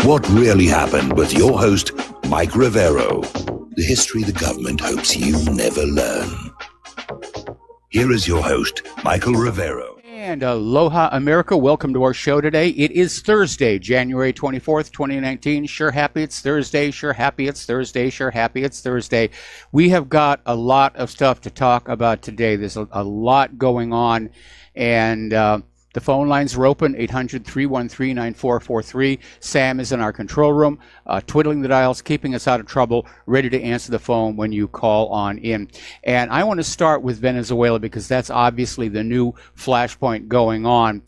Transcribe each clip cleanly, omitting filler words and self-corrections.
What really happened with your host, Mike Rivero. The history the government hopes you never learn. Here is your host, Michael Rivero. And aloha, America. Welcome to our show today. It is Thursday, January 24th, 2019. Sure happy it's Thursday. Sure happy it's Thursday. Sure happy it's Thursday. We have got a lot of stuff to talk about today. There's a lot going on. And the phone lines are open, 800-313-9443. Sam is in our control room, twiddling the dials, keeping us out of trouble, ready to answer the phone when you call on in. And I want to start with Venezuela because that's obviously the new flashpoint going on.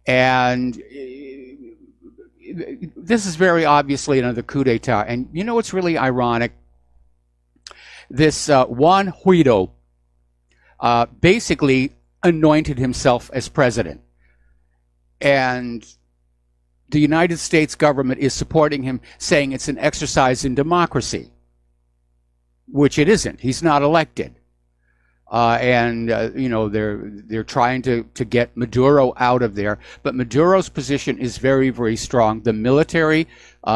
And this is very obviously another coup d'etat. And you know what's really ironic? This Juan Guaido basically anointed himself as president. And the United States government is supporting him, saying it's an exercise in democracy, which it isn't. He's not elected. You know, they're trying to get Maduro out of there. But Maduro's position is very, very strong. The military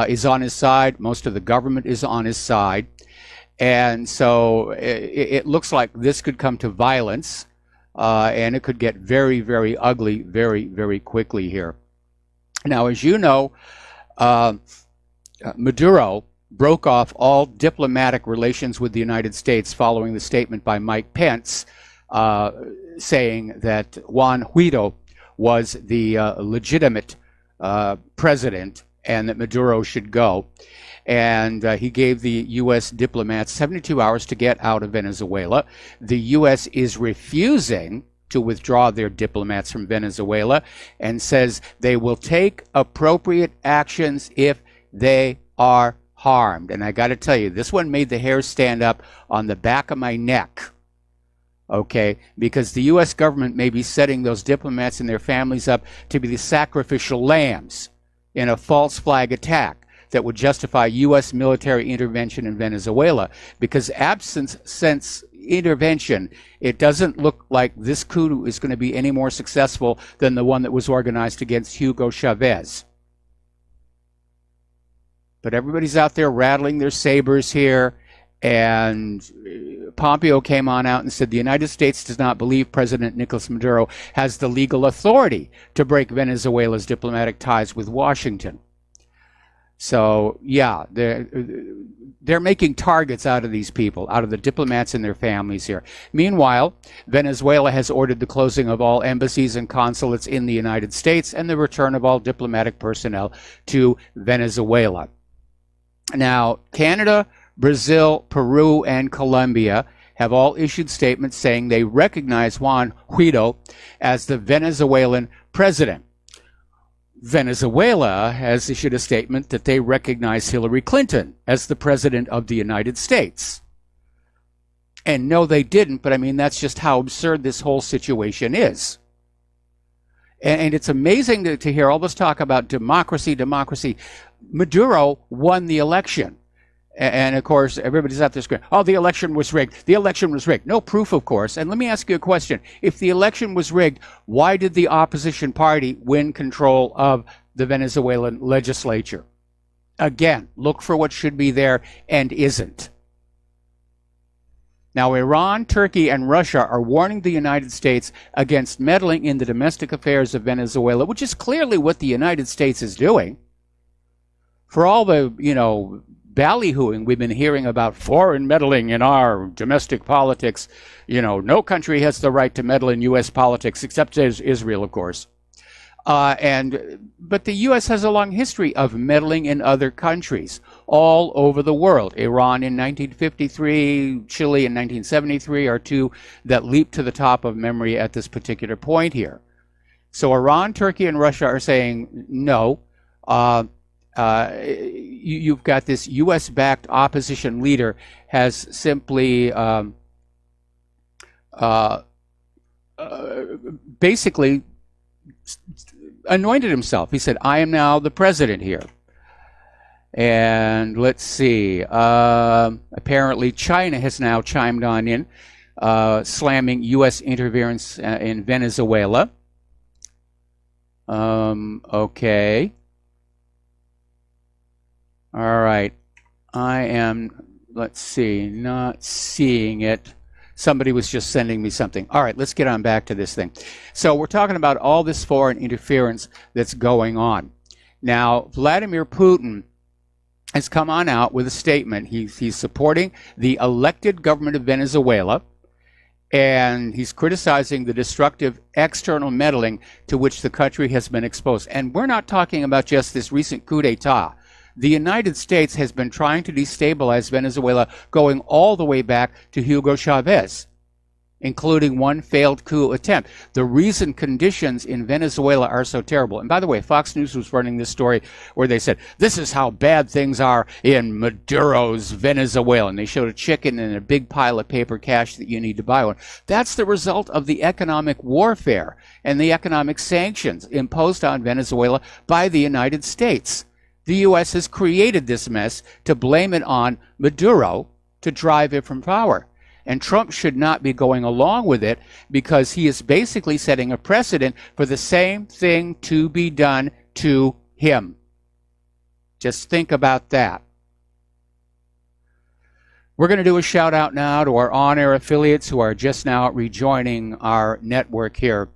is on his side. Most of the government is on his side. And so it looks like this could come to violence. And it could get very, very ugly very, very quickly here. Now, as you know, Maduro broke off all diplomatic relations with the United States following the statement by Mike Pence saying that Juan Guaido was the legitimate president and that Maduro should go. And he gave the U.S. diplomats 72 hours to get out of Venezuela. The U.S. is refusing to withdraw their diplomats from Venezuela and says they will take appropriate actions if they are harmed. And I got to tell you, this one made the hair stand up on the back of my neck. Okay, because the U.S. government may be setting those diplomats and their families up to be the sacrificial lambs in a false flag attack that would justify U.S. military intervention in Venezuela. Because absent since intervention, it doesn't look like this coup is going to be any more successful than the one that was organized against Hugo Chavez. But everybody's out there rattling their sabers here, and Pompeo came on out and said the United States does not believe President Nicolas Maduro has the legal authority to break Venezuela's diplomatic ties with Washington. So, yeah, they're making targets out of these people, out of the diplomats and their families here. Meanwhile, Venezuela has ordered the closing of all embassies and consulates in the United States and the return of all diplomatic personnel to Venezuela. Now, Canada, Brazil, Peru, and Colombia have all issued statements saying they recognize Juan Guaido as the Venezuelan president. Venezuela has issued a statement that they recognize Hillary Clinton as the president of the United States. And no, they didn't, but I mean, that's just how absurd this whole situation is. And it's amazing to hear all this talk about democracy. Maduro won the election. And of course, everybody's out there screaming, oh, the election was rigged. The election was rigged. No proof, of course. And let me ask you a question. If the election was rigged, why did the opposition party win control of the Venezuelan legislature? Again, look for what should be there and isn't. Now, Iran, Turkey, and Russia are warning the United States against meddling in the domestic affairs of Venezuela, which is clearly what the United States is doing. For all the, ballyhooing we've been hearing about foreign meddling in our domestic politics, no country has the right to meddle in U.S. politics except Israel, of course. But the U.S. has a long history of meddling in other countries all over the world. Iran in 1953, Chile in 1973 are two that leap to the top of memory at this particular point here. So Iran, Turkey, and Russia are saying no. You've got this U.S.-backed opposition leader has simply basically anointed himself. He said, I am now the president here. And let's see, apparently China has now chimed on in, slamming U.S. interference in Venezuela. Okay. All right. I am, let's see, not seeing it. Somebody was just sending me something. All right, let's get on back to this thing. So we're talking about all this foreign interference that's going on. Now, Vladimir Putin has come on out with a statement. He's supporting the elected government of Venezuela, and he's criticizing the destructive external meddling to which the country has been exposed. And we're not talking about just this recent coup d'etat. The United States has been trying to destabilize Venezuela going all the way back to Hugo Chavez, including one failed coup attempt. The reason conditions in Venezuela are so terrible. And by the way, Fox News was running this story where they said, this is how bad things are in Maduro's Venezuela. And they showed a chicken and a big pile of paper cash that you need to buy one. That's the result of the economic warfare and the economic sanctions imposed on Venezuela by the United States. The U.S. has created this mess to blame it on Maduro to drive it from power. And Trump should not be going along with it because he is basically setting a precedent for the same thing to be done to him. Just think about that. We're going to do a shout out now to our on-air affiliates who are just now rejoining our network here.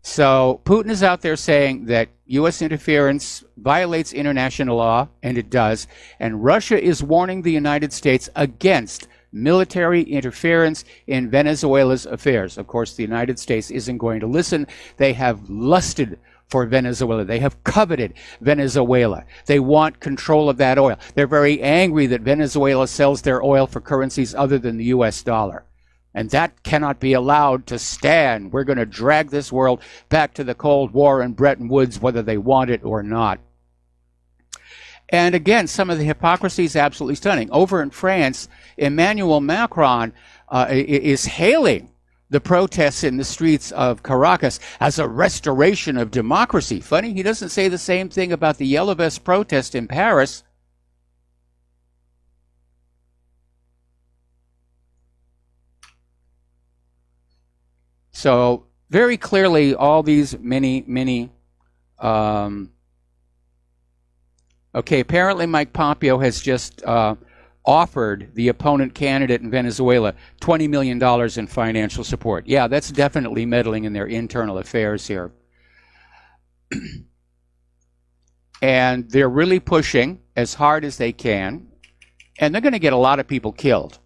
So Putin is out there saying that U.S. interference violates international law, and it does. And Russia is warning the United States against military interference in Venezuela's affairs. Of course, the United States isn't going to listen. They have lusted for Venezuela. They have coveted Venezuela. They want control of that oil. They're very angry that Venezuela sells their oil for currencies other than the U.S. dollar. And that cannot be allowed to stand. We're going to drag this world back to the Cold War and Bretton Woods, whether they want it or not. And again, some of the hypocrisy is absolutely stunning. Over in France, Emmanuel Macron is hailing the protests in the streets of Caracas as a restoration of democracy. Funny, he doesn't say the same thing about the Yellow Vest protest in Paris. So very clearly, all these many okay, apparently Mike Pompeo has just offered the opponent candidate in Venezuela $20 million in financial support. Yeah, that's definitely meddling in their internal affairs here. And they're really pushing as hard as they can, and they're going to get a lot of people killed,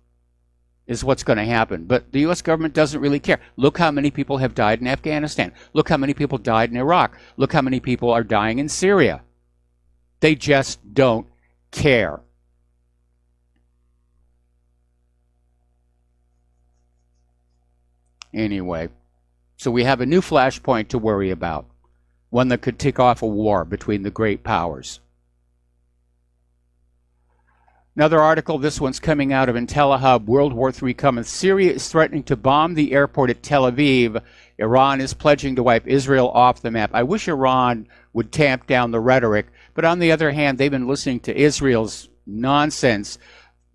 is what's going to happen. But the U.S. government doesn't really care. Look how many people have died in Afghanistan. Look how many people died in Iraq. Look how many people are dying in Syria. They just don't care. Anyway, so we have a new flashpoint to worry about, one that could kick off a war between the great powers. Another article, this one's coming out of IntelliHub. World War III cometh. Syria is threatening to bomb the airport at Tel Aviv. Iran is pledging to wipe Israel off the map. I wish Iran would tamp down the rhetoric, but on the other hand, they've been listening to Israel's nonsense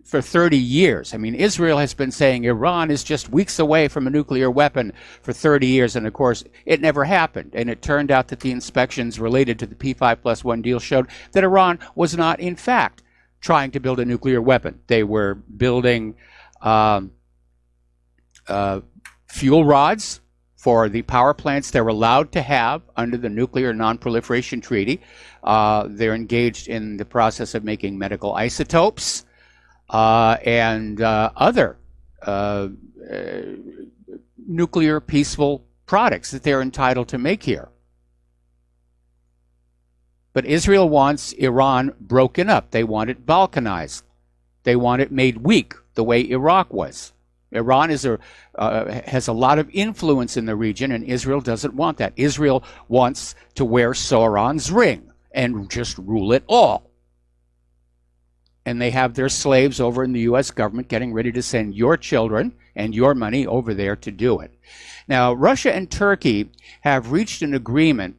for 30 years. I mean, Israel has been saying Iran is just weeks away from a nuclear weapon for 30 years, and of course, it never happened. And it turned out that the inspections related to the P5+1 deal showed that Iran was not, in fact, trying to build a nuclear weapon. They were building fuel rods for the power plants they're allowed to have under the Nuclear Non-Proliferation Treaty. They're engaged in the process of making medical isotopes and other nuclear peaceful products that they're entitled to make here. But Israel wants Iran broken up. They want it balkanized. They want it made weak the way Iraq was. Iran is has a lot of influence in the region, and Israel doesn't want that. Israel wants to wear Sauron's ring and just rule it all. And they have their slaves over in the U.S. government getting ready to send your children and your money over there to do it. Now, Russia and Turkey have reached an agreement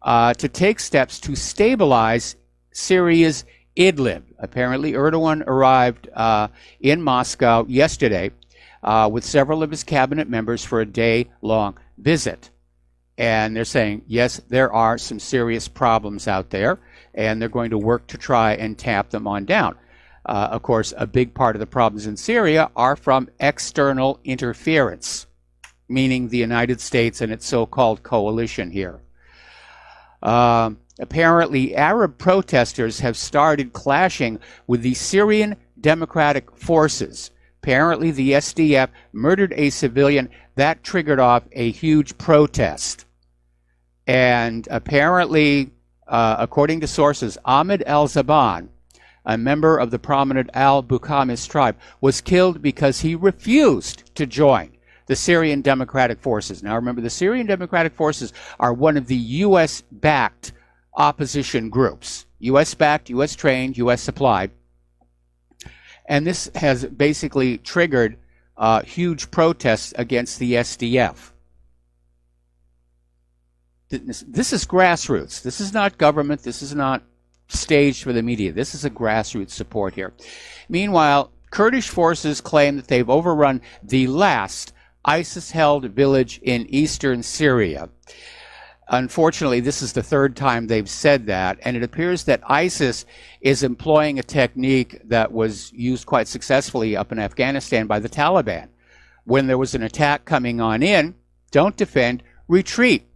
to take steps to stabilize Syria's Idlib. Apparently, Erdogan arrived in Moscow yesterday with several of his cabinet members for a day-long visit. And they're saying, yes, there are some serious problems out there. and they're going to work to try and tap them on down. Of course, a big part of the problems in Syria are from external interference, meaning the United States and its so-called coalition here. Apparently, Arab protesters have started clashing with the Syrian Democratic Forces. Apparently, the SDF murdered a civilian. That triggered off a huge protest. And apparently, according to sources, Ahmed al-Zaban, a member of the prominent al-Bukhamis tribe, was killed because he refused to join the Syrian Democratic Forces. Now remember, the Syrian Democratic Forces are one of the U.S.-backed opposition groups. U.S.-backed, U.S.-trained, U.S.-supplied. And this has basically triggered huge protests against the SDF. This is grassroots. This is not government. This is not staged for the media. This is a grassroots support here. Meanwhile, Kurdish forces claim that they've overrun the last ISIS-held village in eastern Syria. Unfortunately, this is the third time they've said that, and it appears that ISIS is employing a technique that was used quite successfully up in Afghanistan by the Taliban. When there was an attack coming on in, don't defend, retreat.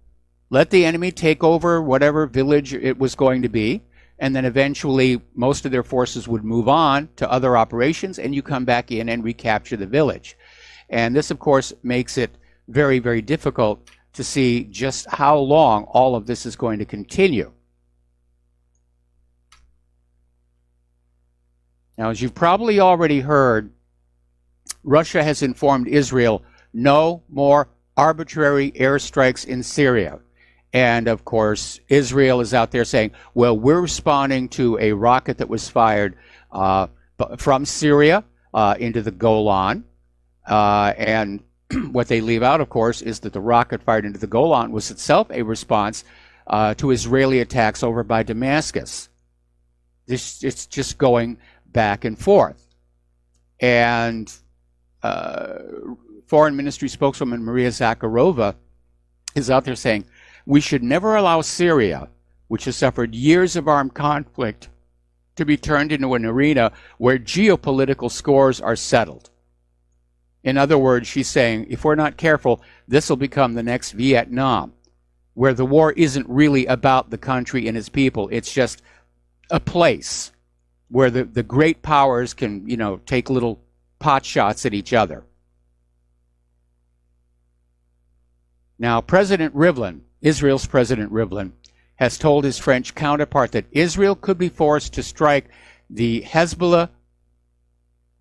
Let the enemy take over whatever village it was going to be, and then eventually most of their forces would move on to other operations, and you come back in and recapture the village. And this, of course, makes it very, very difficult to see just how long all of this is going to continue. Now, as you've probably already heard, Russia has informed Israel no more arbitrary airstrikes in Syria. And, of course, Israel is out there saying, well, we're responding to a rocket that was fired from Syria into the Golan. And what they leave out, of course, is that the rocket fired into the Golan was itself a response to Israeli attacks over by Damascus. It's just going back and forth. And Foreign Ministry spokeswoman Maria Zakharova is out there saying, we should never allow Syria, which has suffered years of armed conflict, to be turned into an arena where geopolitical scores are settled. In other words, she's saying, if we're not careful, this will become the next Vietnam, where the war isn't really about the country and its people. It's just a place where the great powers can, take little pot shots at each other. Now, President Rivlin, Israel's President Rivlin, has told his French counterpart that Israel could be forced to strike the Hezbollah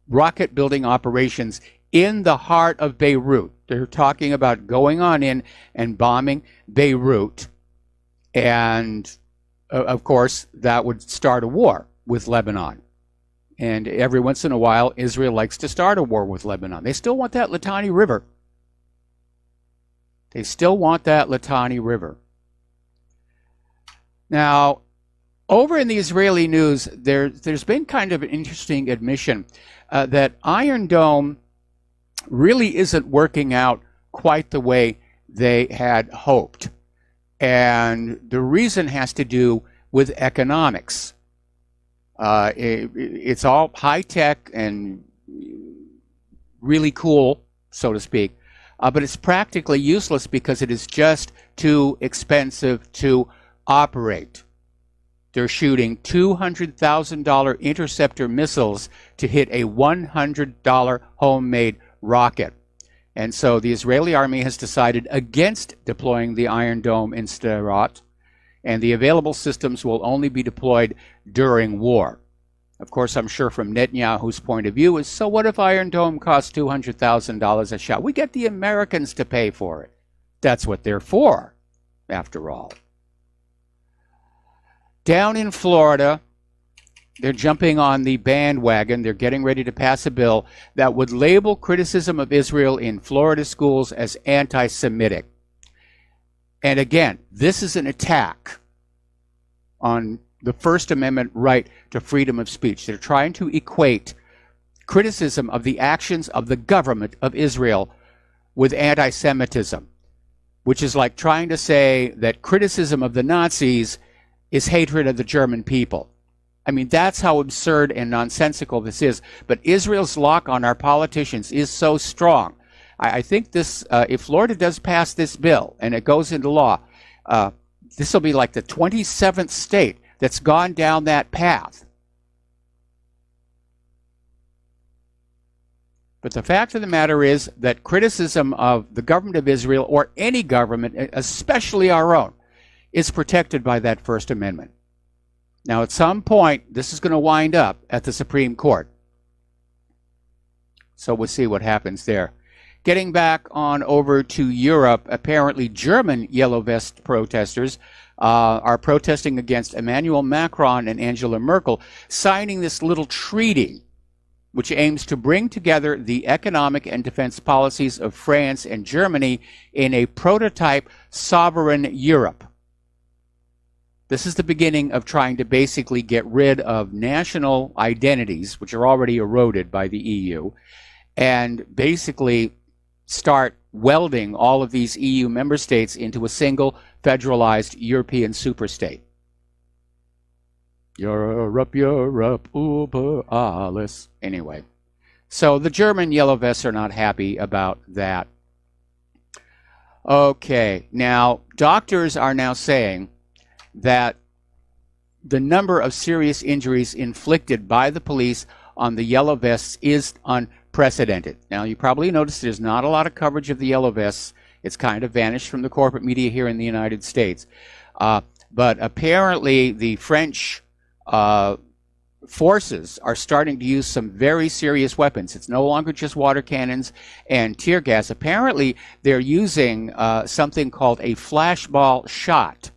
rocket-building operations in the heart of Beirut. They're talking about going on in and bombing Beirut. And, of course, that would start a war with Lebanon. And every once in a while, Israel likes to start a war with Lebanon. They still want that Litani River. They still want that Litani River. Now, over in the Israeli news, there's been kind of an interesting admission that Iron Dome really isn't working out quite the way they had hoped. And the reason has to do with economics. It's all high-tech and really cool, so to speak. But it's practically useless because it is just too expensive to operate. They're shooting $200,000 interceptor missiles to hit a $100 homemade rocket. And so the Israeli army has decided against deploying the Iron Dome in Sderot, and the available systems will only be deployed during war. Of course, I'm sure from Netanyahu's point of view is, so what if Iron Dome costs $200,000 a shot? We get the Americans to pay for it. That's what they're for, after all. Down in Florida, they're jumping on the bandwagon. They're getting ready to pass a bill that would label criticism of Israel in Florida schools as anti-Semitic. And again, this is an attack on the First Amendment right to freedom of speech. They're trying to equate criticism of the actions of the government of Israel with anti-Semitism, which is like trying to say that criticism of the Nazis is hatred of the German people. I mean, that's how absurd and nonsensical this is. But Israel's lock on our politicians is so strong. I think this, if Florida does pass this bill and it goes into law, this will be like the 27th state that's gone down that path. But the fact of the matter is that criticism of the government of Israel, or any government, especially our own, is protected by that First Amendment. Now, at some point, this is going to wind up at the Supreme Court. So we'll see what happens there. Getting back on over to Europe, apparently German Yellow Vest protesters are protesting against Emmanuel Macron and Angela Merkel signing this little treaty which aims to bring together the economic and defense policies of France and Germany in a prototype sovereign Europe. This is the beginning of trying to basically get rid of national identities, which are already eroded by the EU, and basically start welding all of these EU member states into a single federalized European superstate. Europe, Europe, über alles. Anyway, so the German Yellow Vests are not happy about that. Okay, now doctors are now saying that the number of serious injuries inflicted by the police on the Yellow Vests is unprecedented. Now, you probably noticed there's not a lot of coverage of the Yellow Vests. It's kind of vanished from the corporate media here in the United States. But apparently the French forces are starting to use some very serious weapons. It's no longer just water cannons and tear gas. Apparently they're using something called a flashball shot.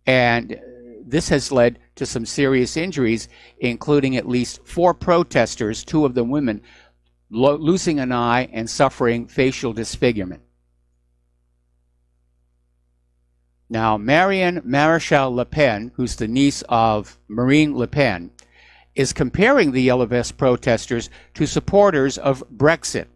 And this has led to some serious injuries, including at least 4 protesters, 2 of them women, losing an eye and suffering facial disfigurement. Now, Marianne Maréchal Le Pen, who's the niece of Marine Le Pen, is comparing the Yellow Vest protesters to supporters of Brexit.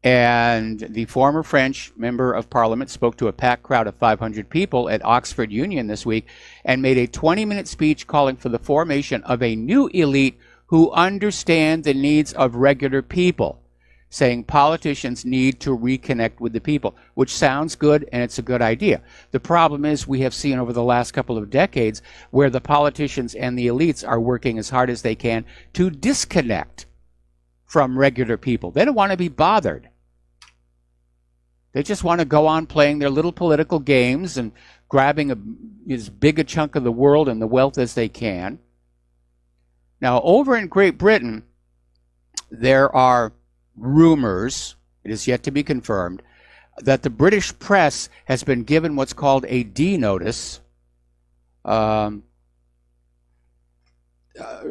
And the former French member of parliament spoke to a packed crowd of 500 people at Oxford Union this week and made a 20-minute speech calling for the formation of a new elite who understand the needs of regular people, saying politicians need to reconnect with the people, which sounds good and it's a good idea. The problem is we have seen over the last couple of decades where the politicians and the elites are working as hard as they can to disconnect from regular people. They don't want to be bothered. They just want to go on playing their little political games and grabbing as big a chunk of the world and the wealth as they can. Now, over in Great Britain, there are rumors, it is yet to be confirmed, that the British press has been given what's called a D notice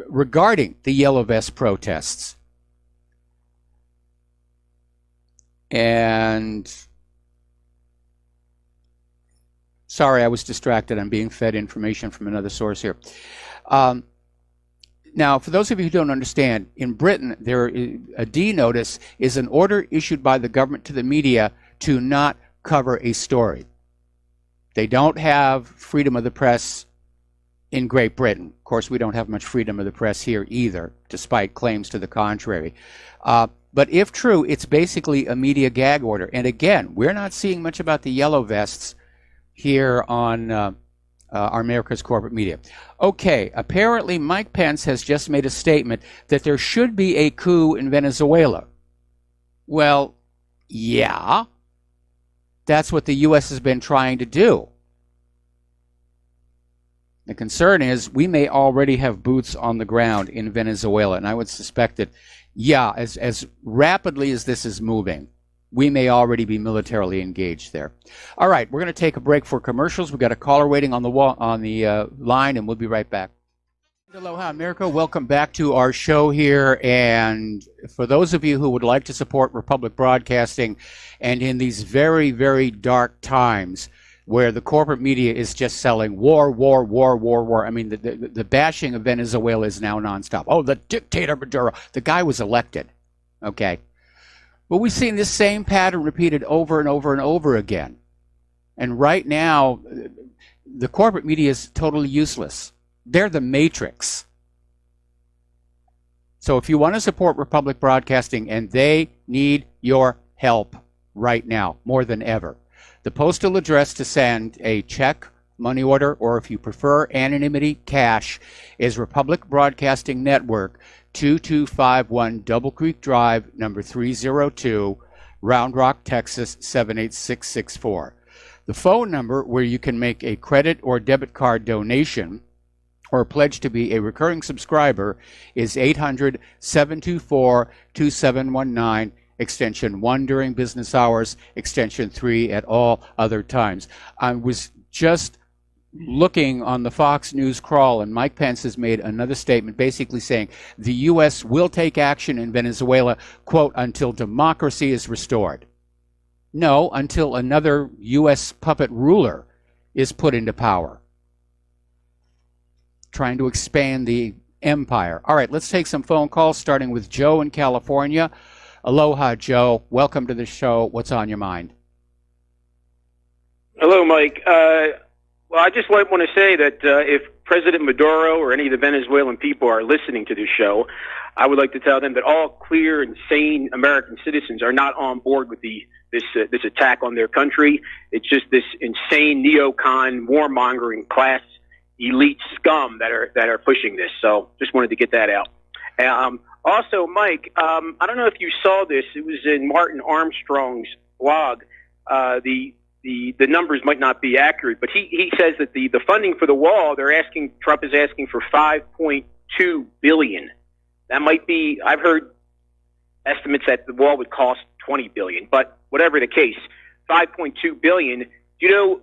regarding the Yellow Vest protests. And sorry, I was distracted. I'm being fed information from another source here. Now, for those of you who don't understand, in Britain, a D notice is an order issued by the government to the media to not cover a story. They don't have freedom of the press in Great Britain. Of course, we don't have much freedom of the press here either, despite claims to the contrary. But if true, it's basically a media gag order. And again, we're not seeing much about the Yellow Vests here on our America's corporate media. Okay, apparently Mike Pence has just made a statement that there should be a coup in Venezuela. Well, yeah, that's what the U.S. has been trying to do. The concern is we may already have boots on the ground in Venezuela, and I would suspect that, yeah, as rapidly as this is moving, we may already be militarily engaged there. All right, we're going to take a break for commercials. We've got a caller waiting on the line, and we'll be right back. Aloha, America. Welcome back to our show here. And for those of you who would like to support Republic Broadcasting, and in these very, very dark times where the corporate media is just selling war, war, war, war, war. I mean, the bashing of Venezuela is now nonstop. Oh, the dictator Maduro. The guy was elected. Okay. But we've seen this same pattern repeated over and over and over again. And right now, the corporate media is totally useless. They're the matrix. So if you want to support Republic Broadcasting, and they need your help right now, more than ever, the postal address to send a check, money order, or if you prefer anonymity, cash, is Republic Broadcasting Network, 2251 Double Creek Drive, number 302, Round Rock, Texas, 78664. The phone number where you can make a credit or debit card donation or pledge to be a recurring subscriber is 800-724-2719, extension 1 during business hours, extension 3 at all other times. I was just looking on the Fox News crawl, and Mike Pence has made another statement basically saying the U.S. will take action in Venezuela, quote, until democracy is restored. No, until another U.S. puppet ruler is put into power, trying to expand the empire. All right, let's take some phone calls, starting with Joe in California. Aloha, Joe. Welcome to the show. What's on your mind? Hello, Mike. Well, I just want to say that if President Maduro or any of the Venezuelan people are listening to this show, I would like to tell them that all clear and sane American citizens are not on board with this attack on their country. It's just this insane neocon, warmongering class elite scum that are pushing this. So just wanted to get that out. Also, Mike, I don't know if you saw this. It was in Martin Armstrong's blog. The numbers might not be accurate, but he says that the funding for the wall, Trump is asking for $5.2 billion. That might be, I've heard estimates that the wall would cost $20 billion, but whatever the case, $5.2 billion, you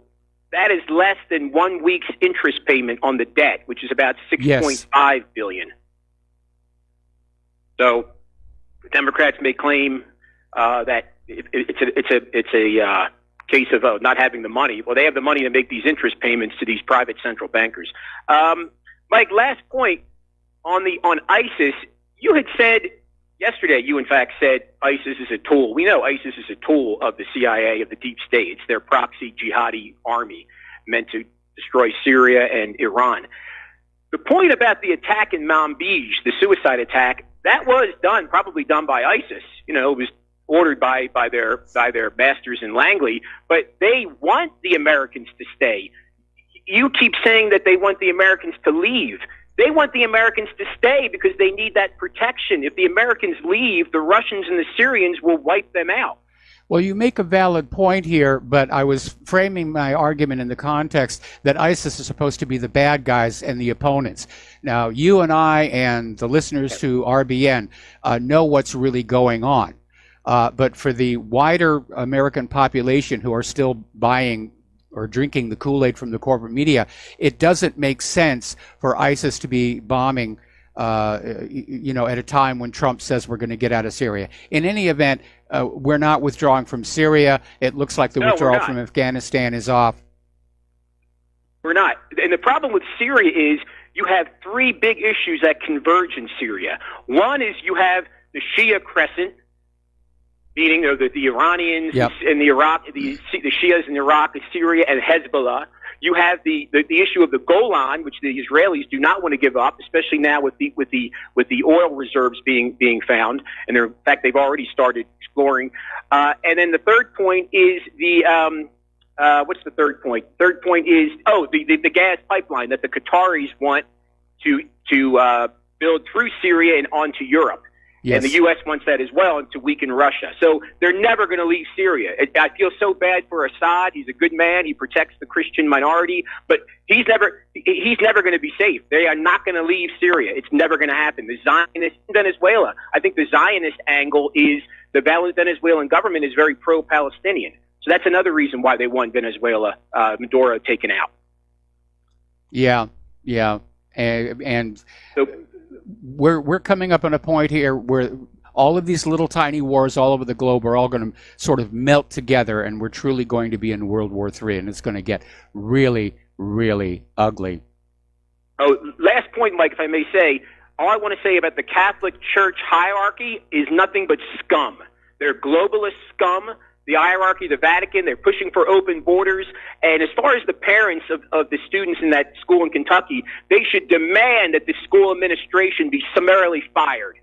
that is less than 1 week's interest payment on the debt, which is about $6.5 billion. So the Democrats may claim that it's a case of not having the money. Well, they have the money to make these interest payments to these private central bankers. Mike, last point on ISIS. You had said yesterday, you in fact said ISIS is a tool. We know ISIS is a tool of the CIA, of the deep state. It's their proxy jihadi army meant to destroy Syria and Iran. The point about the attack in Manbij, the suicide attack, that was probably done by ISIS. It was ordered by their masters in Langley, but they want the Americans to stay. You keep saying that they want the Americans to leave. They want the Americans to stay because they need that protection. If the Americans leave, the Russians and the Syrians will wipe them out. Well, you make a valid point here, but I was framing my argument in the context that ISIS is supposed to be the bad guys and the opponents. Now, you and I and the listeners to RBN know what's really going on. But for the wider American population who are still buying or drinking the Kool-Aid from the corporate media, it doesn't make sense for ISIS to be bombing, at a time when Trump says we're going to get out of Syria. In any event, we're not withdrawing from Syria. It looks like the withdrawal from Afghanistan is off. We're not. And the problem with Syria is you have three big issues that converge in Syria. One is you have the Shia crescent, meaning the Iranians and the Iraq, the Shias in Iraq, Syria, and Hezbollah. You have the issue of the Golan, which the Israelis do not want to give up, especially now with the oil reserves being found, and in fact they've already started exploring. And then the third point is what's the third point? Third point is the gas pipeline that the Qataris want to build through Syria and onto Europe. Yes. And the U.S. wants that as well, and to weaken Russia. So they're never going to leave Syria. I feel so bad for Assad. He's a good man. He protects the Christian minority, but he's never going to be safe. They are not going to leave Syria. It's never going to happen. The Zionist Venezuela. I think the Zionist angle is the Venezuelan government is very pro-Palestinian. So that's another reason why they want Venezuela, Maduro taken out. Yeah, and so, we're coming up on a point here where all of these little tiny wars all over the globe are all going to sort of melt together, and we're truly going to be in World War III, and it's going to get really, really ugly. Oh, last point, Mike, if I may say, all I want to say about the Catholic Church hierarchy is nothing but scum. They're globalist scum. the hierarchy, the Vatican. They're pushing for open borders. And as far as the parents of the students in that school in Kentucky, they should demand that the school administration be summarily fired.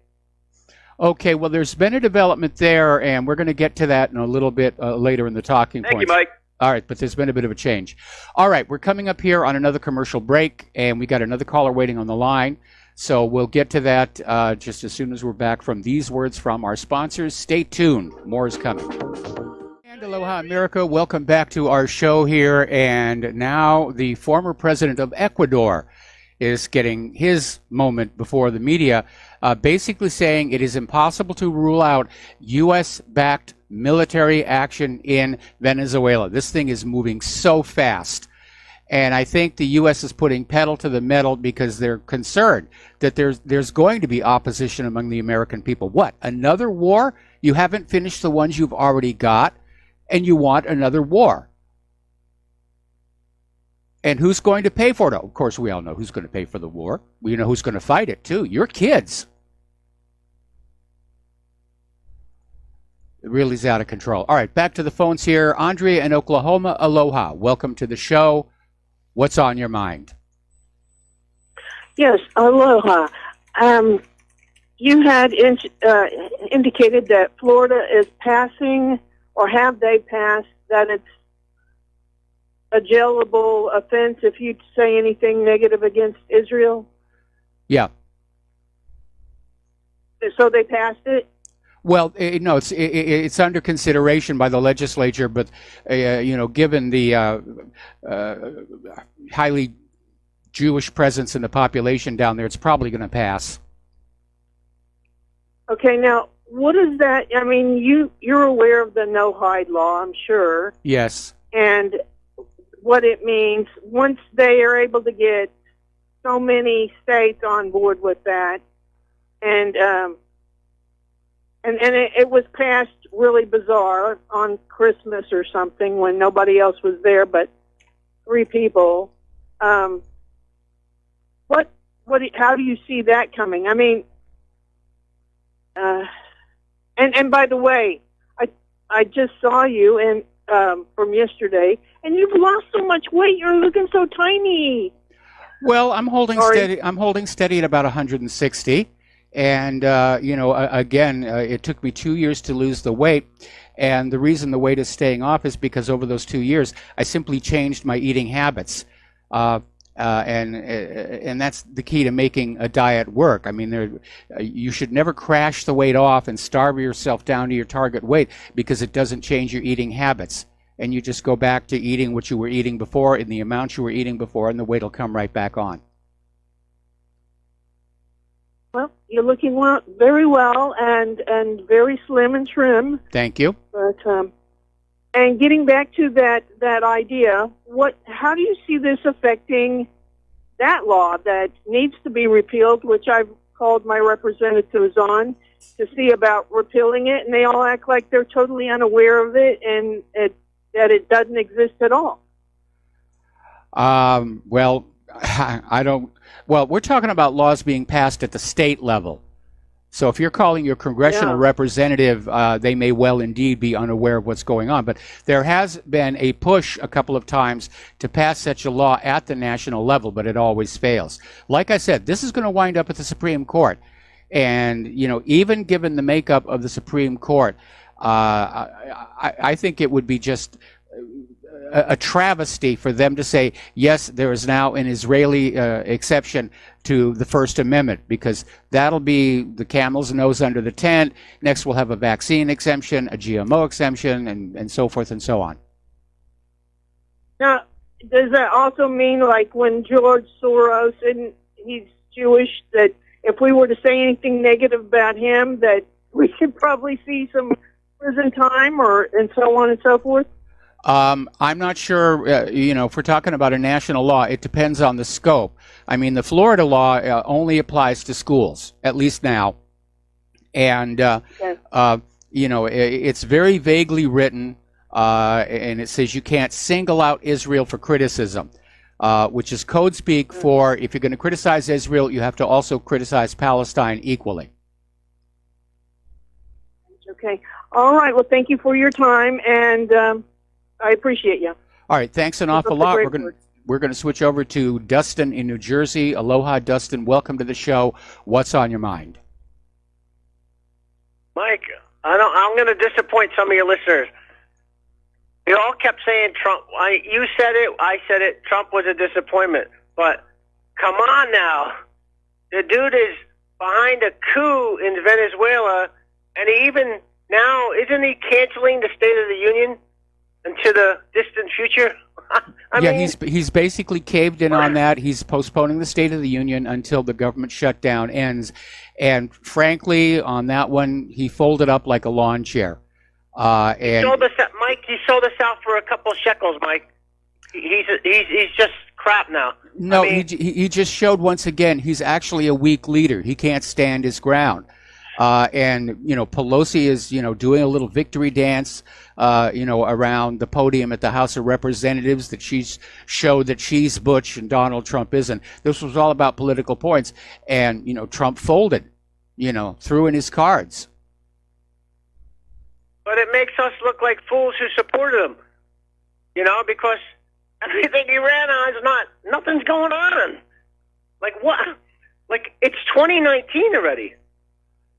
Okay, well, there's been a development there, and we're going to get to that in a little bit later in the talking points. Thank you, Mike. All right, but there's been a bit of a change. All right, we're coming up here on another commercial break, and we got another caller waiting on the line. So we'll get to that just as soon as we're back from these words from our sponsors. Stay tuned. More is coming. And aloha, America. Welcome back to our show here. And now the former president of Ecuador is getting his moment before the media, basically saying it is impossible to rule out U.S.-backed military action in Venezuela. This thing is moving so fast. And I think the U.S. is putting pedal to the metal because they're concerned that there's going to be opposition among the American people. What? Another war? You haven't finished the ones you've already got, and you want another war. And who's going to pay for it? Of course, we all know who's going to pay for the war. We know who's going to fight it, too. Your kids. It really is out of control. All right, back to the phones here. Andrea in Oklahoma, aloha. Welcome to the show. What's on your mind? Yes, aloha. You had indicated that Florida is passing, or have they passed, that it's a jailable offense if you say anything negative against Israel? Yeah. So they passed it? Well, no, it's under consideration by the legislature, but given the highly Jewish presence in the population down there, it's probably going to pass. Okay, now what is that? I mean, you're aware of the no-hide law, I'm sure. Yes. And what it means once they are able to get so many states on board with that, and it was passed really bizarre on Christmas or something when nobody else was there but 3 people. How do you see that coming? I mean, and by the way, I just saw you from yesterday, and you've lost so much weight. You're looking so tiny. Well, I'm holding steady. I'm holding steady at about 160. And, again, it took me 2 years to lose the weight. And the reason the weight is staying off is because over those 2 years, I simply changed my eating habits. And that's the key to making a diet work. I mean, you should never crash the weight off and starve yourself down to your target weight because it doesn't change your eating habits. And you just go back to eating what you were eating before in the amount you were eating before, and the weight will come right back on. Well, you're looking very well and very slim and trim. Thank you. But and getting back to that idea, how do you see this affecting that law that needs to be repealed, which I've called my representatives on to see about repealing it, and they all act like they're totally unaware of it and that it doesn't exist at all? Well, I don't. Well, we're talking about laws being passed at the state level. So if you're calling your congressional representative, they may well indeed be unaware of what's going on. But there has been a push a couple of times to pass such a law at the national level, but it always fails. Like I said, this is going to wind up at the Supreme Court. And, even given the makeup of the Supreme Court, I think it would be just a travesty for them to say, yes, there is now an Israeli exception to the First Amendment, because that'll be the camel's nose under the tent. Next, we'll have a vaccine exemption, a GMO exemption, and so forth and so on. Now, does that also mean, like when George Soros, and he's Jewish, that if we were to say anything negative about him, that we could probably see some prison time and so on and so forth? I'm not sure, if we're talking about a national law, it depends on the scope. I mean, the Florida law only applies to schools, at least now. And, it's very vaguely written, and it says you can't single out Israel for criticism, which is code speak for if you're going to criticize Israel, you have to also criticize Palestine equally. Okay. All right. Well, thank you for your time, and I appreciate you. All right, thanks an awful lot. We're going to switch over to Dustin in New Jersey. Aloha, Dustin. Welcome to the show. What's on your mind? Mike, I'm going to disappoint some of your listeners. You all kept saying Trump. You said it. I said it. Trump was a disappointment. But come on now. The dude is behind a coup in Venezuela, and he even now, isn't he canceling the State of the Union into the distant future? I mean, he's basically caved in on that. He's postponing the State of the Union until the government shutdown ends. And frankly, on that one, he folded up like a lawn chair. Mike, he sold us out for a couple shekels, Mike. He's just crap now. No, I mean, he just showed once again he's actually a weak leader. He can't stand his ground. And Pelosi is doing a little victory dance around the podium at the House of Representatives that she's showed that she's Butch and Donald Trump isn't. This was all about political points, and Trump folded, threw in his cards. But it makes us look like fools who supported him, because everything he ran on is nothing's going on. Like what? Like it's 2019 already.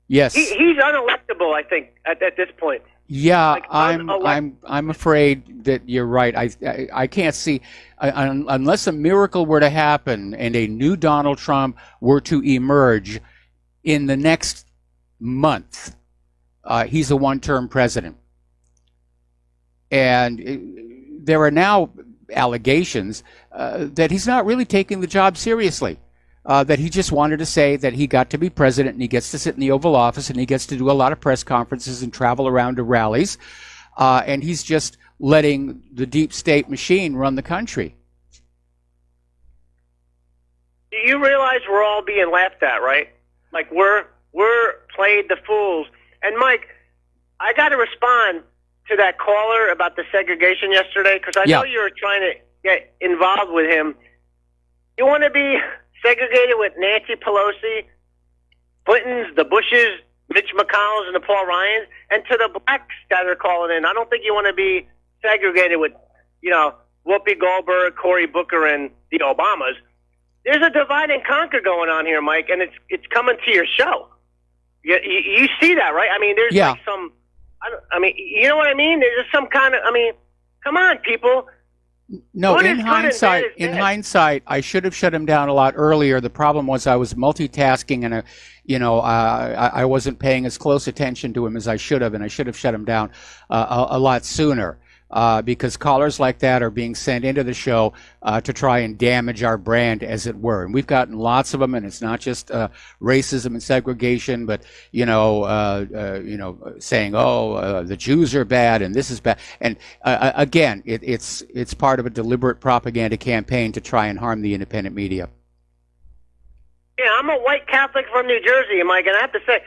Yes, he's unelectable. I think at this point. Yeah, I'm afraid that you're right. I can't see unless a miracle were to happen and a new Donald Trump were to emerge in the next month. He's a one-term president, and there are now allegations that he's not really taking the job seriously. That he just wanted to say that he got to be president and he gets to sit in the Oval Office and he gets to do a lot of press conferences and travel around to rallies. And he's just letting the deep state machine run the country. Do you realize we're all being laughed at, right? Like we're played the fools. And Mike, I got to respond to that caller about the segregation yesterday because I know you were trying to get involved with him. You want to be segregated with Nancy Pelosi, Clintons, the Bushes, Mitch McConnells, and the Paul Ryans, and to the blacks that are calling in. I don't think you want to be segregated with, Whoopi Goldberg, Cory Booker, and the Obamas. There's a divide and conquer going on here, Mike, and it's coming to your show. You see that, right? I mean, there's like some. You know what I mean? There's some kind of. I mean, come on, people. No, in hindsight, I should have shut him down a lot earlier. The problem was I was multitasking, and I wasn't paying as close attention to him as I should have, and I should have shut him down a lot sooner. Because callers like that are being sent into the show to try and damage our brand, as it were. And we've gotten lots of them, and it's not just racism and segregation, but saying, the Jews are bad and this is bad. And again, it's part of a deliberate propaganda campaign to try and harm the independent media. Yeah, I'm a white Catholic from New Jersey, Mike, and I have to say,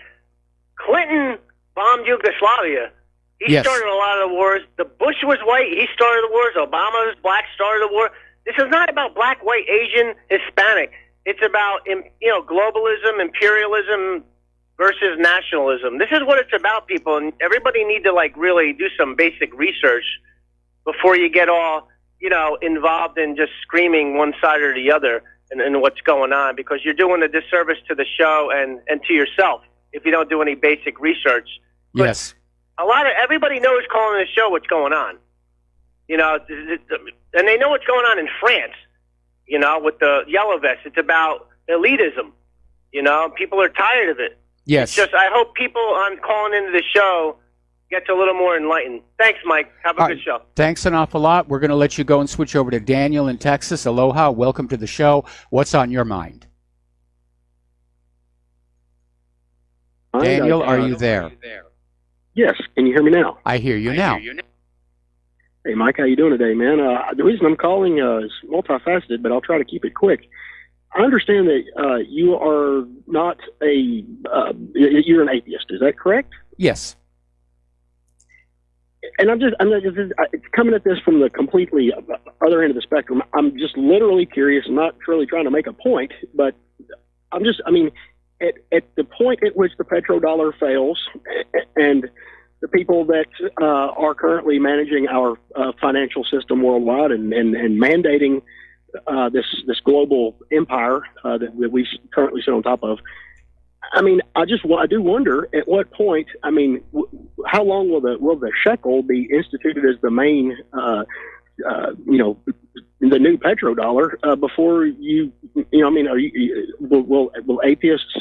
Clinton bombed Yugoslavia. He started a lot of the wars. The Bush was white. He started the wars. Obama was black, started the war. This is not about black, white, Asian, Hispanic. It's about, globalism, imperialism versus nationalism. This is what it's about, people. And everybody need to, really do some basic research before you get all, involved in just screaming one side or the other and what's going on, because you're doing a disservice to the show and to yourself if you don't do any basic research. Yes. Everybody knows calling the show what's going on, and they know what's going on in France, with the yellow vest. It's about elitism, people are tired of it. Yes. It's just, I hope people on calling into the show gets a little more enlightened. Thanks, Mike. Have a good show. Thanks an awful lot. We're going to let you go and switch over to Daniel in Texas. Aloha. Welcome to the show. What's on your mind? Daniel, are you there? Yes. Can you hear me now? I hear you now. Hey, Mike, how you doing today, man? The reason I'm calling is multifaceted, but I'll try to keep it quick. I understand that you are not you're an atheist. Is that correct? Yes. And I'm just coming at this from the completely other end of the spectrum. I'm just literally curious. I'm not really trying to make a point, but at the point at which the petrodollar fails and the people that are currently managing our financial system worldwide and mandating this global empire that we currently sit on top of. I mean, I do wonder at what point. I mean, how long will the shekel be instituted as the main, the new petrodollar before you know? I mean, will atheists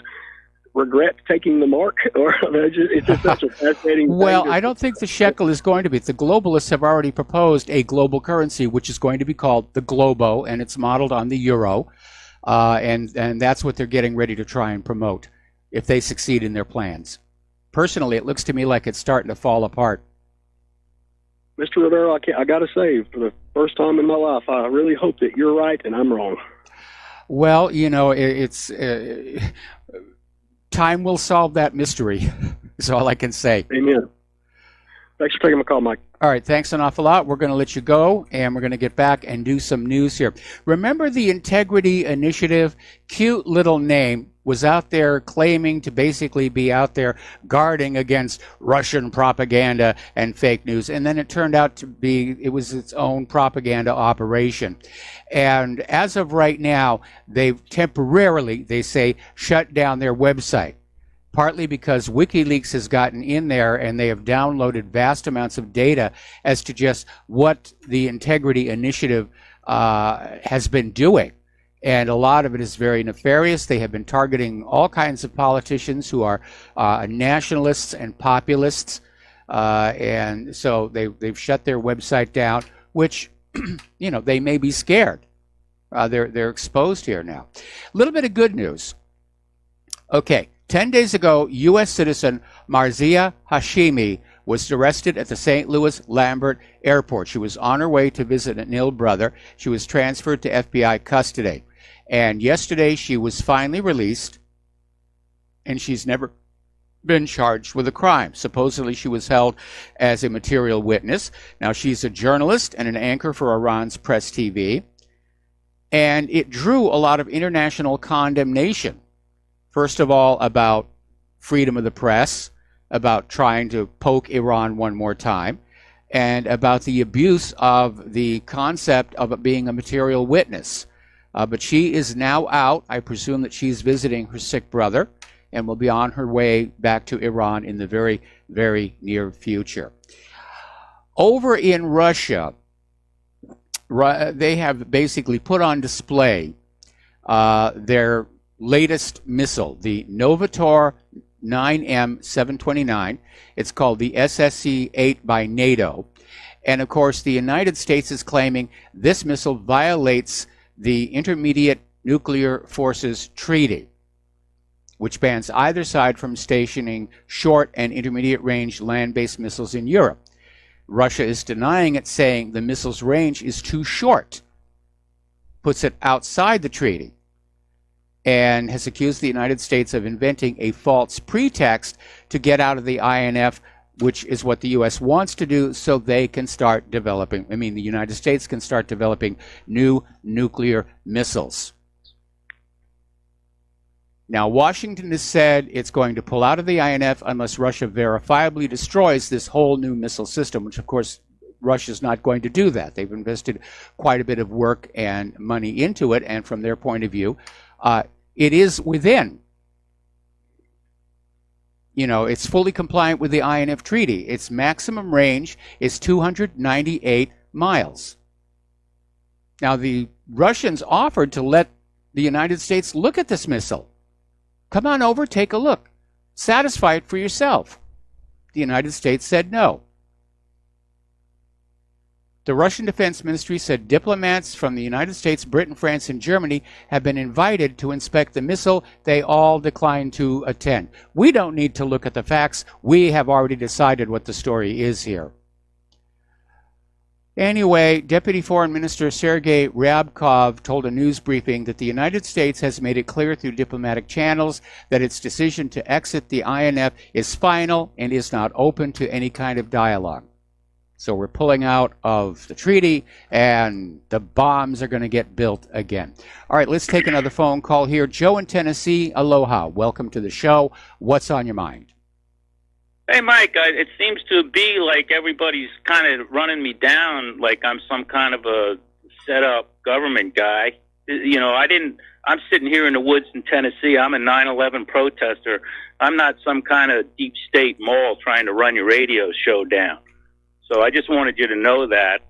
regret taking the mark, or it's just such a fascinating well, thing I don't think the shekel is going to be. The globalists have already proposed a global currency, which is going to be called the globo, and it's modeled on the euro, and that's what they're getting ready to try and promote if they succeed in their plans. Personally, it looks to me like it's starting to fall apart. Mr. Rivero, I got to say, for the first time in my life, I really hope that you're right and I'm wrong. Well, it's time will solve that mystery, is all I can say. Amen. Thanks for taking my call, Mike. All right, thanks an awful lot. We're going to let you go, and we're going to get back and do some news here. Remember the Integrity Initiative? Cute little name. Was out there claiming to basically be out there guarding against Russian propaganda and fake news. And then it turned out to be, it was its own propaganda operation. And as of right now, they've temporarily, they say, shut down their website. Partly because WikiLeaks has gotten in there and they have downloaded vast amounts of data as to just what the Integrity Initiative has been doing. And a lot of it is very nefarious. They have been targeting all kinds of politicians who are nationalists and populists. And so they've shut their website down, which, they may be scared. They're exposed here now. A little bit of good news. Okay, 10 days ago, U.S. citizen Marzia Hashimi was arrested at the St. Louis Lambert Airport. She was on her way to visit an ill brother. She was transferred to FBI custody. And yesterday she was finally released, and she's never been charged with a crime. Supposedly she was held as a material witness. Now she's a journalist and an anchor for Iran's Press TV, and it drew a lot of international condemnation. First of all, about freedom of the press, about trying to poke Iran one more time, and about the abuse of the concept of it being a material witness. But she is now out. I presume that she's visiting her sick brother and will be on her way back to Iran in the very, very near future. Over in Russia, they have basically put on display their latest missile, the Novator 9M729. It's called the SSC-8 by NATO. And of course, the United States is claiming this missile violates the Intermediate Nuclear Forces Treaty, which bans either side from stationing short and intermediate range land-based missiles in Europe. Russia is denying it, saying the missile's range is too short, puts it outside the treaty, and has accused the United States of inventing a false pretext to get out of the INF, which is what the U.S. wants to do so they can start developing, the United States can start developing new nuclear missiles. Now, Washington has said it's going to pull out of the INF unless Russia verifiably destroys this whole new missile system, which, of course, Russia's not going to do that. They've invested quite a bit of work and money into it, and from their point of view, it is within. It's fully compliant with the INF Treaty. Its maximum range is 298 miles. Now, the Russians offered to let the United States look at this missile. Come on over, take a look. Satisfy it for yourself. The United States said no. The Russian Defense Ministry said diplomats from the United States, Britain, France, and Germany have been invited to inspect the missile. They all declined to attend. We don't need to look at the facts. We have already decided what the story is here. Anyway, Deputy Foreign Minister Sergei Ryabkov told a news briefing that the United States has made it clear through diplomatic channels that its decision to exit the INF is final and is not open to any kind of dialogue. So we're pulling out of the treaty, and the bombs are going to get built again. All right, let's take another phone call here. Joe in Tennessee, aloha. Welcome to the show. What's on your mind? Hey, Mike, it seems to be like everybody's kind of running me down like I'm some kind of a set-up government guy. You know, I'm sitting here in the woods in Tennessee. I'm a 9/11 protester. I'm not some kind of deep state mole trying to run your radio show down. So I just wanted you to know that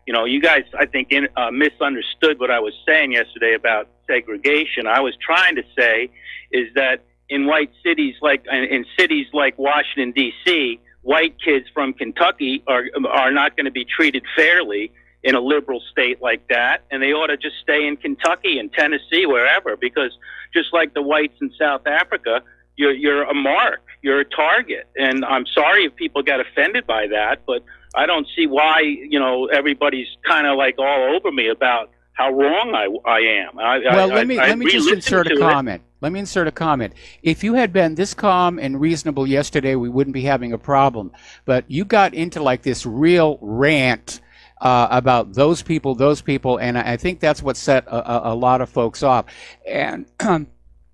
you know, you guys, I think, misunderstood what I was saying yesterday about segregation. I was trying to say is that in white cities in cities like Washington, D.C., white kids from Kentucky are not going to be treated fairly in a liberal state like that, and they ought to just stay in Kentucky and Tennessee, wherever, because just like the whites in South Africa, you're a mark, you're a target. And I'm sorry if people got offended by that, but I don't see why, you know, everybody's kind of like all over me about how wrong I am. Let me just insert a comment. Let me insert a comment. If you had been this calm and reasonable yesterday, we wouldn't be having a problem. But you got into like this real rant about those people, and I think that's what set a lot of folks off. And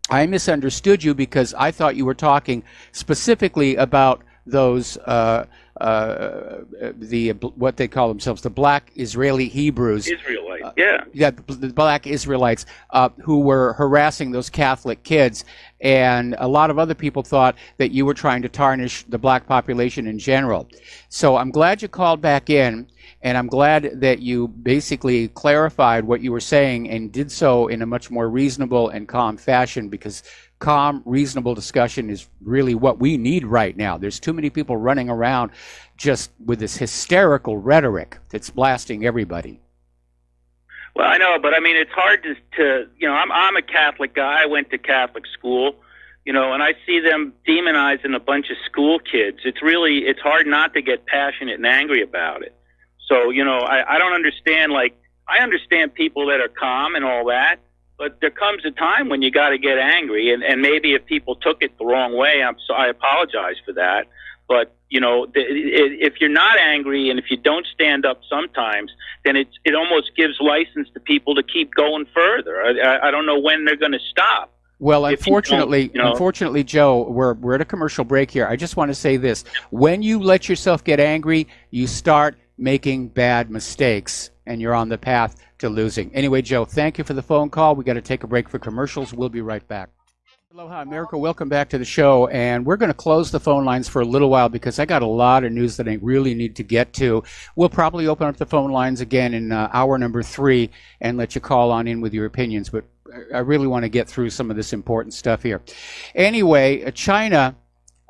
I misunderstood you because I thought you were talking specifically about those what they call themselves, the black Israeli Hebrews. Israelite, yeah. Yeah, the black Israelites who were harassing those Catholic kids. And a lot of other people thought that you were trying to tarnish the black population in general. So I'm glad you called back in, and I'm glad that you basically clarified what you were saying and did so in a much more reasonable and calm fashion, because calm, reasonable discussion is really what we need right now. There's too many people running around just with this hysterical rhetoric that's blasting everybody. Well, I know, but I mean, it's hard to you know, I'm a Catholic guy. I went to Catholic school, you know, and I see them demonizing a bunch of school kids. It's hard not to get passionate and angry about it. So, you know, I don't understand, like, I understand people that are calm and all that, but there comes a time when you got to get angry, and maybe if people took it the wrong way, I apologize for that. But, you know, if you're not angry and if you don't stand up sometimes, then it almost gives license to people to keep going further. I don't know when they're going to stop. Well, unfortunately, Joe, we're at a commercial break here. I just want to say this. When you let yourself get angry, you start making bad mistakes, and you're on the path to losing. Anyway, Joe, thank you for the phone call. We got to take a break for commercials. We'll be right back. Aloha, America. Welcome back to the show. And we're going to close the phone lines for a little while because I got a lot of news that I really need to get to. We'll probably open up the phone lines again in hour number 3 and let you call on in with your opinions. But I really want to get through some of this important stuff here. Anyway, China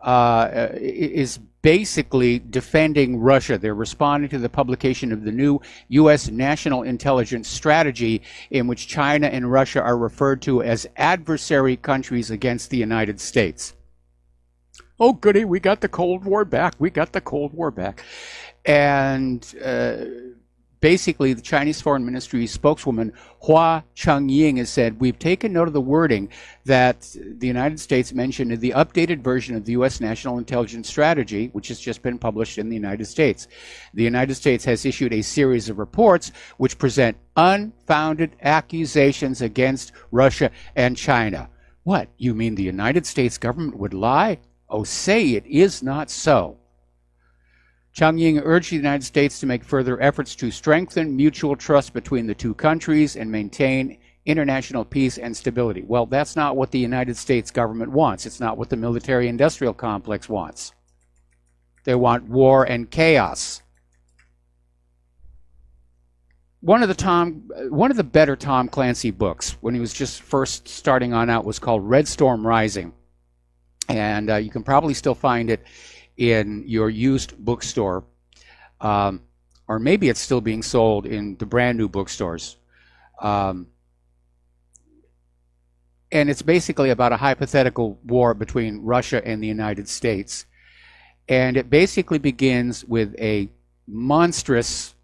is basically defending Russia. They're responding to the publication of the new U.S. National Intelligence Strategy, in which China and Russia are referred to as adversary countries against the United States. Oh, goody, we got the Cold War back. And basically, the Chinese Foreign Ministry spokeswoman Hua Chunying has said, we've taken note of the wording that the United States mentioned in the updated version of the U.S. National Intelligence Strategy, which has just been published in the United States. The United States has issued a series of reports which present unfounded accusations against Russia and China. What, you mean the United States government would lie? Oh, say it is not so. Chunying urged the United States to make further efforts to strengthen mutual trust between the two countries and maintain international peace and stability. Well, that's not what the United States government wants. It's not what the military-industrial complex wants. They want war and chaos. One of the better Tom Clancy books, when he was just first starting on out, was called Red Storm Rising. And you can probably still find it in your used bookstore, or maybe it's still being sold in the brand new bookstores. And it's basically about a hypothetical war between Russia and the United States. And it basically begins with a monstrous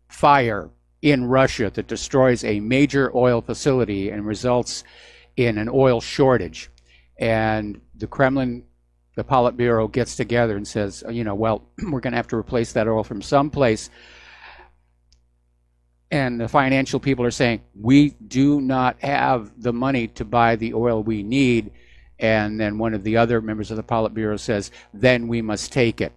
fire in Russia that destroys a major oil facility and results in an oil shortage. And the Kremlin, the Politburo, gets together and says, you know, well, we're going to have to replace that oil from someplace. And the financial people are saying, we do not have the money to buy the oil we need. And then one of the other members of the Politburo says, then we must take it.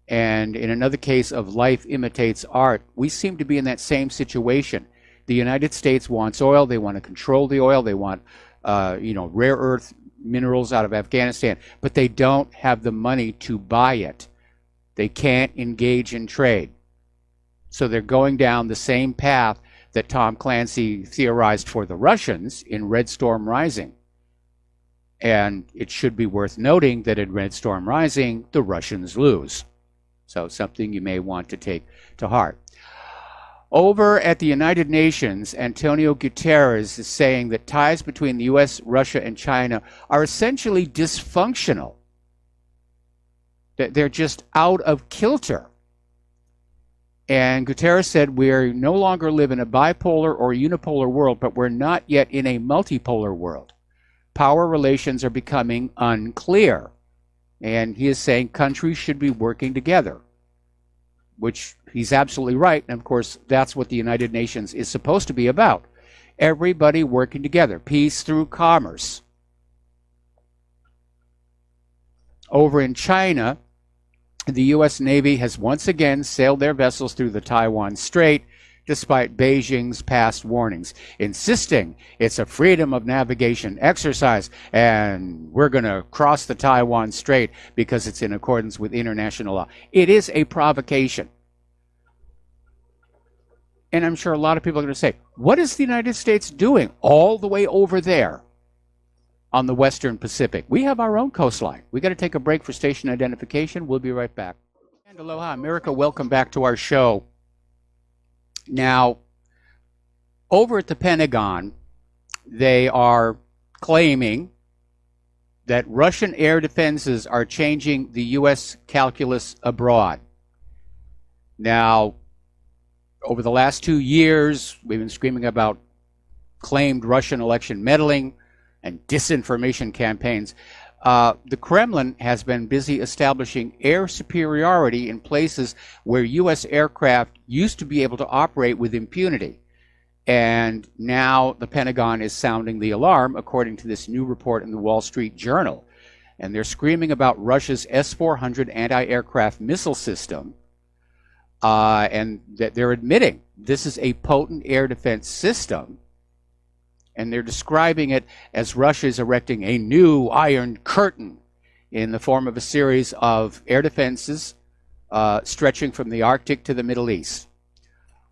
And in another case of life imitates art, we seem to be in that same situation. The United States wants oil. They want to control the oil. They want, rare earth minerals out of Afghanistan, but they don't have the money to buy it. They can't engage in trade. So they're going down the same path that Tom Clancy theorized for the Russians in Red Storm Rising. And it should be worth noting that in Red Storm Rising, the Russians lose. So something you may want to take to heart. Over at the United Nations, Antonio Guterres is saying that ties between the U.S., Russia, and China are essentially dysfunctional. They're just out of kilter. And Guterres said, we no longer live in a bipolar or unipolar world, but we're not yet in a multipolar world. Power relations are becoming unclear. And he is saying countries should be working together, which he's absolutely right. And of course, that's what the United Nations is supposed to be about. Everybody working together, peace through commerce. Over in China, the U.S. Navy has once again sailed their vessels through the Taiwan Strait, despite Beijing's past warnings, insisting it's a freedom of navigation exercise and we're going to cross the Taiwan Strait because it's in accordance with international law. It is a provocation. And I'm sure a lot of people are going to say, what is the United States doing all the way over there on the Western Pacific? We have our own coastline. We got to take a break for station identification. We'll be right back. And aloha, America. Welcome back to our show. Now, over at the Pentagon, they are claiming that Russian air defenses are changing the U.S. calculus abroad. Now, over the last 2 years, we've been screaming about claimed Russian election meddling and disinformation campaigns. The Kremlin has been busy establishing air superiority in places where U.S. aircraft used to be able to operate with impunity. And now the Pentagon is sounding the alarm, according to this new report in the Wall Street Journal. And they're screaming about Russia's S-400 anti-aircraft missile system. And that they're admitting this is a potent air defense system. And they're describing it as Russia is erecting a new Iron Curtain in the form of a series of air defenses stretching from the Arctic to the Middle East.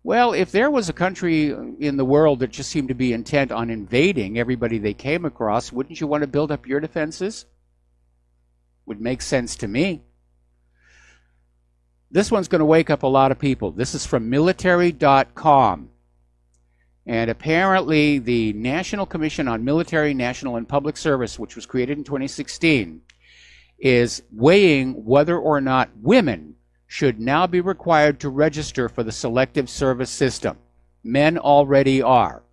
Well, if there was a country in the world that just seemed to be intent on invading everybody they came across, wouldn't you want to build up your defenses? Would make sense to me. This one's going to wake up a lot of people. This is from military.com. And apparently the National Commission on Military, National, and Public Service, which was created in 2016, is weighing whether or not women should now be required to register for the Selective Service System. Men already are.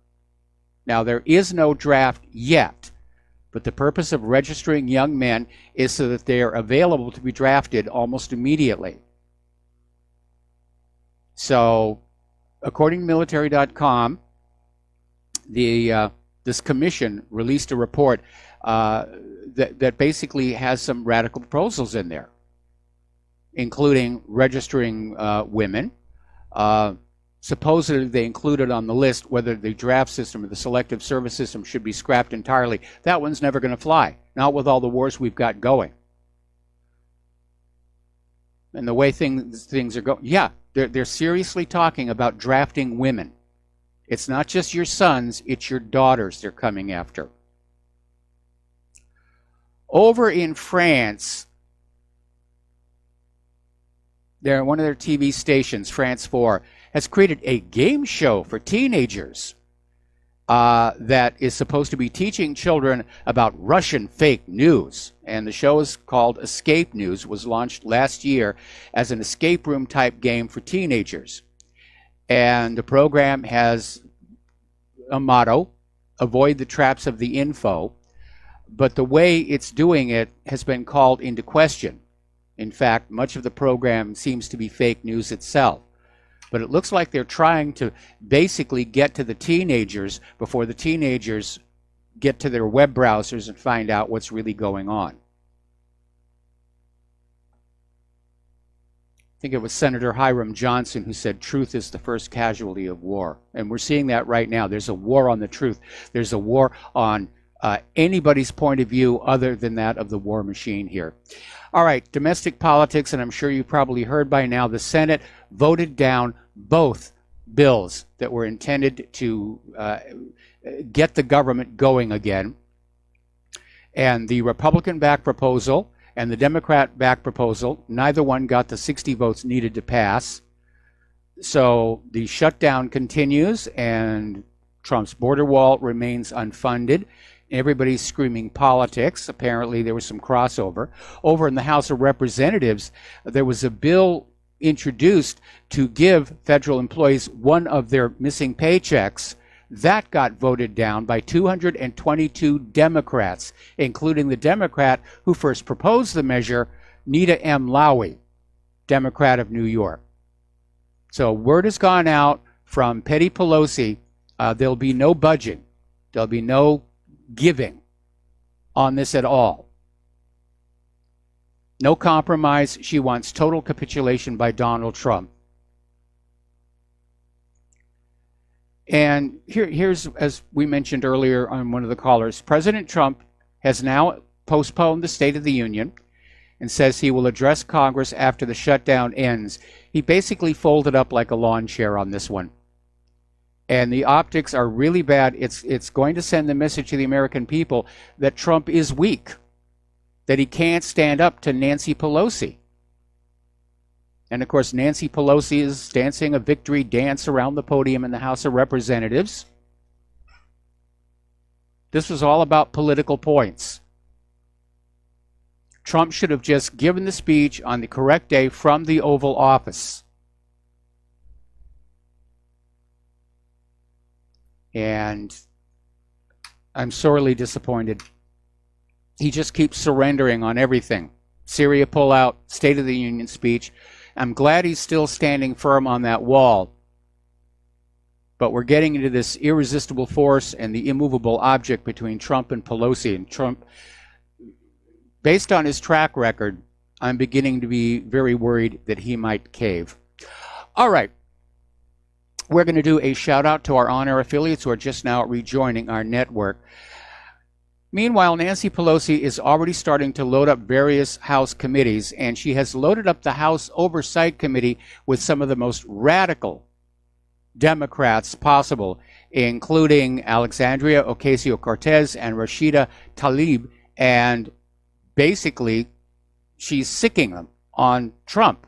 Now, there is no draft yet, but the purpose of registering young men is so that they are available to be drafted almost immediately. So, according to military.com, this commission released a report that basically has some radical proposals in there, including registering women. Supposedly they included on the list whether the draft system or the selective service system should be scrapped entirely. That one's never going to fly, not with all the wars we've got going. And the way things are going, yeah, they're seriously talking about drafting women. It's not just your sons, it's your daughters they're coming after. Over in France, one of their TV stations, France 4, has created a game show for teenagers that is supposed to be teaching children about Russian fake news. And the show is called Escape News. It was launched last year as an escape room type game for teenagers. And the program has a motto, avoid the traps of the info, but the way it's doing it has been called into question. In fact, much of the program seems to be fake news itself. But it looks like they're trying to basically get to the teenagers before the teenagers get to their web browsers and find out what's really going on. I think it was Senator Hiram Johnson who said truth is the first casualty of war. And we're seeing that right now. There's a war on the truth. There's a war on anybody's point of view other than that of the war machine here. All right, domestic politics, and I'm sure you've probably heard by now, the Senate voted down both bills that were intended to get the government going again. And the Republican-backed proposal and the Democrat-backed proposal, neither one got the 60 votes needed to pass. So the shutdown continues, and Trump's border wall remains unfunded. Everybody's screaming politics. Apparently there was some crossover. Over in the House of Representatives, there was a bill introduced to give federal employees one of their missing paychecks. That got voted down by 222 Democrats, including the Democrat who first proposed the measure, Nita M. Lowey, Democrat of New York. So word has gone out from Petty Pelosi, there'll be no budging. There'll be no giving on this at all. No compromise. She wants total capitulation by Donald Trump. And here's, as we mentioned earlier on one of the callers, President Trump has now postponed the State of the Union and says he will address Congress after the shutdown ends. He basically folded up like a lawn chair on this one. And the optics are really bad. It's going to send the message to the American people that Trump is weak, that he can't stand up to Nancy Pelosi. And of course, Nancy Pelosi is dancing a victory dance around the podium in the House of Representatives. This was all about political points. Trump should have just given the speech on the correct day from the Oval Office. And I'm sorely disappointed. He just keeps surrendering on everything. Syria pullout, State of the Union speech. I'm glad he's still standing firm on that wall. But we're getting into this irresistible force and the immovable object between Trump and Pelosi. And Trump, based on his track record, I'm beginning to be very worried that he might cave. All right. We're going to do a shout out to our on-air affiliates who are just now rejoining our network. Meanwhile, Nancy Pelosi is already starting to load up various House committees, and she has loaded up the House Oversight Committee with some of the most radical Democrats possible, including Alexandria Ocasio-Cortez and Rashida Tlaib, and basically she's sicking them on Trump.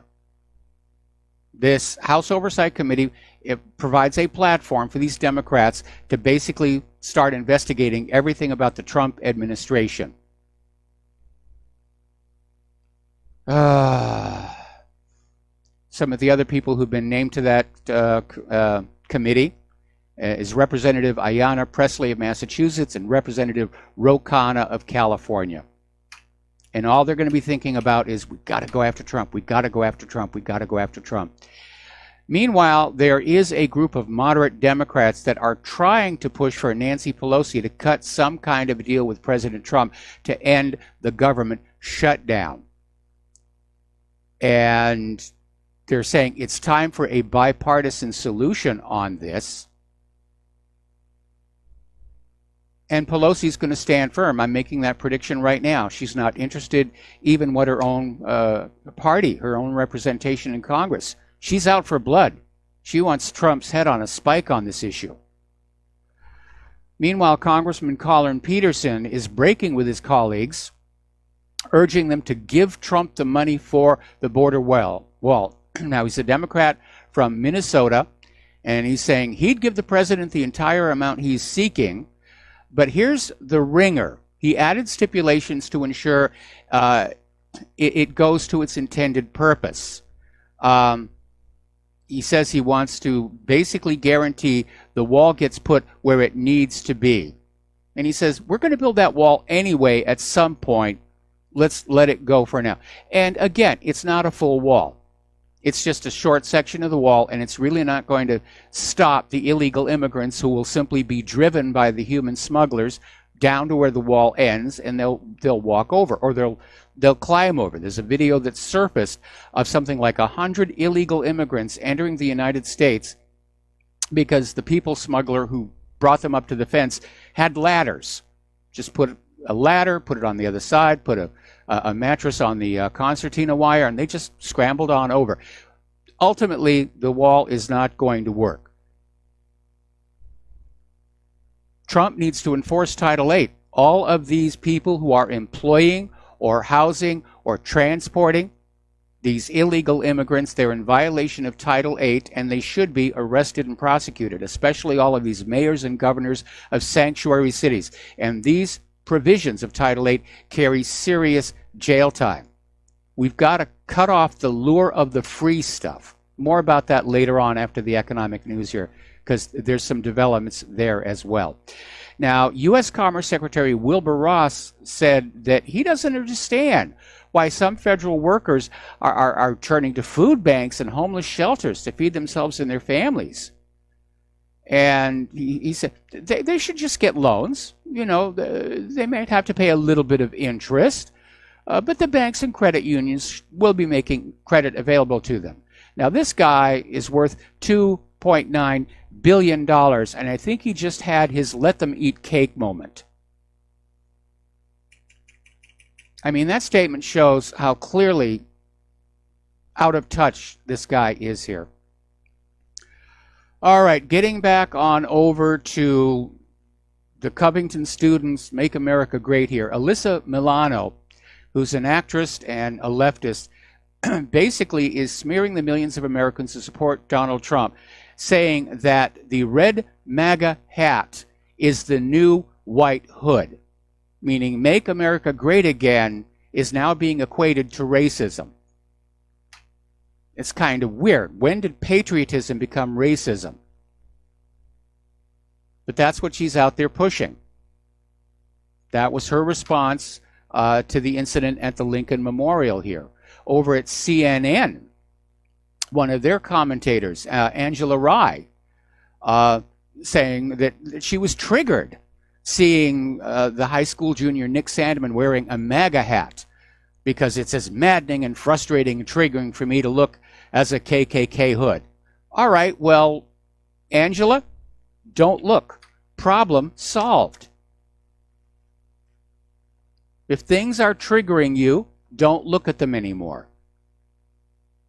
This House Oversight Committee, it provides a platform for these Democrats to basically start investigating everything about the Trump administration. Some of the other people who've been named to that committee is Representative Ayanna Pressley of Massachusetts and Representative Ro Khanna of California. And all they're going to be thinking about is, we've got to go after Trump, we've got to go after Trump, we've got to go after Trump. Meanwhile, there is a group of moderate Democrats that are trying to push for Nancy Pelosi to cut some kind of a deal with President Trump to end the government shutdown. And they're saying it's time for a bipartisan solution on this. And Pelosi's going to stand firm. I'm making that prediction right now. She's not interested even what her own party, her own representation in Congress. She's out for blood. She wants Trump's head on a spike on this issue. Meanwhile, Congressman Colin Peterson is breaking with his colleagues, urging them to give Trump the money for the border wall. Now, he's a Democrat from Minnesota, and he's saying he'd give the president the entire amount he's seeking. But here's the ringer. He added stipulations to ensure it goes to its intended purpose. He says he wants to basically guarantee the wall gets put where it needs to be. And he says, we're going to build that wall anyway at some point. Let's let it go for now. And again, it's not a full wall. It's just a short section of the wall, and it's really not going to stop the illegal immigrants who will simply be driven by the human smugglers down to where the wall ends, and they'll walk over, or they'll climb over. There's a video that surfaced of something like 100 illegal immigrants entering the United States because the people smuggler who brought them up to the fence had ladders. Just put a ladder, put it on the other side, put a mattress on the concertina wire, and they just scrambled on over. Ultimately, the wall is not going to work. Trump needs to enforce Title VIII. All of these people who are employing or housing or transporting these illegal immigrants, they're in violation of Title VIII, and they should be arrested and prosecuted, especially all of these mayors and governors of sanctuary cities. And these provisions of Title VIII carry serious jail time. We've got to cut off the lure of the free stuff. More about that later on after the economic news here, because there's some developments there as well. Now, U.S. Commerce Secretary Wilbur Ross said that he doesn't understand why some federal workers are turning to food banks and homeless shelters to feed themselves and their families. And he said they should just get loans. You know, they might have to pay a little bit of interest, but the banks and credit unions will be making credit available to them. Now, this guy is worth $2.9 billion, and I think he just had his let them eat cake moment. I mean, that statement shows how clearly out of touch this guy is here. All right, getting back on over to the Covington students Make America Great here. Alyssa Milano, who's an actress and a leftist, basically is smearing the millions of Americans who support Donald Trump, saying that the red MAGA hat is the new white hood, meaning Make America Great Again is now being equated to racism. It's kind of weird. When did patriotism become racism? But that's what she's out there pushing. That was her response to the incident at the Lincoln Memorial here. Over at CNN, one of their commentators, Angela Rye, saying that she was triggered seeing the high school junior Nick Sandmann wearing a MAGA hat because it's as maddening and frustrating and triggering for me to look as a KKK hood. All right, well, Angela, don't look. Problem solved. If things are triggering you, don't look at them anymore.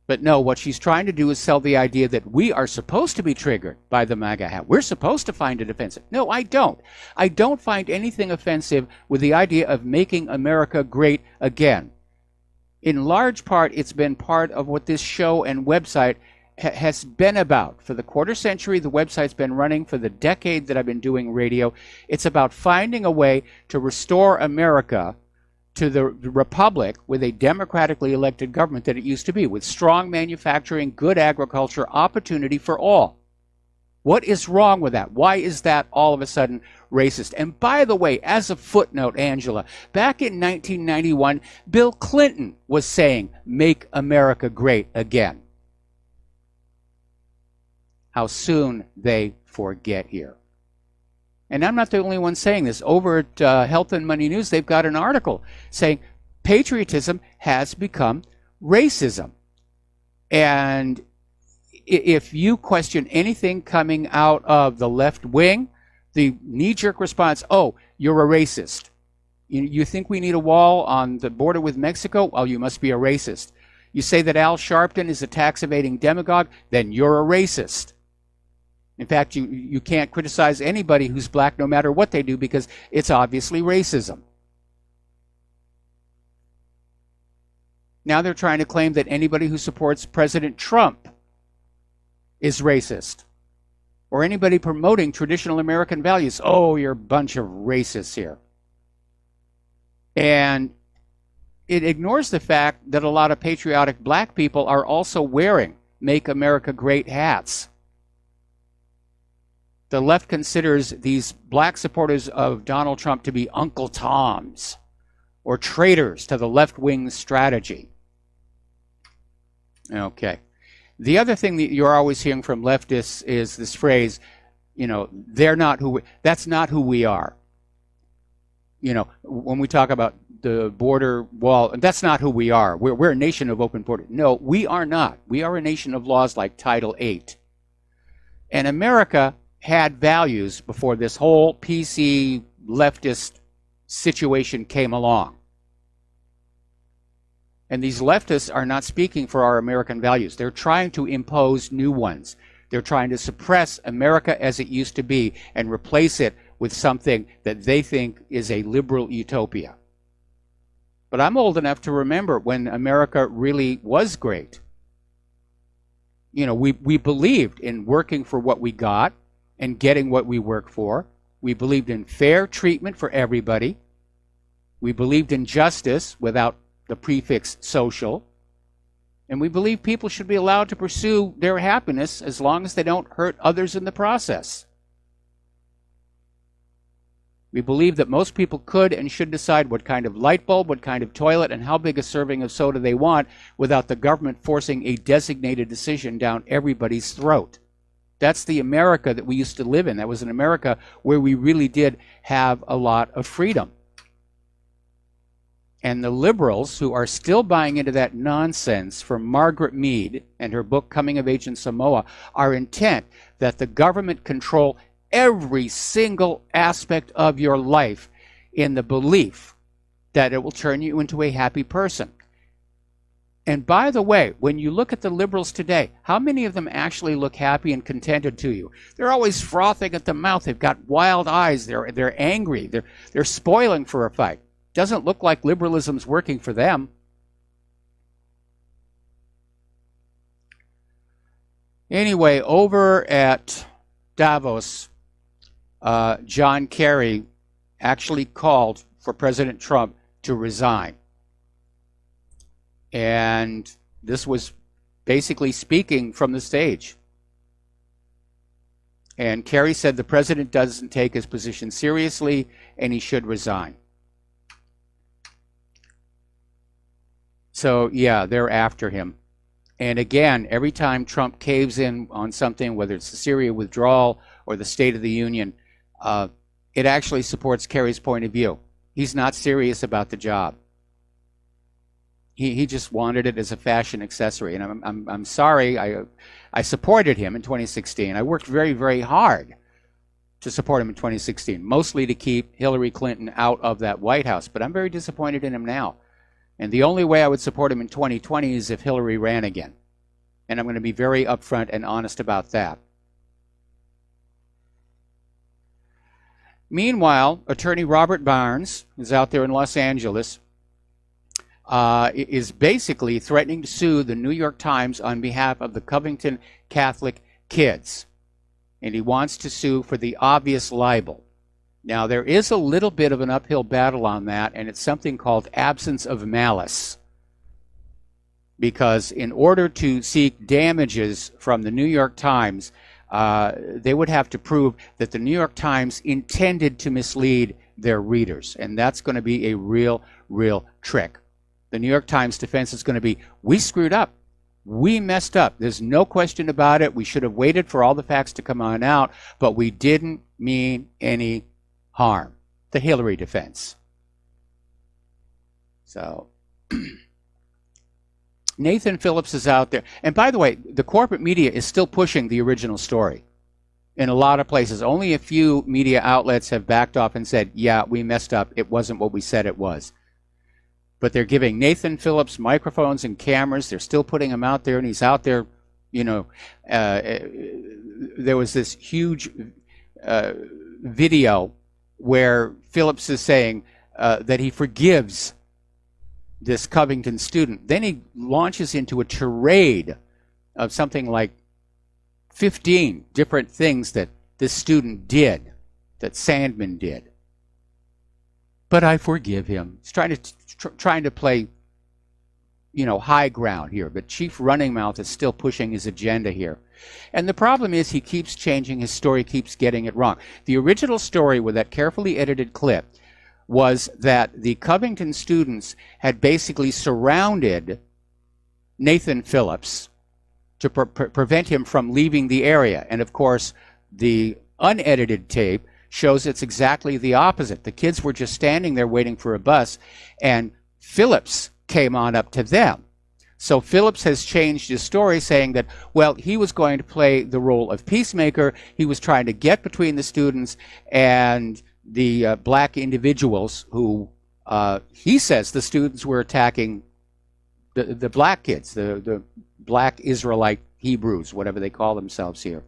But no, what she's trying to do is sell the idea that we are supposed to be triggered by the MAGA hat. We're supposed to find it offensive. No, I don't. I don't find anything offensive with the idea of making America great again. In large part, it's been part of what this show and website has been about. For the quarter century, the website's been running. For the decade that I've been doing radio, it's about finding a way to restore America to the republic with a democratically elected government that it used to be, with strong manufacturing, good agriculture, opportunity for all. What is wrong with that? Why is that all of a sudden racist? And by the way, as a footnote, Angela, back in 1991, Bill Clinton was saying, "Make America Great Again." How soon they forget here. And I'm not the only one saying this. Over at Health and Money News, they've got an article saying patriotism has become racism. And if you question anything coming out of the left wing, the knee-jerk response, oh, you're a racist. You think we need a wall on the border with Mexico? Well, you must be a racist. You say that Al Sharpton is a tax-evading demagogue? Then you're a racist. In fact, you can't criticize anybody who's black no matter what they do because it's obviously racism. Now they're trying to claim that anybody who supports President Trump is racist. Or anybody promoting traditional American values. Oh, you're a bunch of racists here. And it ignores the fact that a lot of patriotic black people are also wearing Make America Great hats. The left considers these black supporters of Donald Trump to be Uncle Toms or traitors to the left-wing strategy. Okay. The other thing that you're always hearing from leftists is this phrase, you know, that's not who we are. you know, when we talk about the border wall, that's not who we are. We're a nation of open border. No, we are not. We are a nation of laws like Title VIII. And America had values before this whole PC leftist situation came along. And these leftists are not speaking for our American values. They're trying to impose new ones. They're trying to suppress America as it used to be and replace it with something that they think is a liberal utopia. But I'm old enough to remember when America really was great. You know, we believed in working for what we got and getting what we work for. We believed in fair treatment for everybody. We believed in justice without the prefix social. And we believe people should be allowed to pursue their happiness as long as they don't hurt others in the process. We believe that most people could and should decide what kind of light bulb, what kind of toilet, and how big a serving of soda they want without the government forcing a designated decision down everybody's throat. That's the America that we used to live in. That was an America where we really did have a lot of freedom. And the liberals who are still buying into that nonsense from Margaret Mead and her book Coming of Age in Samoa are intent that the government control every single aspect of your life in the belief that it will turn you into a happy person. And by the way, when you look at the liberals today, how many of them actually look happy and contented to you? They're always frothing at the mouth. They've got wild eyes. They're angry. They're spoiling for a fight. Doesn't look like liberalism's working for them. Anyway, over at Davos, John Kerry actually called for President Trump to resign. And this was basically speaking from the stage. And Kerry said the president doesn't take his position seriously and he should resign. So, yeah, they're after him. And again, every time Trump caves in on something, whether it's the Syria withdrawal or the State of the Union, it actually supports Kerry's point of view. He's not serious about the job. He just wanted it as a fashion accessory. And I'm sorry, I supported him in 2016. I worked very, very hard to support him in 2016, mostly to keep Hillary Clinton out of that White House. But I'm very disappointed in him now. And the only way I would support him in 2020 is if Hillary ran again. And I'm going to be very upfront and honest about that. Meanwhile, attorney Robert Barnes, who's out there in Los Angeles, is basically threatening to sue the New York Times on behalf of the Covington Catholic kids. And he wants to sue for the obvious libel. Now, there is a little bit of an uphill battle on that, and it's something called absence of malice. Because in order to seek damages from the New York Times, they would have to prove that the New York Times intended to mislead their readers. And that's going to be a real, real trick. The New York Times defense is going to be, we screwed up. We messed up. There's no question about it. We should have waited for all the facts to come on out, but we didn't mean any harm. The Hillary defense. So Nathan Phillips is out there. And by the way, the corporate media is still pushing the original story in a lot of places. Only a few media outlets have backed off and said, yeah, we messed up. It wasn't what we said it was. But they're giving Nathan Phillips microphones and cameras. They're still putting him out there, and he's out there, you know. There was this huge video where Phillips is saying that he forgives this Covington student. Then he launches into a tirade of something like 15 different things that this student did, that Sandman did. But I forgive him. He's trying to play, you know, high ground here. But Chief Running Mouth is still pushing his agenda here. And the problem is he keeps changing his story, keeps getting it wrong. The original story with that carefully edited clip was that the Covington students had basically surrounded Nathan Phillips to prevent him from leaving the area. And of course, the unedited tape shows it's exactly the opposite. The kids were just standing there waiting for a bus, and Phillips came on up to them. So Phillips has changed his story, saying that, well, he was going to play the role of peacemaker. He was trying to get between the students and the black individuals who, he says, the students were attacking the black kids, the black Israelite Hebrews, whatever they call themselves here.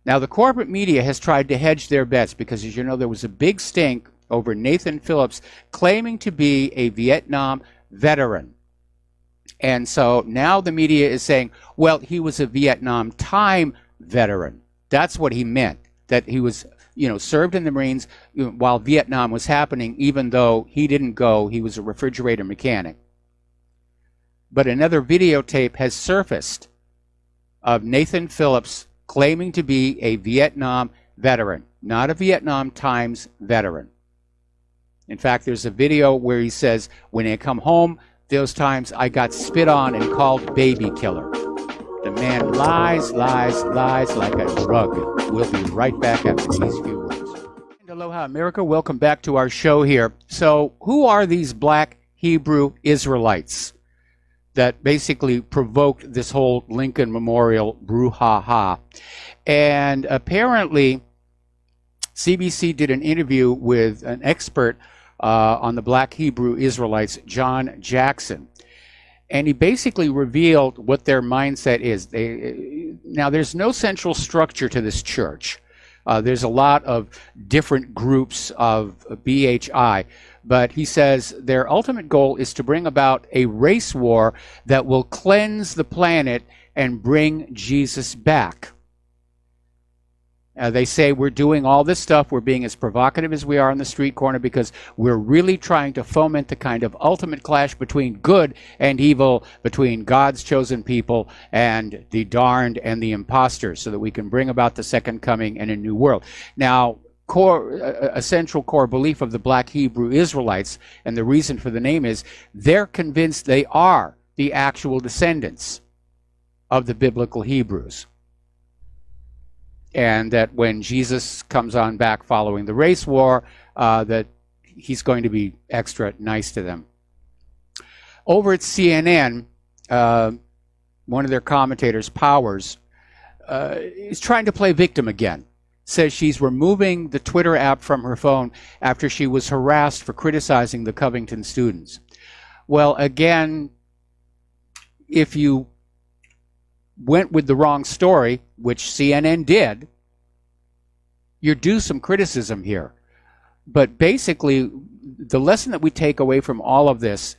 Now, the corporate media has tried to hedge their bets because, as you know, there was a big stink over Nathan Phillips claiming to be a Vietnam veteran. And so now the media is saying, well, he was a Vietnam time veteran. That's what he meant, that he was, served in the Marines while Vietnam was happening, even though he didn't go. He was a refrigerator mechanic. But another videotape has surfaced of Nathan Phillips claiming to be a Vietnam veteran, not a Vietnam Times veteran. In fact, there's a video where he says, when I come home, those times I got spit on and called baby killer. The man lies like a drug. We'll be right back after these few words. Aloha, America. Welcome back to our show here. So who are these black Hebrew Israelites that basically provoked this whole Lincoln Memorial brouhaha? And apparently, CBC did an interview with an expert on the black Hebrew Israelites, John Jackson. And he basically revealed what their mindset is. Now, there's no central structure to this church. There's a lot of different groups of BHI. But he says their ultimate goal is to bring about a race war that will cleanse the planet and bring Jesus back. They say we're doing all this stuff, we're being as provocative as we are on the street corner because we're really trying to foment the kind of ultimate clash between good and evil, between God's chosen people and the darned and the imposters, so that we can bring about the second coming and a new world. Now, a central core belief of the black Hebrew Israelites, and the reason for the name is they're convinced they are the actual descendants of the biblical Hebrews. And that when Jesus comes on back following the race war, that he's going to be extra nice to them. Over at CNN, one of their commentators, Powers, is trying to play victim again. Says she's removing the Twitter app from her phone after she was harassed for criticizing the Covington students. Well, again, if you went with the wrong story, which CNN did, you're due some criticism here. But basically, the lesson that we take away from all of this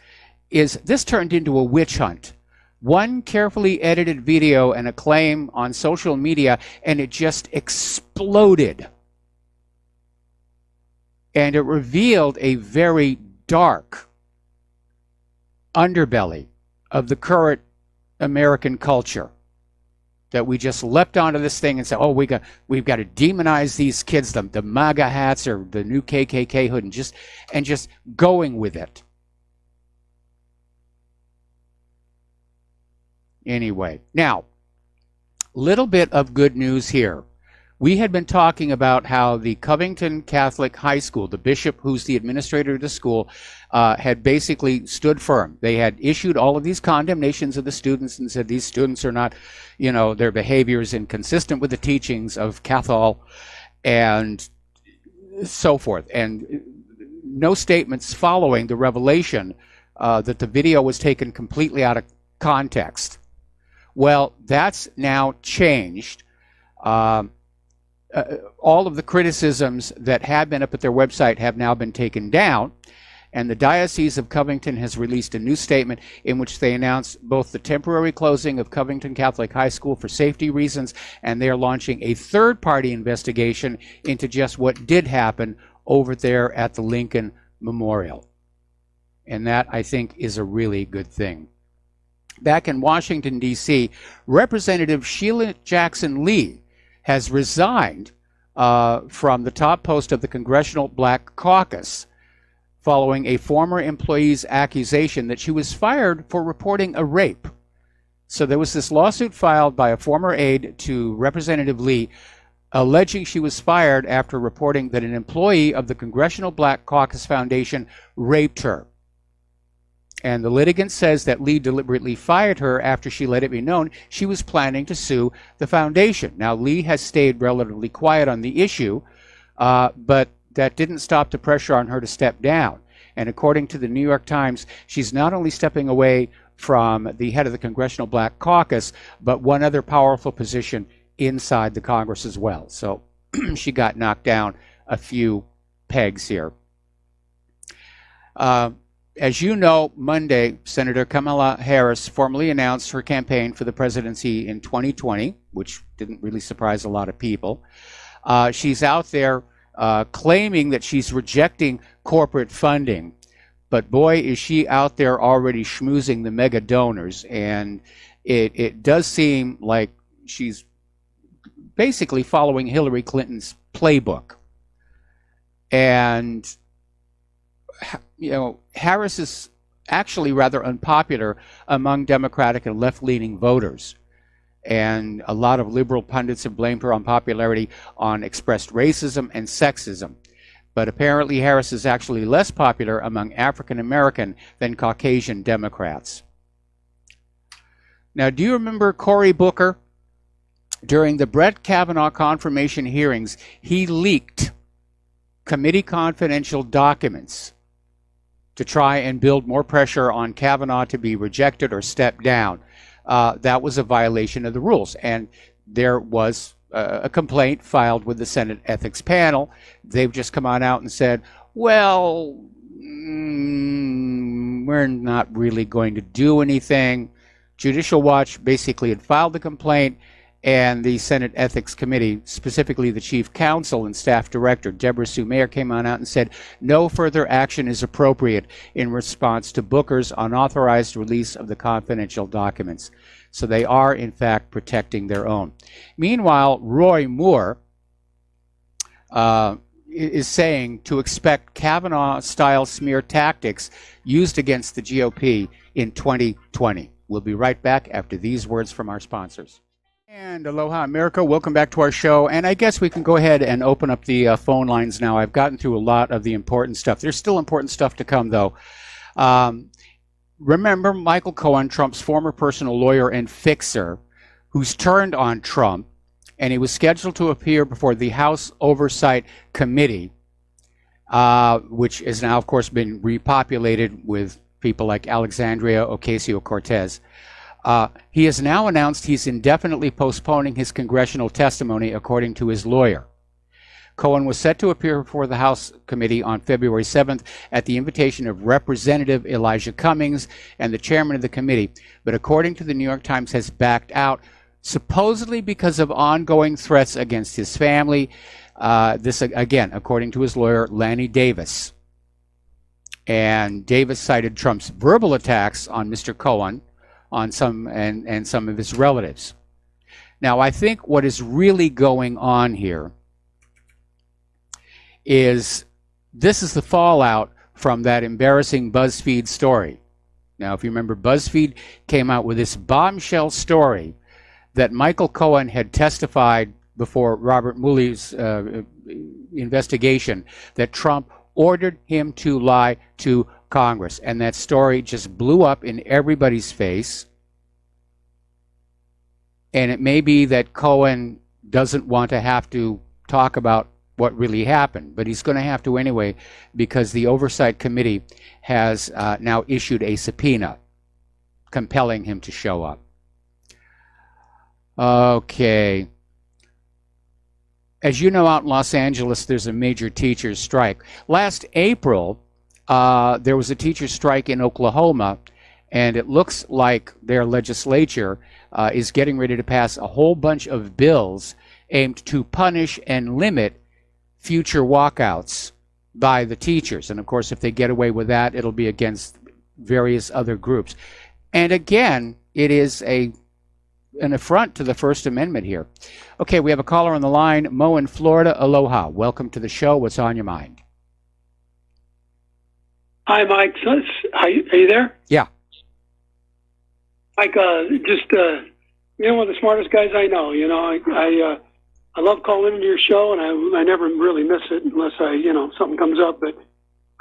is this turned into a witch hunt. One carefully edited video and a claim on social media, and it just exploded. And it revealed a very dark underbelly of the current American culture. That we just leapt onto this thing and said, oh, we've got to demonize these kids, the MAGA hats or the new KKK hood, and just going with it. Anyway, now, little bit of good news here. We had been talking about how the Covington Catholic High School, the bishop who's the administrator of the school, had basically stood firm. They had issued all of these condemnations of the students and said these students are not, their behavior is inconsistent with the teachings of Cathol and so forth. And no statements following the revelation that the video was taken completely out of context. Well, that's now changed. All of the criticisms that had been up at their website have now been taken down, and the Diocese of Covington has released a new statement in which they announce both the temporary closing of Covington Catholic High School for safety reasons, and they are launching a third-party investigation into just what did happen over there at the Lincoln Memorial. And that, I think, is a really good thing. Back in Washington, D.C., Representative Sheila Jackson Lee has resigned from the top post of the Congressional Black Caucus following a former employee's accusation that she was fired for reporting a rape. So there was this lawsuit filed by a former aide to Representative Lee alleging she was fired after reporting that an employee of the Congressional Black Caucus Foundation raped her. And the litigant says that Lee deliberately fired her after she let it be known she was planning to sue the foundation. Now, Lee has stayed relatively quiet on the issue, but that didn't stop the pressure on her to step down. And according to the New York Times, she's not only stepping away from the head of the Congressional Black Caucus, but one other powerful position inside the Congress as well. So she got knocked down a few pegs here. As you know, Monday, Senator Kamala Harris formally announced her campaign for the presidency in 2020, which didn't really surprise a lot of people. She's out there claiming that she's rejecting corporate funding. But boy, is she out there already schmoozing the mega donors. And it does seem like she's basically following Hillary Clinton's playbook. And you know, Harris is actually rather unpopular among Democratic and left-leaning voters. And a lot of liberal pundits have blamed her unpopularity on expressed racism and sexism. But apparently Harris is actually less popular among African American than Caucasian Democrats. Now, do you remember Cory Booker? During the Brett Kavanaugh confirmation hearings, he leaked committee confidential documents to try and build more pressure on Kavanaugh to be rejected or step down. That was a violation of the rules. And there was a complaint filed with the Senate Ethics Panel. They've just come on out and said, well, we're not really going to do anything. Judicial Watch basically had filed the complaint, and the Senate Ethics Committee, specifically the Chief Counsel and Staff Director, Deborah Sue Mayer, came on out and said no further action is appropriate in response to Booker's unauthorized release of the confidential documents. So they are, in fact, protecting their own. Meanwhile, Roy Moore is saying to expect Kavanaugh-style smear tactics used against the GOP in 2020. We'll be right back after these words from our sponsors. And aloha, America. Welcome back to our show. And I guess we can go ahead and open up the phone lines now. I've gotten through a lot of the important stuff. There's still important stuff to come, though. Remember Michael Cohen, Trump's former personal lawyer and fixer, who's turned on Trump, and he was scheduled to appear before the House Oversight Committee, which has now, of course, been repopulated with people like Alexandria Ocasio-Cortez. He has now announced he's indefinitely postponing his congressional testimony, according to his lawyer. Cohen was set to appear before the House committee on February 7th at the invitation of Representative Elijah Cummings and the chairman of the committee, but according to the New York Times, has backed out, supposedly because of ongoing threats against his family. This, again, according to his lawyer, Lanny Davis. And Davis cited Trump's verbal attacks on Mr. Cohen on some and some of his relatives. Now, I think what is really going on here is this is the fallout from that embarrassing BuzzFeed story. Now, if you remember, BuzzFeed came out with this bombshell story that Michael Cohen had testified before Robert Mueller's investigation that Trump ordered him to lie to Congress. And that story just blew up in everybody's face. And it may be that Cohen doesn't want to have to talk about what really happened, but he's going to have to anyway, because the Oversight Committee has now issued a subpoena compelling him to show up. Okay. As you know, out in Los Angeles, there's a major teachers' strike. Last April, there was a teachers' strike in Oklahoma, and it looks like their legislature is getting ready to pass a whole bunch of bills aimed to punish and limit future walkouts by the teachers. And of course, if they get away with that, it'll be against various other groups. And again, it is an affront to the First Amendment here. Okay, we have a caller on the line, Mo in Florida. Aloha. Welcome to the show. What's on your mind? Hi, Mike. Are you there? Yeah. Mike, you're one of the smartest guys I know. You know, I love calling into your show, and I never really miss it unless something comes up. But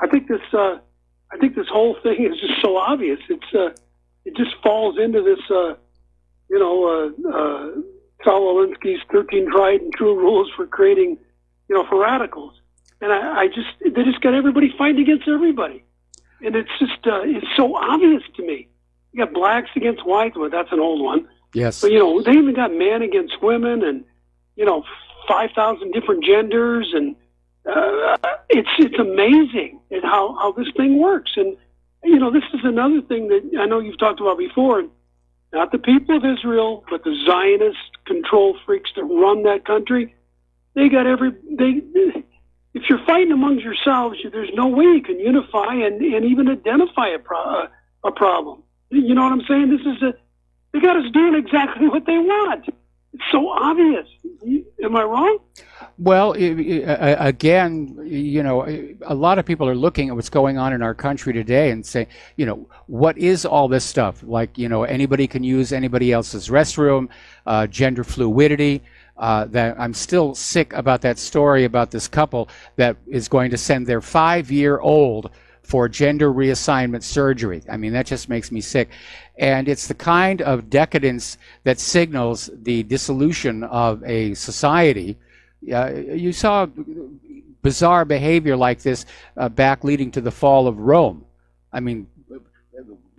I think this whole thing is just so obvious. It just falls into this Saul Alinsky's 13 tried and true rules for creating, for radicals. And they just got everybody fighting against everybody. And it's just, it's so obvious to me. You got blacks against whites. Well, that's an old one. Yes. But, they even got men against women and, 5,000 different genders. And it's amazing at how this thing works. And, this is another thing that I know you've talked about before. Not the people of Israel, but the Zionist control freaks that run that country. They got if you're fighting amongst yourselves, there's no way you can unify and even identify a problem. You know what I'm saying? They got us doing exactly what they want. It's so obvious. Am I wrong? Well, again, a lot of people are looking at what's going on in our country today and say, what is all this stuff? Like, anybody can use anybody else's restroom, gender fluidity. That I'm still sick about that story about this couple that is going to send their 5-year-old for gender reassignment surgery. I mean, that just makes me sick. And it's the kind of decadence that signals the dissolution of a society. You saw bizarre behavior like this back leading to the fall of Rome. I mean,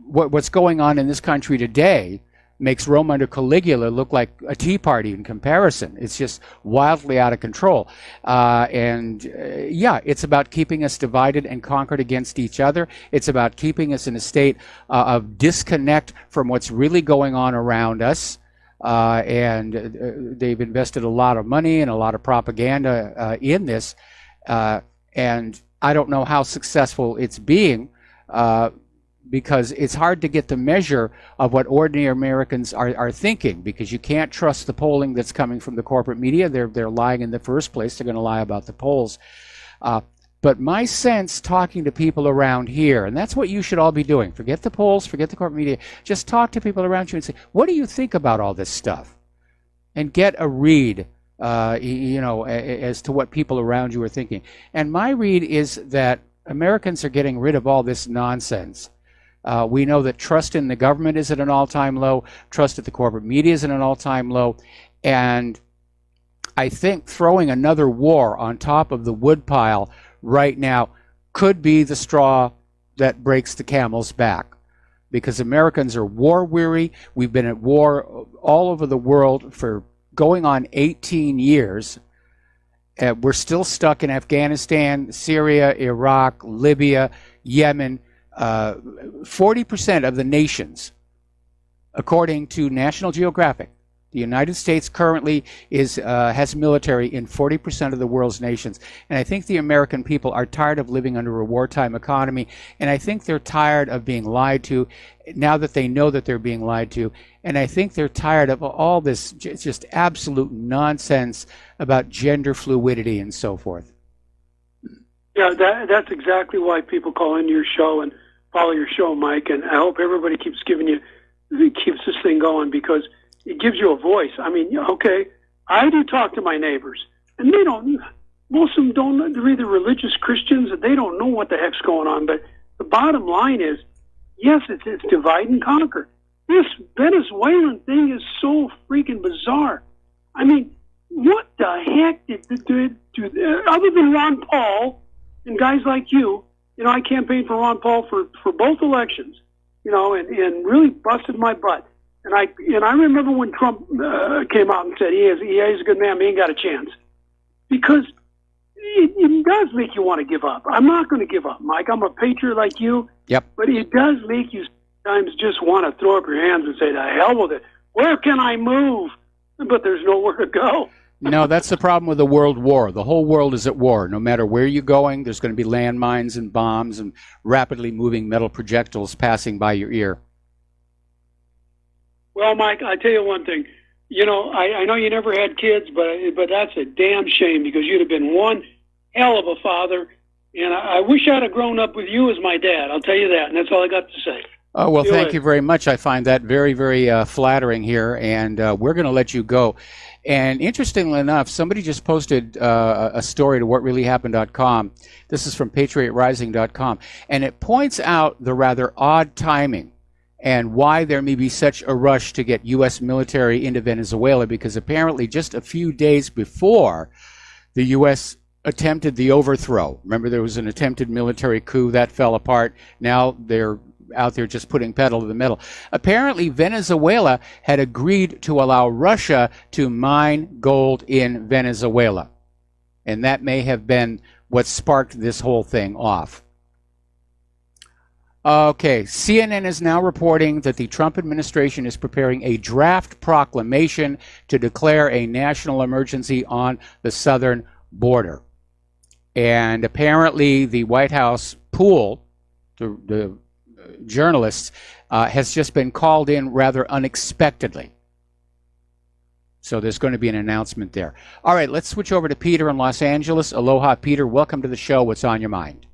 what's going on in this country today makes Rome under Caligula look like a tea party in comparison. It's just wildly out of control. It's about keeping us divided and conquered against each other. It's about keeping us in a state of disconnect from what's really going on around us. They've invested a lot of money and a lot of propaganda in this. And I don't know how successful it's being. Because it's hard to get the measure of what ordinary Americans are thinking, because you can't trust the polling that's coming from the corporate media. They're lying in the first place. They're going to lie about the polls. But my sense, talking to people around here, and that's what you should all be doing. Forget the polls, forget the corporate media. Just talk to people around you and say, what do you think about all this stuff? And get a read, as to what people around you are thinking. And my read is that Americans are getting rid of all this nonsense. We know that trust in the government is at an all-time low. Trust at the corporate media is at an all-time low. And I think throwing another war on top of the woodpile right now could be the straw that breaks the camel's back. Because Americans are war-weary. We've been at war all over the world for going on 18 years. We're still stuck in Afghanistan, Syria, Iraq, Libya, Yemen. 40% of the nations, according to National Geographic, the United States currently has military in 40% of the world's nations. And I think the American people are tired of living under a wartime economy. And I think they're tired of being lied to now that they know that they're being lied to. And I think they're tired of all this just absolute nonsense about gender fluidity and so forth. Yeah, that's exactly why people call into your show and follow your show, Mike. And I hope everybody keeps this thing going, because it gives you a voice. I mean, okay, I do talk to my neighbors, and most of them don't. They're either religious Christians, and they don't know what the heck's going on. But the bottom line is, yes, it's divide and conquer. This Venezuelan thing is so freaking bizarre. I mean, what the heck did other than Ron Paul and guys like you? I campaigned for Ron Paul for both elections, and really busted my butt. And I remember when Trump came out and said he's a good man, but he ain't got a chance. Because it does make you want to give up. I'm not going to give up, Mike. I'm a patriot like you. Yep. But it does make you sometimes just want to throw up your hands and say, the hell with it. Where can I move? But there's nowhere to go. No, that's the problem with the world war. The whole world is at war. No matter where you're going, there's going to be landmines and bombs and rapidly moving metal projectiles passing by your ear. Well, Mike, I tell you one thing. I know you never had kids, but that's a damn shame, because you'd have been one hell of a father. And I wish I'd have grown up with you as my dad. I'll tell you that, and that's all I got to say. Oh, well, thank you very much. I find that very, very flattering here, and we're going to let you go. And interestingly enough, somebody just posted a story to whatreallyhappened.com. This is from patriotrising.com, and it points out the rather odd timing and why there may be such a rush to get U.S. military into Venezuela, because apparently just a few days before the U.S. attempted the overthrow. Remember, there was an attempted military coup that fell apart. Now they're out there just putting pedal to the metal. Apparently, Venezuela had agreed to allow Russia to mine gold in Venezuela. And that may have been what sparked this whole thing off. Okay, CNN is now reporting that the Trump administration is preparing a draft proclamation to declare a national emergency on the southern border. And apparently the White House pool, the journalists, has just been called in rather unexpectedly. So there's going to be an announcement there. All right, let's switch over to Peter in Los Angeles. Aloha, Peter. Welcome to the show. What's on your mind?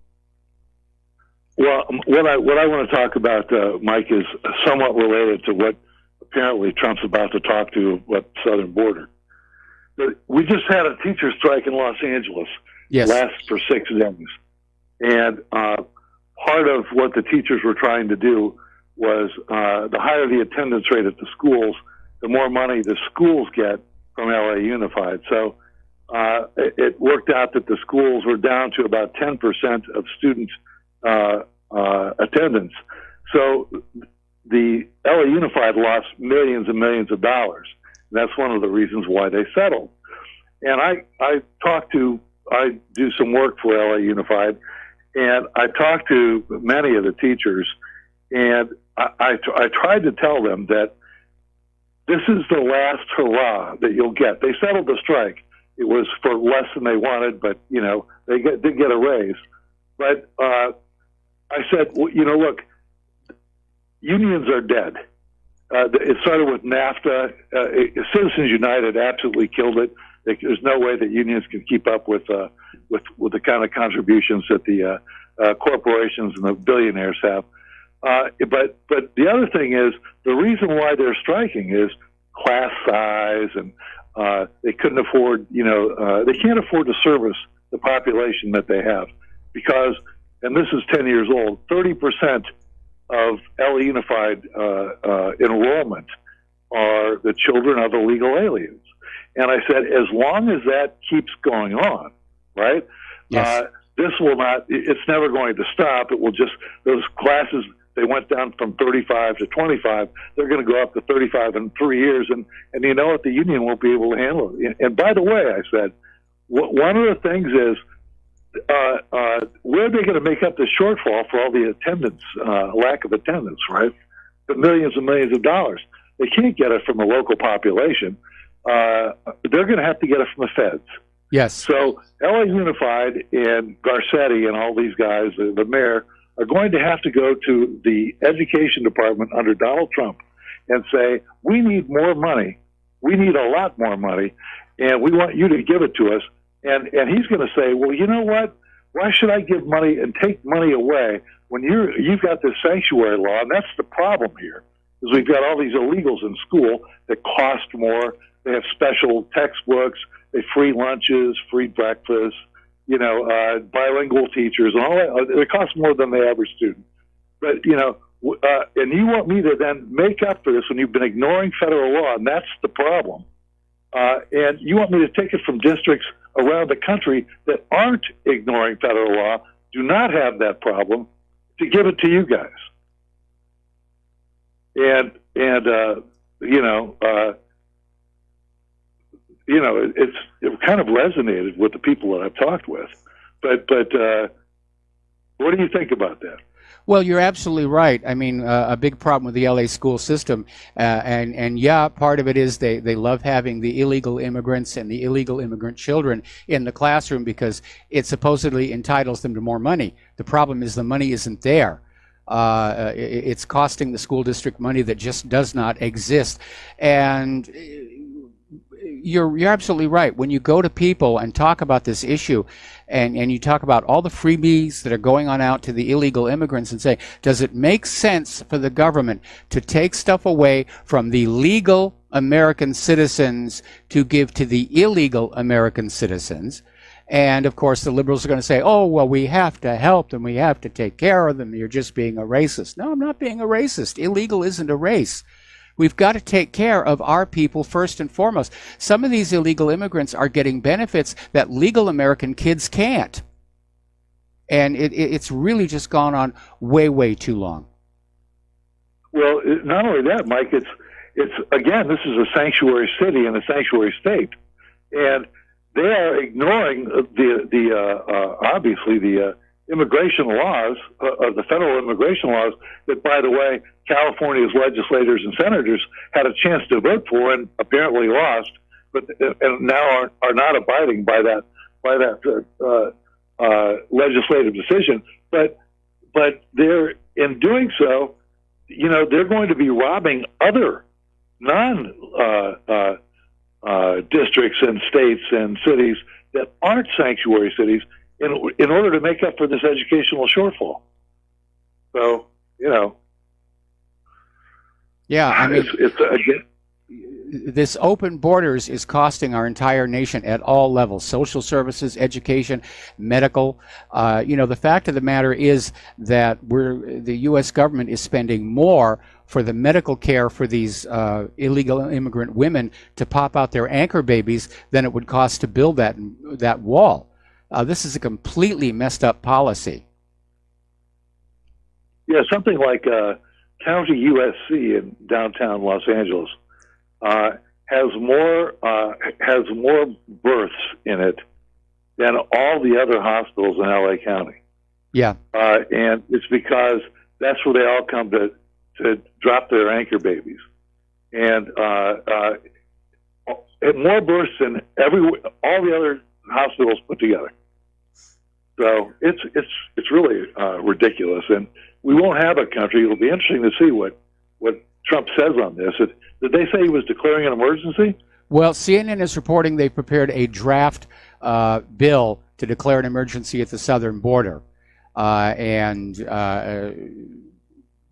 Well, what I want to talk about, Mike, is somewhat related to what apparently Trump's about to talk to about the southern border. We just had a teacher strike in Los Angeles. Yes. Last for 6 days. And part of what the teachers were trying to do was the higher the attendance rate at the schools, the more money the schools get from LA Unified. So it worked out that the schools were down to about 10% of students' attendance. So the LA Unified lost millions and millions of dollars. And that's one of the reasons why they settled. And I do some work for LA Unified, and I talked to many of the teachers, and I tried to tell them that this is the last hurrah that you'll get. They settled the strike. It was for less than they wanted, but, they did get a raise. But I said, well, look, unions are dead. It started with NAFTA. Citizens United absolutely killed it. There's no way that unions can keep up with the kind of contributions that the corporations and the billionaires have. But the other thing is, the reason why they're striking is class size, and they couldn't afford, they can't afford to service the population that they have, because, and this is 10 years old, 30% of LA Unified enrollment are the children of illegal aliens. And I said, as long as that keeps going on, right? Yes. This will not, it's never going to stop. It will just, those classes, they went down from 35 to 25. They're going to go up to 35 in 3 years. And you know what? The union won't be able to handle it. And by the way, I said, one of the things is, where are they going to make up the shortfall for all the attendance, lack of attendance, right? The millions and millions of dollars. They can't get it from the local population. They're going to have to get it from the feds. Yes. So LA Unified and Garcetti and all these guys, the mayor, are going to have to go to the education department under Donald Trump and say, we need more money. We need a lot more money, and we want you to give it to us. And he's going to say, well, you know what? Why should I give money and take money away when you've got this sanctuary law? And that's the problem here, is we've got all these illegals in school that cost more. They have special textbooks, they free lunches, free breakfast, bilingual teachers, and all that. It costs more than the average student. But, and you want me to then make up for this when you've been ignoring federal law, and that's the problem. And you want me to take it from districts around the country that aren't ignoring federal law, do not have that problem, to give it to you guys. And it kind of resonated with the people that I've talked with. But what do you think about that? Well, you're absolutely right. I mean, a big problem with the LA school system, and yeah, part of it is they love having the illegal immigrants and the illegal immigrant children in the classroom because it supposedly entitles them to more money. The problem is the money isn't there. It's costing the school district money that just does not exist. And you're absolutely right. When you go to people and talk about this issue, and you talk about all the freebies that are going on out to the illegal immigrants and say, does it make sense for the government to take stuff away from the legal American citizens to give to the illegal American citizens? And of course, the liberals are going to say, oh, well, we have to help them. We have to take care of them. You're just being a racist. No, I'm not being a racist. Illegal isn't a race. We've got to take care of our people first and foremost. Some of these illegal immigrants are getting benefits that legal American kids can't. And it's really just gone on way, way too long. Well, not only that, Mike, it's again, this is a sanctuary city and a sanctuary state. And they are ignoring obviously the immigration laws, the federal immigration laws that, by the way, California's legislators and senators had a chance to vote for and apparently lost, but and now are not abiding by that legislative decision. But they're, in doing so, they're going to be robbing other districts and states and cities that aren't sanctuary cities in order to make up for this educational shortfall. So, yeah, I mean, it's again, this open borders is costing our entire nation at all levels: social services, education, medical. The fact of the matter is that the U.S. government is spending more for the medical care for these illegal immigrant women to pop out their anchor babies than it would cost to build that wall. This is a completely messed up policy. Yeah, something like County USC in downtown Los Angeles has more births in it than all the other hospitals in LA County. Yeah, and it's because that's where they all come to drop their anchor babies, and more births than all the other hospitals put together. So it's really ridiculous, and we won't have a country. It'll be interesting to see what Trump says on this. Did they say he was declaring an emergency? Well, CNN is reporting they prepared a draft bill to declare an emergency at the southern border, and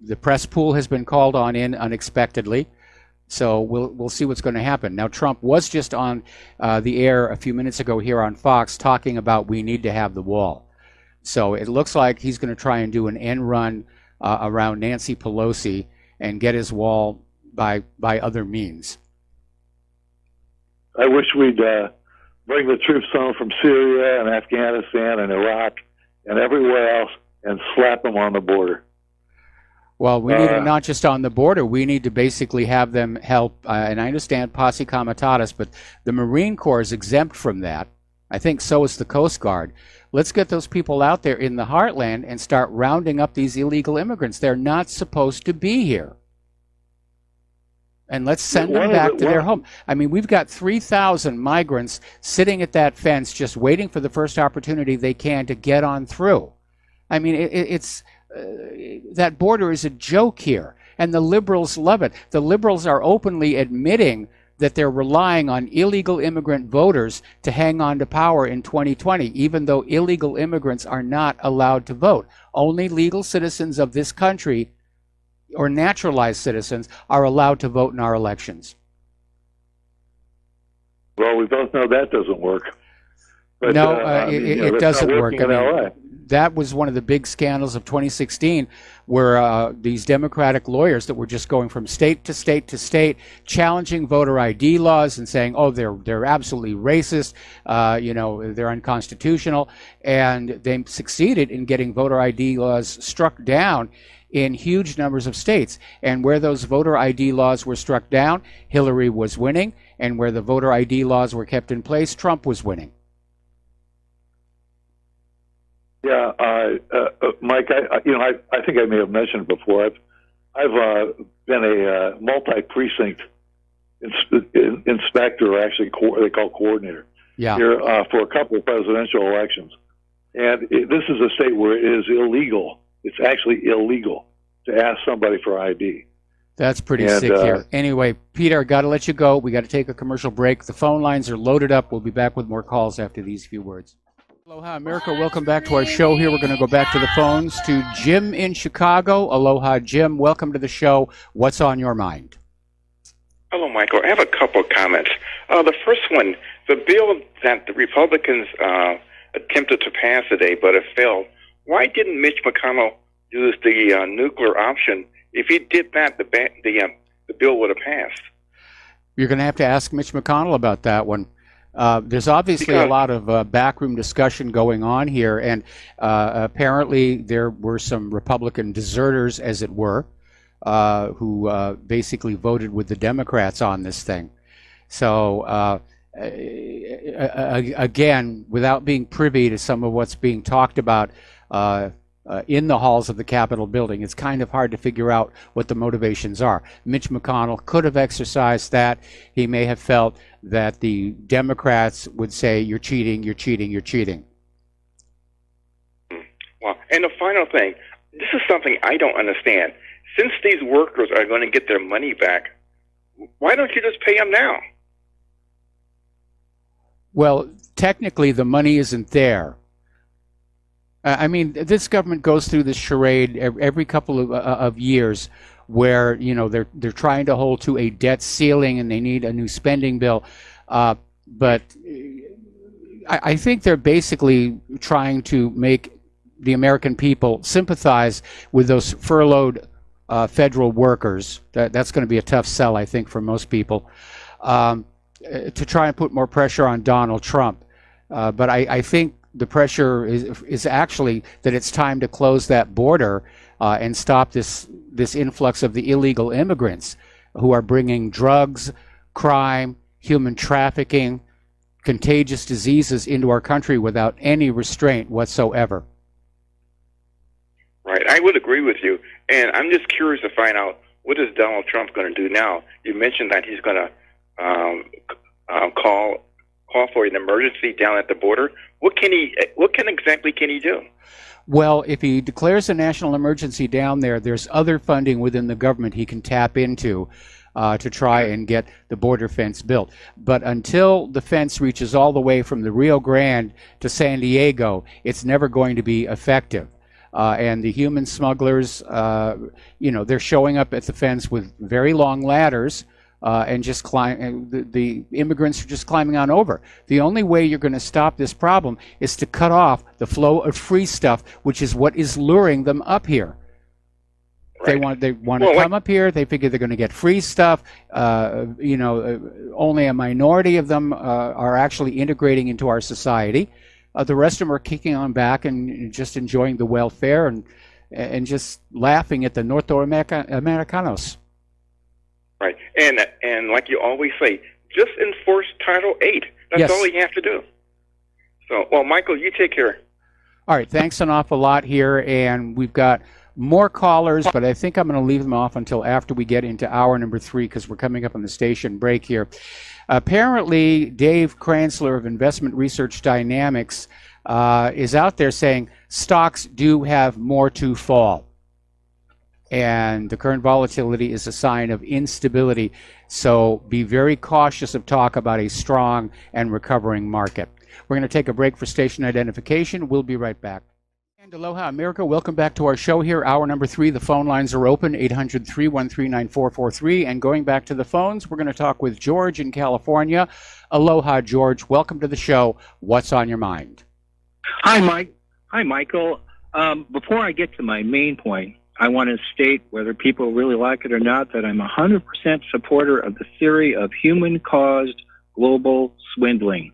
the press pool has been called in unexpectedly. So we'll see what's going to happen. Now, Trump was just on the air a few minutes ago here on Fox talking about we need to have the wall. So it looks like he's going to try and do an end run around Nancy Pelosi and get his wall by other means. I wish we'd bring the troops home from Syria and Afghanistan and Iraq and everywhere else and slap them on the border. Well, we need them not just on the border. We need to basically have them help, and I understand posse comitatus, but the Marine Corps is exempt from that. I think so is the Coast Guard. Let's get those people out there in the heartland and start rounding up these illegal immigrants. They're not supposed to be here. And let's send them back to their home. I mean, we've got 3,000 migrants sitting at that fence just waiting for the first opportunity they can to get on through. I mean, it's... that border is a joke here, and the liberals love it. The liberals are openly admitting that they're relying on illegal immigrant voters to hang on to power in 2020, even though illegal immigrants are not allowed to vote. Only legal citizens of this country or naturalized citizens are allowed to vote in our elections. Well, we both know that doesn't work. But, no, it doesn't work. In LA. That was one of the big scandals of 2016, where these Democratic lawyers that were just going from state to state to state, challenging voter ID laws and saying, "Oh, they're absolutely racist, they're unconstitutional," and they succeeded in getting voter ID laws struck down in huge numbers of states. And where those voter ID laws were struck down, Hillary was winning, and where the voter ID laws were kept in place, Trump was winning. Yeah, Mike. I think I may have mentioned before. I've been a multi-precinct inspector, or actually they call coordinator. Yeah. Here for a couple of presidential elections, and this is a state where it is illegal. It's actually illegal to ask somebody for ID. That's pretty sick here. Anyway, Peter, I got to let you go. We got to take a commercial break. The phone lines are loaded up. We'll be back with more calls after these few words. Aloha, America. Welcome back to our show here. We're going to go back to the phones to Jim in Chicago. Aloha, Jim. Welcome to the show. What's on your mind? Hello, Michael. I have a couple of comments. The first one, the bill that the Republicans attempted to pass today, but it failed. Why didn't Mitch McConnell use the nuclear option? If he did that, the bill would have passed. You're going to have to ask Mitch McConnell about that one. There's obviously a lot of backroom discussion going on here, and apparently there were some Republican deserters, as it were, who basically voted with the Democrats on this thing. So, again, without being privy to some of what's being talked about in the halls of the Capitol building, it's kind of hard to figure out what the motivations are. Mitch McConnell could have exercised that. He may have felt that the Democrats would say, you're cheating, you're cheating, you're cheating. Well, and the final thing, this is something I don't understand. Since these workers are going to get their money back, why don't you just pay them now? Well, technically, the money isn't there. I mean, this government goes through this charade every couple of years, where they're trying to hold to a debt ceiling and they need a new spending bill. But I think they're basically trying to make the American people sympathize with those furloughed federal workers. That's going to be a tough sell, I think, for most people, to try and put more pressure on Donald Trump. But I think the pressure is actually that it's time to close that border and stop this influx of the illegal immigrants who are bringing drugs, crime, human trafficking, contagious diseases into our country without any restraint whatsoever. Right, I would agree with you. And I'm just curious to find out, what is Donald Trump going to do now? You mentioned that he's going to call for an emergency down at the border. What exactly can he do? Well, if he declares a national emergency down there, there's other funding within the government he can tap into to try and get the border fence built. But until the fence reaches all the way from the Rio Grande to San Diego, it's never going to be effective. And the human smugglers, they're showing up at the fence with very long ladders and just the immigrants are just climbing on over. The only way you're going to stop this problem is to cut off the flow of free stuff, which is what is luring them up here. Right. They want to come up here. They figure they're going to get free stuff. Only a minority of them are actually integrating into our society. The rest of them are kicking on back and just enjoying the welfare and just laughing at the Norte Americanos. Right, and like you always say, just enforce Title VIII. That's all you have to do. So, well, Michael, you take care. All right, thanks an awful lot here, and we've got more callers, but I think I'm going to leave them off until after we get into hour number 3, because we're coming up on the station break here. Apparently, Dave Kranzler of Investment Research Dynamics is out there saying stocks do have more to fall. And the current volatility is a sign of instability. So be very cautious of talk about a strong and recovering market. We're going to take a break for station identification. We'll be right back. And aloha, America. Welcome back to our show here. Hour number 3. The phone lines are open, 800-313-9443. And going back to the phones, we're going to talk with George in California. Aloha, George. Welcome to the show. What's on your mind? Hi, Mike. Hi, Michael. Before I get to my main point, I want to state, whether people really like it or not, that I'm 100% supporter of the theory of human-caused global swindling.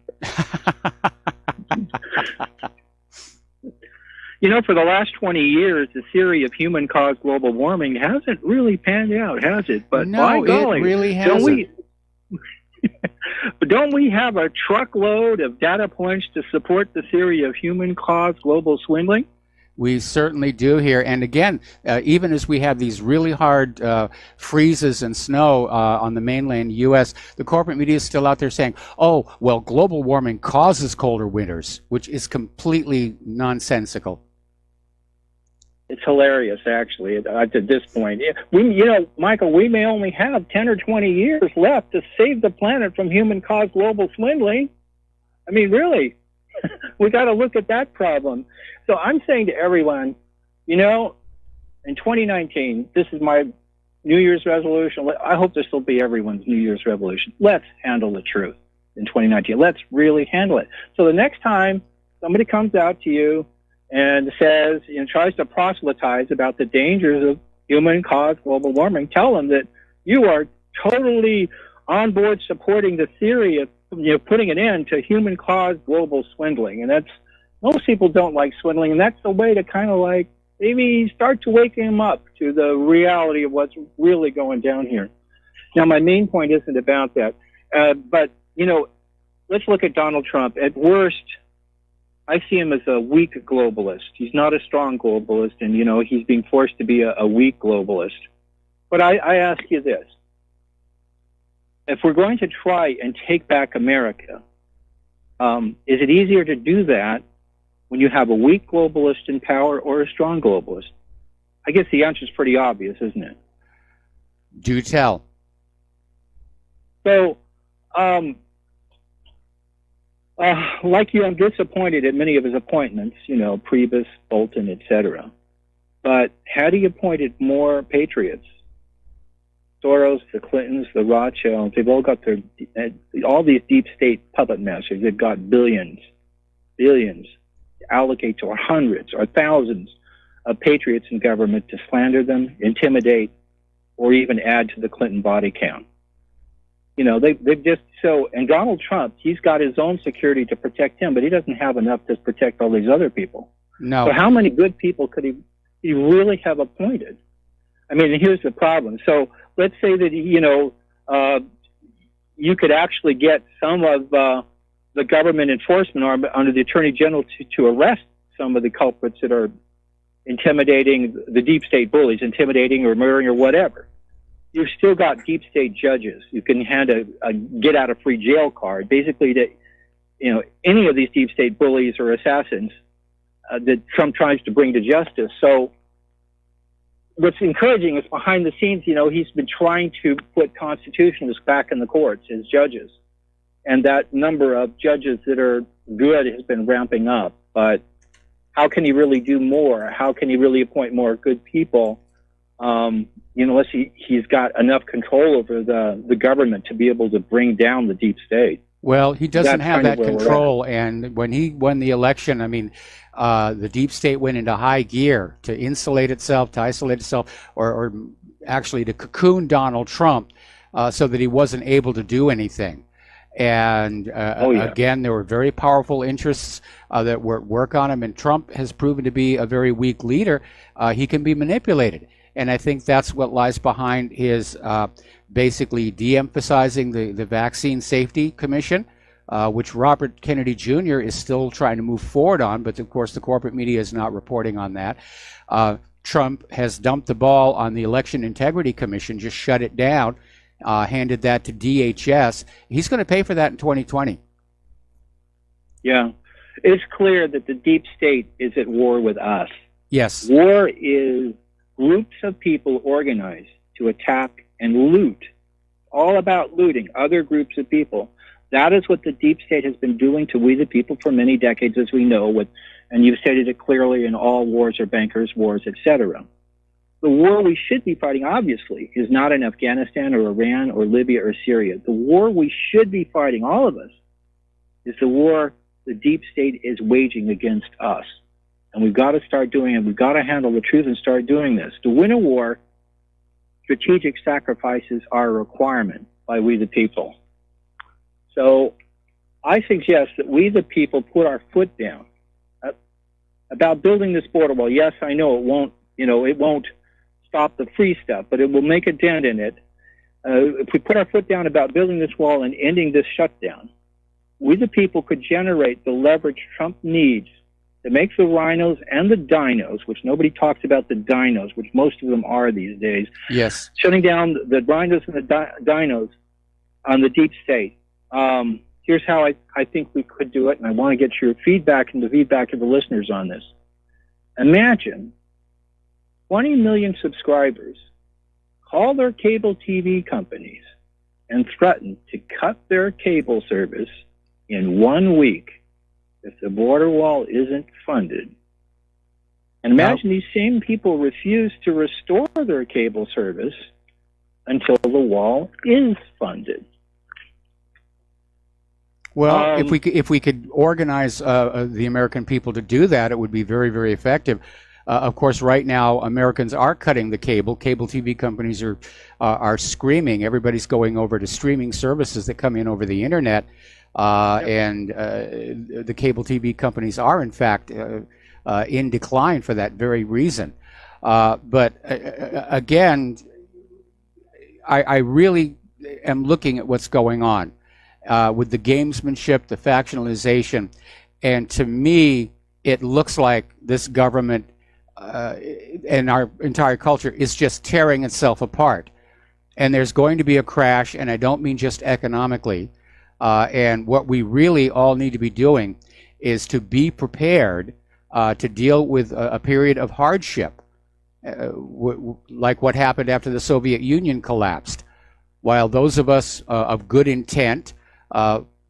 For the last 20 years, the theory of human-caused global warming hasn't really panned out, has it? But no, by golly, it really hasn't. Don't we have a truckload of data points to support the theory of human-caused global swindling? We certainly do here. And again, even as we have these really hard freezes and snow on the mainland U.S., the corporate media is still out there saying, oh, well, global warming causes colder winters, which is completely nonsensical. It's hilarious, actually, at this point. Michael, we may only have 10 or 20 years left to save the planet from human-caused global swindling. I mean, really, we got to look at that problem. So I'm saying to everyone, in 2019, this is my New Year's resolution. I hope this will be everyone's New Year's resolution. Let's handle the truth in 2019. Let's really handle it. So the next time somebody comes out to you and says, tries to proselytize about the dangers of human-caused global warming, tell them that you are totally on board supporting the theory of putting an end to human-caused global swindling. And most people don't like swindling, and that's the way to kind of like maybe start to wake them up to the reality of what's really going down here. Now, my main point isn't about that, but let's look at Donald Trump. At worst, I see him as a weak globalist. He's not a strong globalist, and, he's being forced to be a weak globalist. But I ask you this. If we're going to try and take back America, is it easier to do that when you have a weak globalist in power or a strong globalist? I guess the answer is pretty obvious, isn't it? Do tell. So, like you, I'm disappointed at many of his appointments, Priebus, Bolton, etc. But had he appointed more patriots, Soros, the Clintons, the Rothschilds, they've all got all these deep state puppet masters. They've got billions to allocate to hundreds or thousands of patriots in government to slander them, intimidate, or even add to the Clinton body count. They've just and Donald Trump, he's got his own security to protect him, but he doesn't have enough to protect all these other people. No. So how many good people could he really have appointed? I mean, here's the problem. So let's say that, you could actually get some of the government enforcement arm under the Attorney General to arrest some of the culprits that are intimidating the deep state bullies, intimidating or murdering or whatever. You've still got deep state judges. You can hand a get out of free jail card, basically to, any of these deep state bullies or assassins that Trump tries to bring to justice. So what's encouraging is behind the scenes, he's been trying to put constitutionalists back in the courts as judges. And that number of judges that are good has been ramping up. But how can he really do more? How can he really appoint more good people? Unless he's got enough control over the government to be able to bring down the deep state. Well, he doesn't have that control, and when he won the election, the deep state went into high gear to insulate itself, to isolate itself, or actually to cocoon Donald Trump so that he wasn't able to do anything. And again, there were very powerful interests that were at work on him, and Trump has proven to be a very weak leader. He can be manipulated. And I think that's what lies behind his basically de-emphasizing the Vaccine Safety Commission, which Robert Kennedy Jr. is still trying to move forward on, but of course the corporate media is not reporting on that. Trump has dumped the ball on the Election Integrity Commission, just shut it down, handed that to DHS. He's going to pay for that in 2020. Yeah. It's clear that the deep state is at war with us. Yes. War is groups of people organized to attack and loot, all about looting other groups of people. That is what the deep state has been doing to we the people for many decades, as we know, and you've stated it clearly in all wars are bankers' wars, etc. The war we should be fighting, obviously, is not in Afghanistan or Iran or Libya or Syria. The war we should be fighting, all of us, is the war the deep state is waging against us. And we've got to start doing it. We've got to handle the truth and start doing this. To win a war, strategic sacrifices are a requirement by we the people. So I suggest that we the people put our foot down about building this border wall. Yes, I know it won't stop the free stuff, but it will make a dent in it. If we put our foot down about building this wall and ending this shutdown, we the people could generate the leverage Trump needs to make the rhinos and the dinos, which nobody talks about the dinos, which most of them are these days. Yes. Shutting down the rhinos and the dinos on the deep state. Here's how I think we could do it, and I want to get your feedback and the feedback of the listeners on this. Imagine 20 million subscribers call their cable TV companies and threaten to cut their cable service in 1 week if the border wall isn't funded. And imagine these same people refuse to restore their cable service until the wall is funded. Well, if we could organize the American people to do that, it would be very, very effective. Of course, right now Americans are cutting the cable. Cable TV companies are screaming. Everybody's going over to streaming services that come in over the internet, and the cable TV companies are in fact in decline for that very reason. But again, I really am looking at what's going on. With the gamesmanship, the factionalization, and to me, it looks like this government and our entire culture is just tearing itself apart. And there's going to be a crash, and I don't mean just economically. And what we really all need to be doing is to be prepared to deal with a period of hardship, like what happened after the Soviet Union collapsed. While those of us of good intent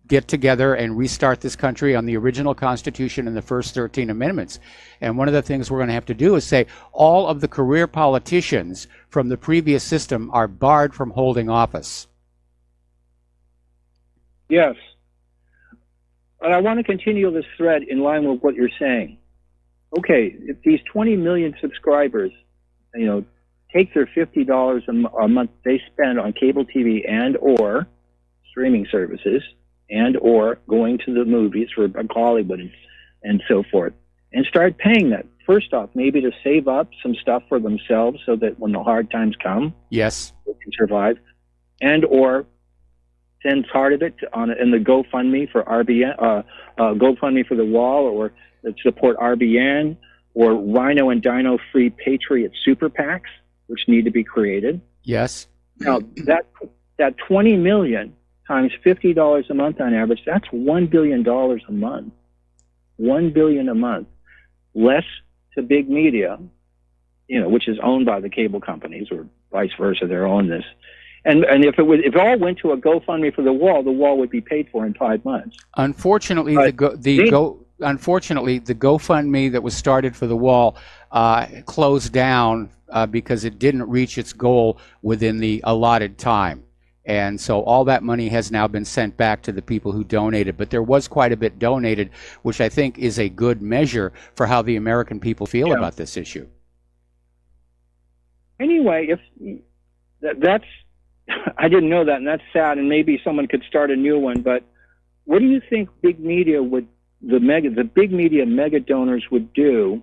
get together and restart this country on the original Constitution and the first 13 amendments. And one of the things we're going to have to do is say all of the career politicians from the previous system are barred from holding office. Yes. And I want to continue this thread in line with what you're saying. Okay, if these 20 million subscribers, take their $50 a month they spend on cable TV and or streaming services and or going to the movies for Hollywood and so forth, and start paying that. First off, maybe to save up some stuff for themselves so that when the hard times come, yes, they can survive, and or send part of it in the GoFundMe for RBN, GoFundMe for the wall, or support RBN, or Rhino and Dino Free Patriot super PACs, which need to be created. Yes. Now that 20 million times $50 a month on average, that's $1 billion a month. $1 billion a month, less to big media, which is owned by the cable companies, or vice versa. They're on this, and if it all went to a GoFundMe for the wall would be paid for in 5 months. Unfortunately, unfortunately, the GoFundMe that was started for the wall closed down because it didn't reach its goal within the allotted time. And so all that money has now been sent back to the people who donated. But there was quite a bit donated, which I think is a good measure for how the American people feel about this issue. Anyway, if that's, I didn't know that, and that's sad, and maybe someone could start a new one. But what do you think big media the big media mega donors would do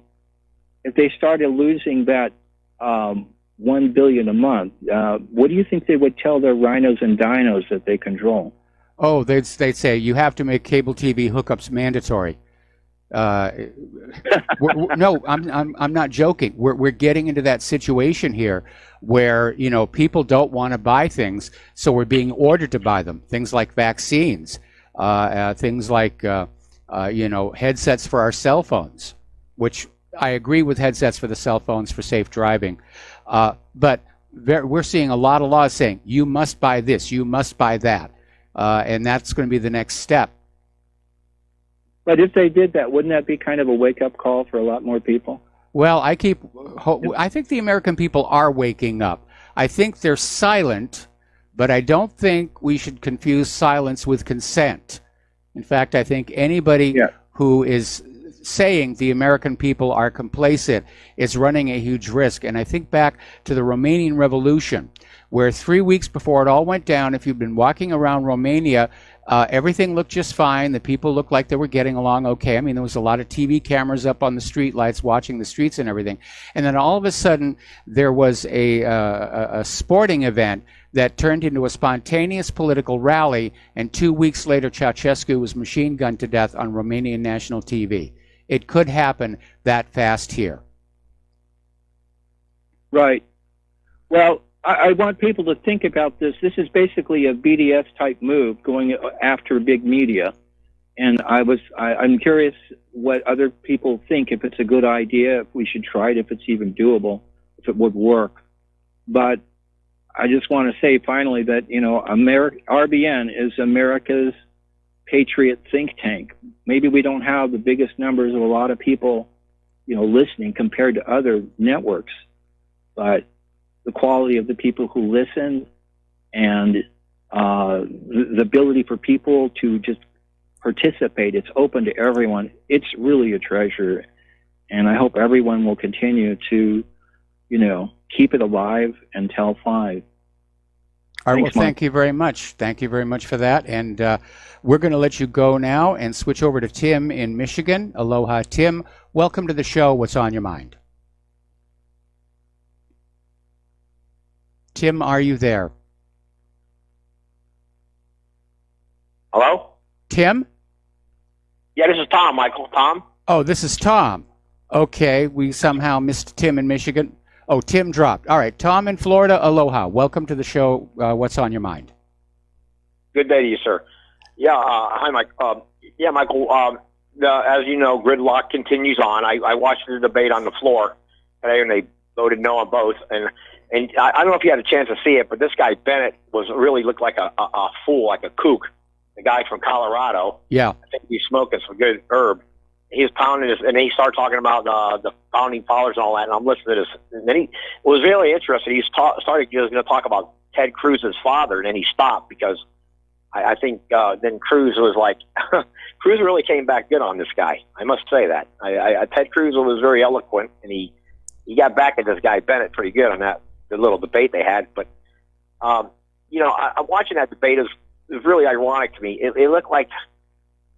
if they started losing that $1 billion a month? What do you think they would tell their rhinos and dinos that they control? Oh, they'd say you have to make cable TV hookups mandatory. No, I'm not joking. We're getting into that situation here where people don't want to buy things, so we're being ordered to buy them. Things like vaccines, things like headsets for our cell phones, which I agree with headsets for the cell phones for safe driving. But we're seeing a lot of laws saying you must buy this, you must buy that, and that's going to be the next step. But if they did that, wouldn't that be kind of a wake-up call for a lot more people? Well, I think the American people are waking up. I think they're silent, but I don't think we should confuse silence with consent. In fact, I think anybody who is saying the American people are complacent is running a huge risk. And I think back to the Romanian Revolution, where 3 weeks before it all went down, if you've been walking around Romania, everything looked just fine. The people looked like they were getting along okay. I mean, there was a lot of TV cameras up on the street lights watching the streets and everything. And then all of a sudden, there was a sporting event that turned into a spontaneous political rally, and 2 weeks later, Ceausescu was machine gunned to death on Romanian national TV. It could happen that fast here. Right. Well, I want people to think about this. This is basically a BDS-type move going after big media. And I'm curious what other people think, if it's a good idea, if we should try it, if it's even doable. if it would work. But I just want to say finally that, RBN is America's patriot think tank. Maybe we don't have the biggest numbers of a lot of people, listening compared to other networks, but the quality of the people who listen and the ability for people to just participate, it's open to everyone. It's really a treasure. And I hope everyone will continue to, keep it alive and tell 5. All right, Thanks, well, thank you very much. Thank you very much for that. And we're going to let you go now and switch over to Tim in Michigan. Aloha, Tim. Welcome to the show. What's on your mind? Tim, are you there? Hello? Tim? Yeah, this is Tom, Michael. Tom? Oh, this is Tom. Okay, we somehow missed Tim in Michigan. Oh, Tim dropped. All right, Tom in Florida, aloha. Welcome to the show. What's on your mind? Good day to you, sir. Yeah, hi, Mike. Michael, as you know, gridlock continues on. I watched the debate on the floor today, and they voted no on both. And I don't know if you had a chance to see it, but this guy, Bennett, really looked like a fool, like a kook. The guy from Colorado. Yeah. I think he's smoking some good herb. He was pounding his, and then he started talking about the founding fathers and all that, and I'm listening to this. And then he was really interested. He started going to talk about Ted Cruz's father, and then he stopped because I think then Cruz was like, Cruz really came back good on this guy. I must say that. Ted Cruz was very eloquent, and he got back at this guy Bennett pretty good on the little debate they had. But I'm watching that debate is really ironic to me. It looked like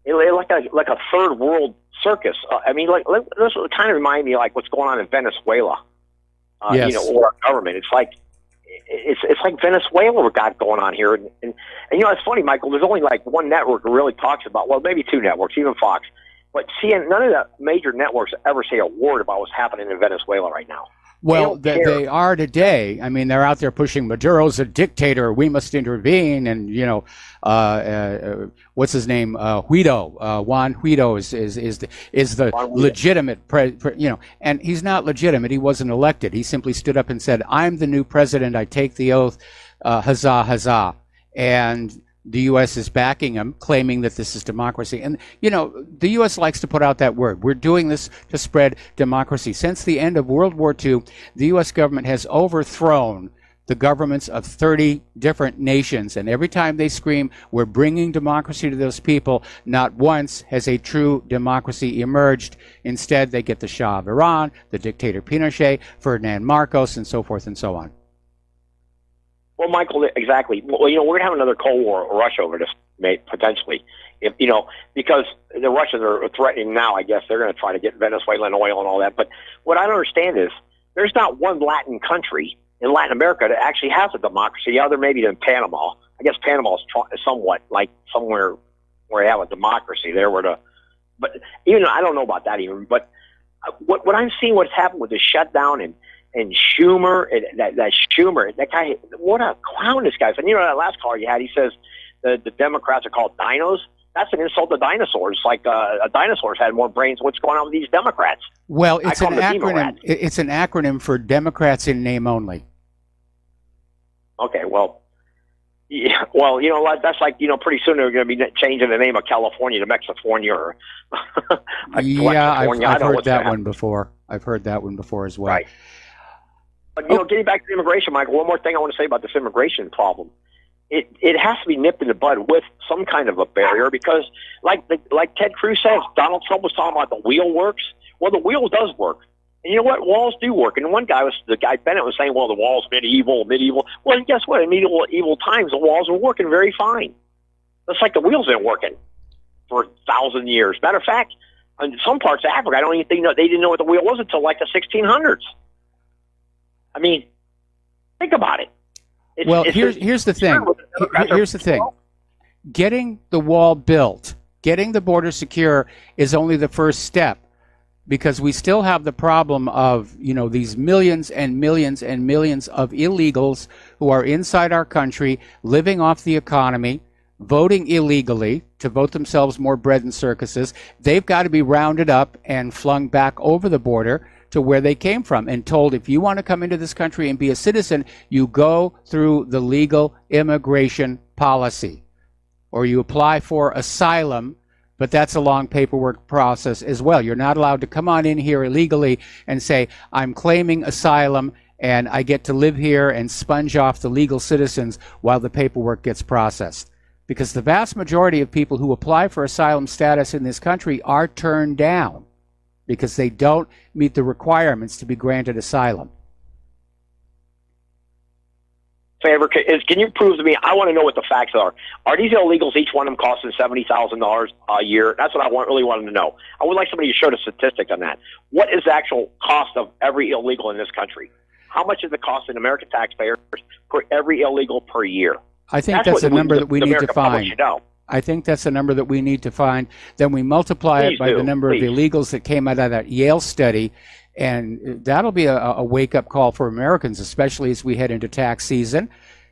a third world circus. This kind of reminded me of like what's going on in Venezuela. Yes. Or our government. It's like Venezuela we got going on here. And it's funny, Michael. There's only like one network that really talks about. Well, maybe 2 networks, even Fox. But none of the major networks ever say a word about what's happening in Venezuela right now. Well, they are today. I mean, they're out there pushing Maduro's a dictator. We must intervene. And what's his name? Guaido. Juan Guaido is the legitimate and he's not legitimate. He wasn't elected. He simply stood up and said, "I'm the new president. I take the oath. Huzzah, huzzah!" And the U.S. is backing him, claiming that this is democracy. And, the U.S. likes to put out that word. We're doing this to spread democracy. Since the end of World War II, the U.S. government has overthrown the governments of 30 different nations. And every time they scream, we're bringing democracy to those people, not once has a true democracy emerged. Instead, they get the Shah of Iran, the dictator Pinochet, Ferdinand Marcos, and so forth and so on. Well, Michael, exactly. Well, we're going to have another Cold War or Russia over this, potentially. Because the Russians are threatening now, I guess they're going to try to get Venezuelan oil and all that. But what I don't understand is there's not one Latin country in Latin America that actually has a democracy other maybe than Panama. I guess Panama is somewhat like somewhere where they have a democracy there. But even I don't know about that even. But what I'm seeing, what's happened with the shutdown and Schumer, that Schumer, that guy, what a clown this guy is. And that last caller you had, he says the Democrats are called dinos. That's an insult to dinosaurs. Like dinosaurs had more brains. What's going on with these Democrats? Well, it's an acronym. It's an acronym for Democrats in name only. Okay, well, yeah, well, you know what? That's like pretty soon they're going to be changing the name of California to Mexifornia or yeah, I've heard that one before. I've heard that one before as well. Right. But getting back to immigration, Michael, one more thing I want to say about this immigration problem. It has to be nipped in the bud with some kind of a barrier because, like Ted Cruz says, Donald Trump was talking about the wheel works. Well, the wheel does work. And you know what? Walls do work. And the guy Bennett was saying, well, the wall's medieval. Well, guess what? In medieval times, the walls were working very fine. It's like the wheels been working for 1,000 years. Matter of fact, in some parts of Africa, I don't even think they didn't know what the wheel was until like the 1600s. I mean, think about it. Here's the thing. Here's the thing. Getting the wall built, getting the border secure is only the first step, because we still have the problem of, these millions and millions and millions of illegals who are inside our country, living off the economy, voting illegally to vote themselves more bread and circuses. They've got to be rounded up and flung back over the border to where they came from and told, if you want to come into this country and be a citizen, you go through the legal immigration policy, or you apply for asylum, but that's a long paperwork process as well. You're not allowed to come on in here illegally and say, I'm claiming asylum and I get to live here and sponge off the legal citizens while the paperwork gets processed. Because the vast majority of people who apply for asylum status in this country are turned down because they don't meet the requirements to be granted asylum. Favor, can you prove to me? I want to know what the facts are. Are these illegals, each one of them, costing $70,000 a year? That's what I really wanted to know. I would like somebody to show the statistic on that. What is the actual cost of every illegal in this country? How much is it costing American taxpayers for every illegal per year? I think that's a number that we need to find. I think that's a number that we need to find. Then we multiply it by the number of illegals that came out of that Yale study. And that'll be a wake-up call for Americans, especially as we head into tax season.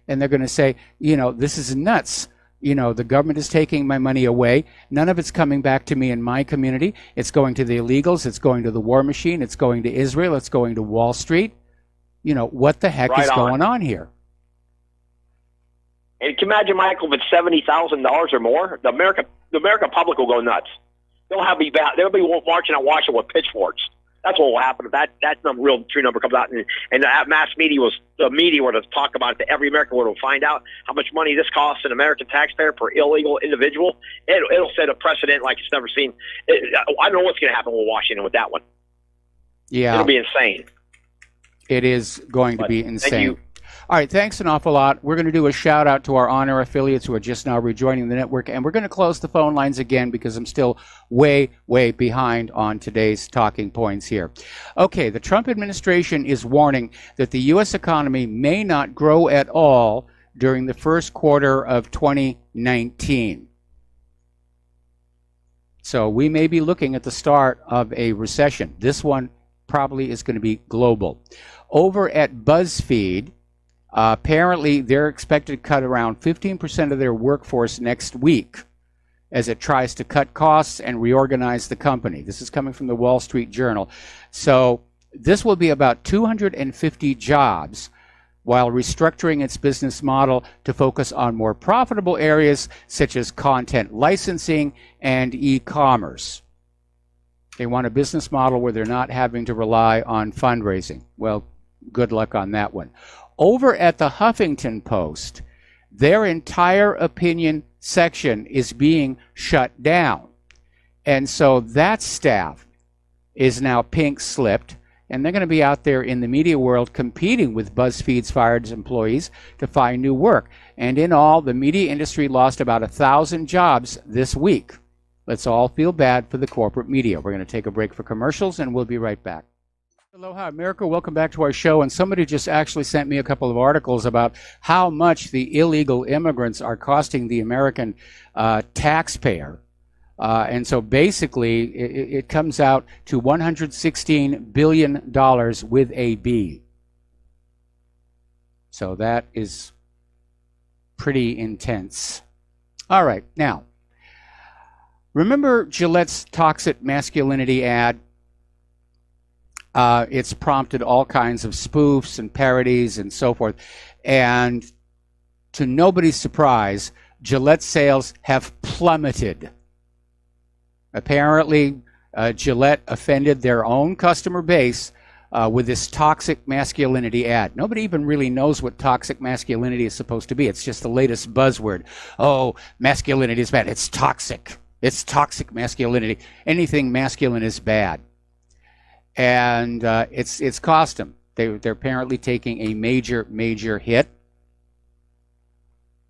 And they're going to say, you know, this is nuts. You know, the government is taking my money away. None of it's coming back to me in my community. It's going to the illegals. It's going to the war machine. It's going to Israel. It's going to Wall Street. You know, what the heck is going on here? And can you imagine, Michael, if it's $70,000 or more, the American public will go nuts. They'll be marching on Washington with pitchforks. That's what will happen if that real true number comes out, and the mass media were to talk about it. Every American will find out how much money this costs an American taxpayer per illegal individual. It'll set a precedent like it's never seen. I don't know what's going to happen with Washington with that one. Yeah, it'll be insane. It is going to be insane. Thank you. All right, thanks an awful lot. We're going to do a shout out to our on-air affiliates who are just now rejoining the network, and we're going to close the phone lines again because I'm still way behind on today's talking points here. Okay, the Trump administration is warning that the U.S. economy may not grow at all during the first quarter of 2019. So we may be looking at the start of a recession. This one probably is going to be global. Over at BuzzFeed, apparently, they're expected to cut around 15% of their workforce next week as it tries to cut costs and reorganize the company. This is coming from the Wall Street Journal. So this will be about 250 jobs while restructuring its business model to focus on more profitable areas such as content licensing and e-commerce. They want a business model where they're not having to rely on fundraising. Well, good luck on that one. Over at the Huffington Post, their entire opinion section is being shut down. And so that staff is now pink-slipped, and they're going to be out there in the media world competing with BuzzFeed's fired employees to find new work. And in all, the media industry lost about 1,000 jobs this week. Let's all feel bad for the corporate media. We're going to take a break for commercials, and we'll be right back. Aloha, America. Welcome back to our show. And somebody just actually sent me a couple of articles about how much the illegal immigrants are costing the American taxpayer. And so basically, it comes out to $116 billion with a B. So that is pretty intense. All right. Now, remember Gillette's toxic masculinity ad? It's prompted all kinds of spoofs and parodies and so forth. And to nobody's surprise, Gillette sales have plummeted. Apparently, Gillette offended their own customer base with this toxic masculinity ad. Nobody even really knows what toxic masculinity is supposed to be. It's just the latest buzzword. Oh, masculinity is bad. It's toxic. It's toxic masculinity. Anything masculine is bad. And it's cost them. They're apparently taking a major hit.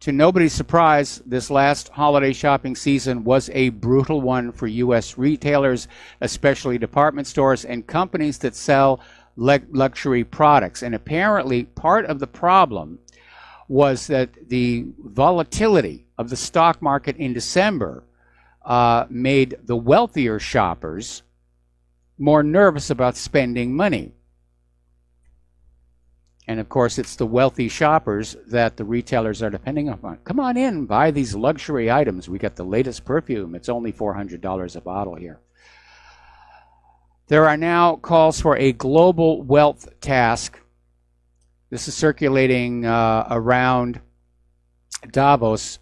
To nobody's surprise, this last holiday shopping season was a brutal one for U.S. retailers, especially department stores and companies that sell luxury products. And apparently, part of the problem was that the volatility of the stock market in December made the wealthier shoppers more nervous about spending money. And of course, it's the wealthy shoppers that the retailers are depending upon. Come on in, buy these luxury items. We got the latest perfume. It's only $400 a bottle here. There are now calls for a global wealth task. This is circulating around Davos.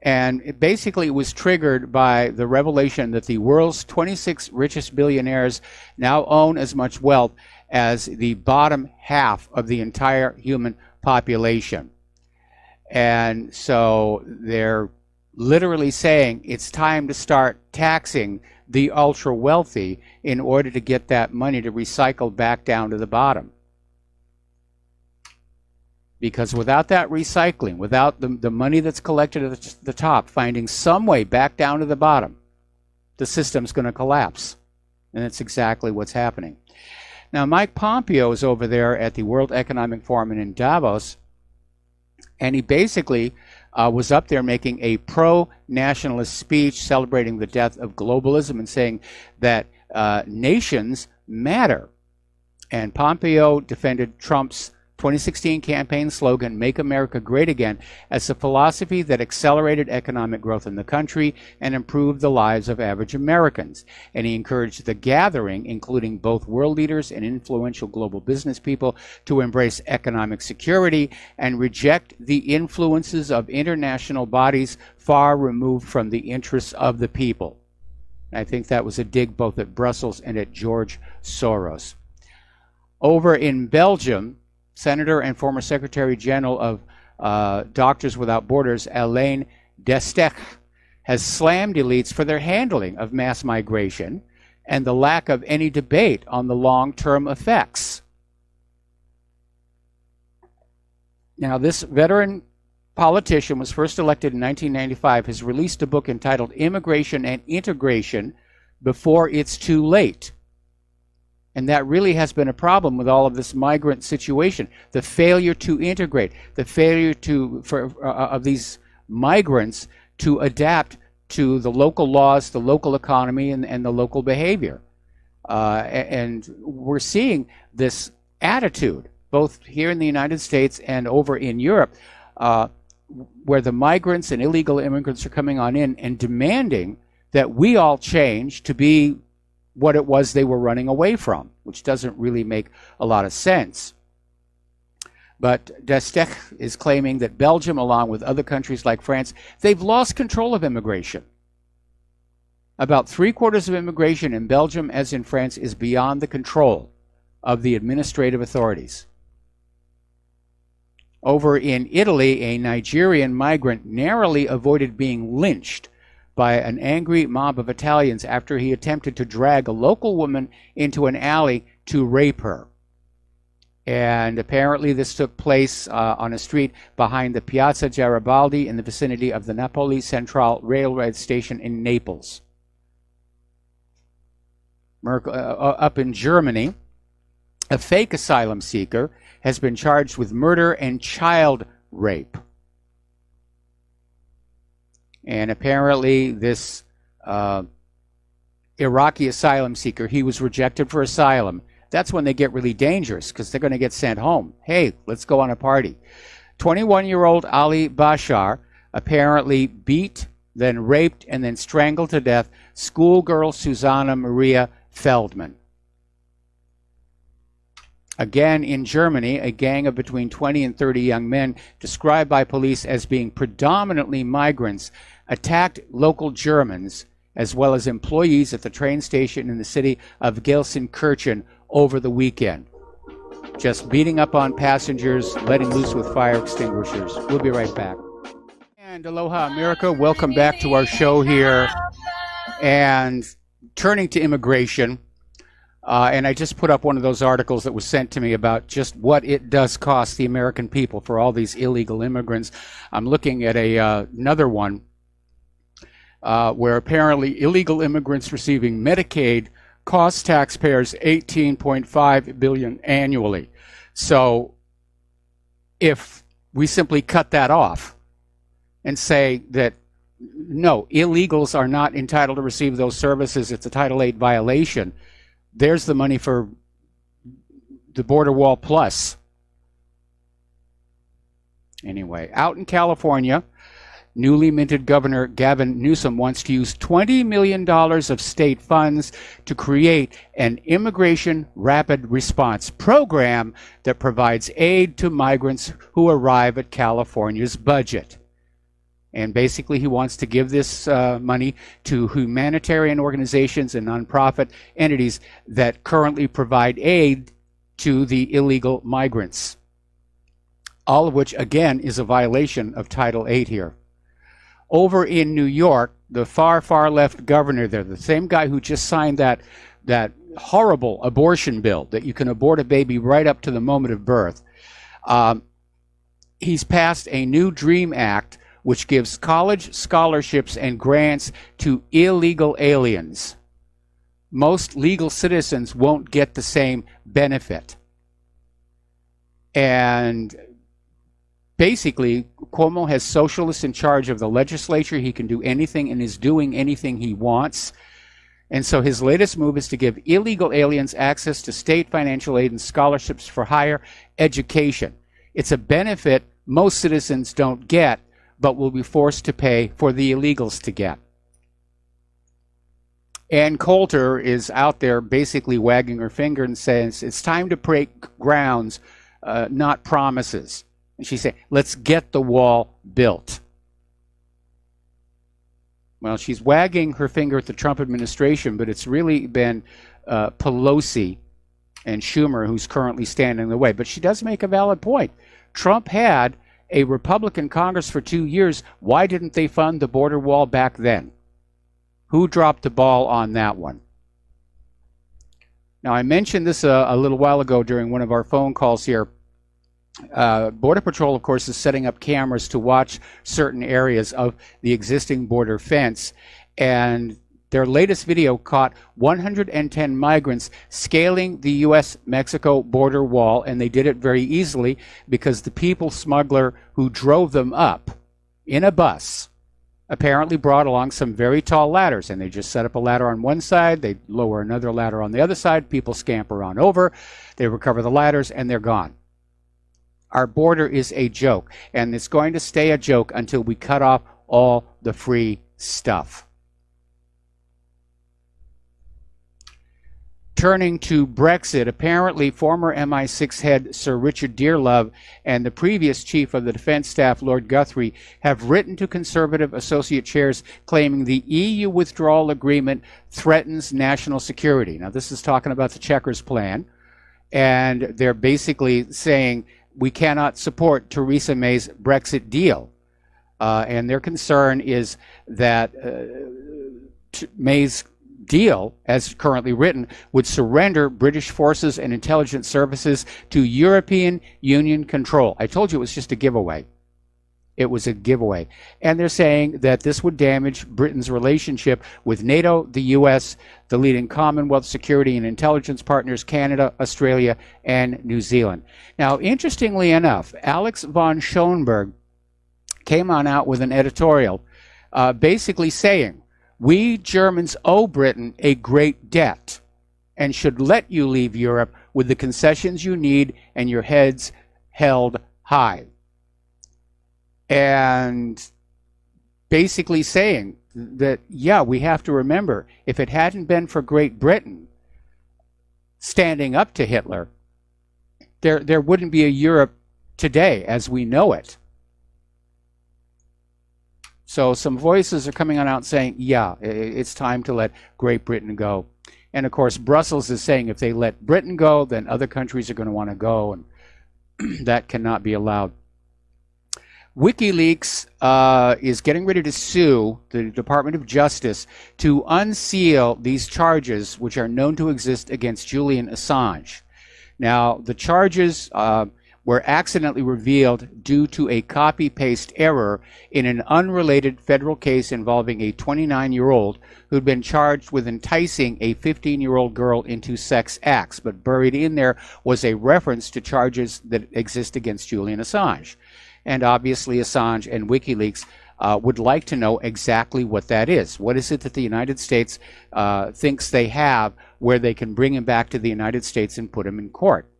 And it basically was triggered by the revelation that the world's 26 richest billionaires now own as much wealth as the bottom half of the entire human population. And so they're literally saying it's time to start taxing the ultra wealthy in order to get that money to recycle back down to the bottom. Because without that recycling, without the money that's collected at the top finding some way back down to the bottom, the system's going to collapse. And that's exactly what's happening. Now, Mike Pompeo is over there at the World Economic Forum in Davos, and he basically was up there making a pro-nationalist speech celebrating the death of globalism and saying that nations matter. And Pompeo defended Trump's 2016 campaign slogan, "Make America Great Again," as a philosophy that accelerated economic growth in the country and improved the lives of average Americans. And he encouraged the gathering, including both world leaders and influential global business people, to embrace economic security and reject the influences of international bodies far removed from the interests of the people. I think that was a dig both at Brussels and at George Soros. Over in Belgium, Senator and former Secretary General of Doctors Without Borders, Alain Destech, has slammed elites for their handling of mass migration and the lack of any debate on the long-term effects. Now, this veteran politician was first elected in 1995, has released a book entitled Immigration and Integration Before It's Too Late. And that really has been a problem with all of this migrant situation. The failure to integrate, the failure of these migrants to adapt to the local laws, the local economy, and the local behavior. And we're seeing this attitude, both here in the United States and over in Europe, where the migrants and illegal immigrants are coming on in and demanding that we all change to be what it was they were running away from, which doesn't really make a lot of sense. But Destech is claiming that Belgium, along with other countries like France, they've lost control of immigration. About 3/4 of immigration in Belgium, as in France, is beyond the control of the administrative authorities. Over in Italy, a Nigerian migrant narrowly avoided being lynched by an angry mob of Italians after he attempted to drag a local woman into an alley to rape her. And apparently this took place on a street behind the Piazza Garibaldi in the vicinity of the Napoli Central Railway Station in Naples. Up in Germany, a fake asylum seeker has been charged with murder and child rape. And apparently this Iraqi asylum seeker, he was rejected for asylum. That's when they get really dangerous because they're going to get sent home. Hey, let's go on a party. 21-year-old Ali Bashar apparently beat, then raped, and then strangled to death schoolgirl Susanna Maria Feldman. Again, in Germany, a gang of between 20 and 30 young men, described by police as being predominantly migrants, attacked local Germans as well as employees at the train station in the city of Gelsenkirchen over the weekend. Just beating up on passengers, letting loose with fire extinguishers. We'll be right back. And aloha, America. Welcome back to our show here. And turning to immigration, and I just put up one of those articles that was sent to me about just what it does cost the American people for all these illegal immigrants. I'm looking at another one where apparently illegal immigrants receiving Medicaid cost taxpayers $18.5 billion annually. So if we simply cut that off and say that no, illegals are not entitled to receive those services, it's a Title VIII violation, there's the money for the border wall plus. Anyway, out in California, newly minted Governor Gavin Newsom wants to use $20 million of state funds to create an immigration rapid response program that provides aid to migrants who arrive at California's budget. And basically, he wants to give this money to humanitarian organizations and nonprofit entities that currently provide aid to the illegal migrants. All of which, again, is a violation of Title VIII here. Over in New York, the far, far left governor there, the same guy who just signed that horrible abortion bill that you can abort a baby right up to the moment of birth, he's passed a new DREAM Act which gives college scholarships and grants to illegal aliens. Most legal citizens won't get the same benefit. And basically, Cuomo has socialists in charge of the legislature. He can do anything and is doing anything he wants. And so his latest move is to give illegal aliens access to state financial aid and scholarships for higher education. It's a benefit most citizens don't get, but will be forced to pay for the illegals to get. Ann Coulter is out there basically wagging her finger and says, it's time to break grounds, not promises. And she said, let's get the wall built. Well, she's wagging her finger at the Trump administration, but it's really been Pelosi and Schumer who's currently standing in the way. But she does make a valid point. Trump had a Republican Congress for 2 years. Why didn't they fund the border wall back then? Who dropped the ball on that one? Now, I mentioned this a little while ago during one of our phone calls here. Border Patrol, of course, is setting up cameras to watch certain areas of the existing border fence. And their latest video caught 110 migrants scaling the U.S.-Mexico border wall, and they did it very easily because the people smuggler who drove them up in a bus apparently brought along some very tall ladders, and they just set up a ladder on one side, they lower another ladder on the other side, people scamper on over, they recover the ladders, and they're gone. Our border is a joke, and it's going to stay a joke until we cut off all the free stuff. Turning to Brexit, apparently former MI6 head Sir Richard Dearlove and the previous chief of the defense staff, Lord Guthrie, have written to Conservative associate chairs claiming the EU withdrawal agreement threatens national security. Now, this is talking about the Chequers plan, and they're basically saying we cannot support Theresa May's Brexit deal. And their concern is that May's deal, as currently written, would surrender British forces and intelligence services to European Union control. I told you it was just a giveaway. It was a giveaway. And they're saying that this would damage Britain's relationship with NATO, the U.S., the leading Commonwealth security and intelligence partners, Canada, Australia, and New Zealand. Now, interestingly enough, Alex von Schoenberg came on out with an editorial basically saying, we Germans owe Britain a great debt and should let you leave Europe with the concessions you need and your heads held high. And basically saying that, yeah, we have to remember, if it hadn't been for Great Britain standing up to Hitler, there wouldn't be a Europe today as we know it. So some voices are coming on out saying, yeah, it's time to let Great Britain go. And of course, Brussels is saying if they let Britain go, then other countries are going to want to go, and that cannot be allowed. WikiLeaks is getting ready to sue the Department of Justice to unseal these charges, which are known to exist against Julian Assange. Now, the charges were accidentally revealed due to a copy-paste error in an unrelated federal case involving a 29-year-old who'd been charged with enticing a 15-year-old girl into sex acts. But buried in there was a reference to charges that exist against Julian Assange. And obviously Assange and WikiLeaks would like to know exactly what that is. What is it that the United States thinks they have where they can bring him back to the United States and put him in court?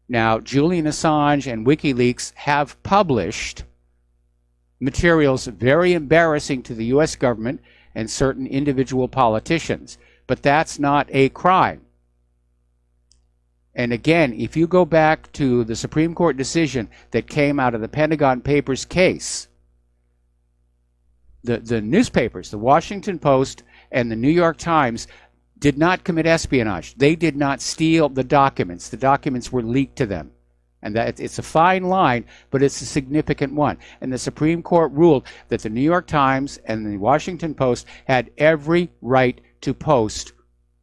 Now, Julian Assange and WikiLeaks have published materials very embarrassing to the U.S. government and certain individual politicians. But that's not a crime. And again, if you go back to the Supreme Court decision that came out of the Pentagon Papers case, the newspapers, the Washington Post and the New York Times, did not commit espionage. They did not steal the documents. The documents were leaked to them. And that it's a fine line, but it's a significant one. And the Supreme Court ruled that the New York Times and the Washington Post had every right to post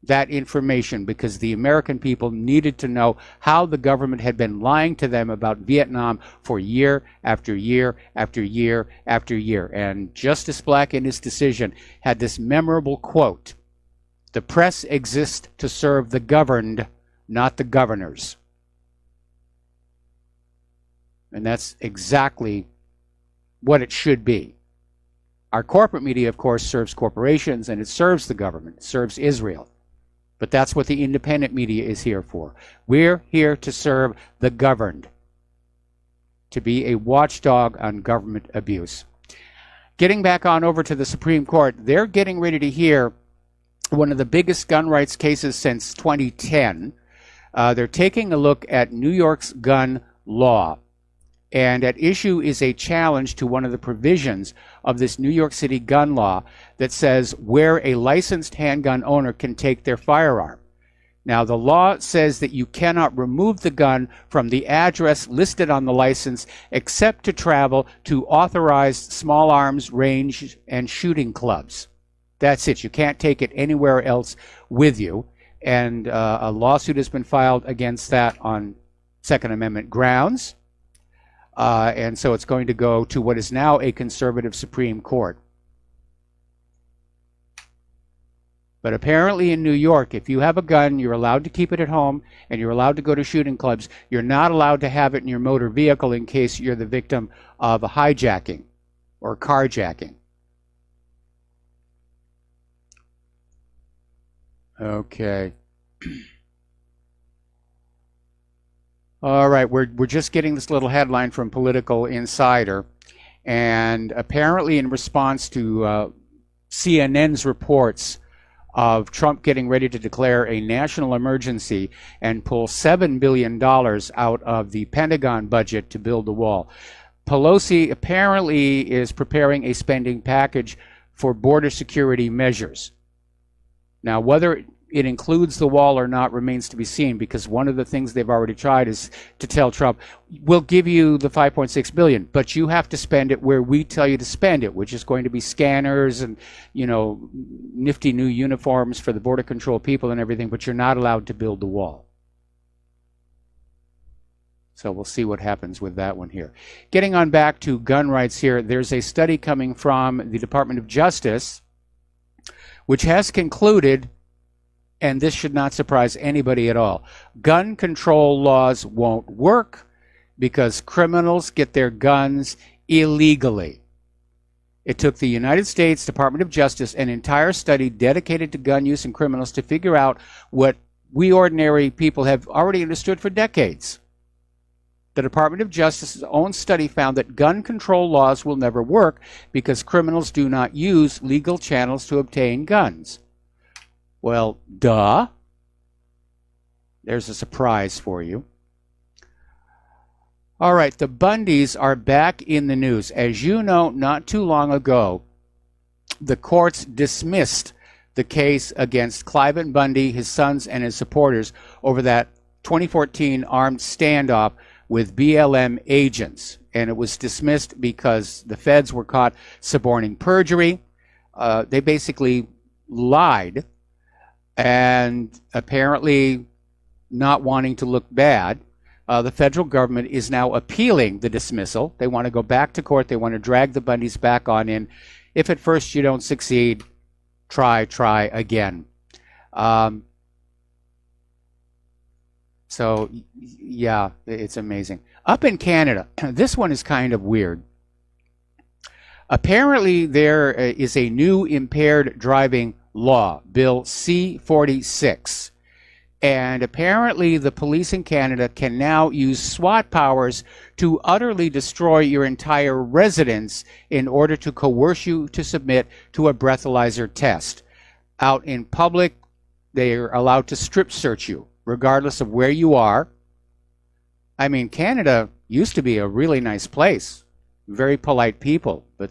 that information because the American people needed to know how the government had been lying to them about Vietnam for year after year after year after year. And Justice Black in his decision had this memorable quote: "The press exists to serve the governed, not the governors." And that's exactly what it should be. Our corporate media, of course, serves corporations and it serves the government, it serves Israel. But that's what the independent media is here for. We're here to serve the governed, to be a watchdog on government abuse. Getting back on over to the Supreme Court, they're getting ready to hear one of the biggest gun rights cases since 2010. They're taking a look at New York's gun law. And at issue is a challenge to one of the provisions of this New York City gun law that says where a licensed handgun owner can take their firearm. Now, the law says that you cannot remove the gun from the address listed on the license except to travel to authorized small arms range and shooting clubs. That's it. You can't take it anywhere else with you. And a lawsuit has been filed against that on Second Amendment grounds. And so it's going to go to what is now a conservative Supreme Court. But apparently in New York, if you have a gun, you're allowed to keep it at home and you're allowed to go to shooting clubs. You're not allowed to have it in your motor vehicle in case you're the victim of a hijacking or carjacking. Okay. All right, we're just getting this little headline from Political Insider, and apparently in response to CNN's reports of Trump getting ready to declare a national emergency and pull $7 billion out of the Pentagon budget to build the wall, Pelosi apparently is preparing a spending package for border security measures. Now, whether it includes the wall or not remains to be seen, because one of the things they've already tried is to tell Trump, we'll give you the $5.6 billion, but you have to spend it where we tell you to spend it, which is going to be scanners and, you know, nifty new uniforms for the border control people and everything, but you're not allowed to build the wall. So we'll see what happens with that one here. Getting on back to gun rights here, there's a study coming from the Department of Justice which has concluded, and this should not surprise anybody at all, gun control laws won't work because criminals get their guns illegally. It took the United States Department of Justice an entire study dedicated to gun use and criminals to figure out what we ordinary people have already understood for decades. The Department of Justice's own study found that gun control laws will never work because criminals do not use legal channels to obtain guns. Well, duh. There's a surprise for you. All right, the Bundys are back in the news. As you know, not too long ago, the courts dismissed the case against Cliven Bundy, his sons, and his supporters over that 2014 armed standoff with BLM agents. And it was dismissed because the feds were caught suborning perjury. They basically lied, and apparently not wanting to look bad, the federal government is now appealing the dismissal. They want to go back to court. They want to drag the Bundys back on in. If at first you don't succeed, try again. So, yeah, it's amazing. Up in Canada, this one is kind of weird. Apparently, there is a new impaired driving law, Bill C-46. And apparently the police in Canada can now use SWAT powers to utterly destroy your entire residence in order to coerce you to submit to a breathalyzer test. Out in public, they are allowed to strip search you, regardless of where you are. I mean, Canada used to be a really nice place, very polite people, but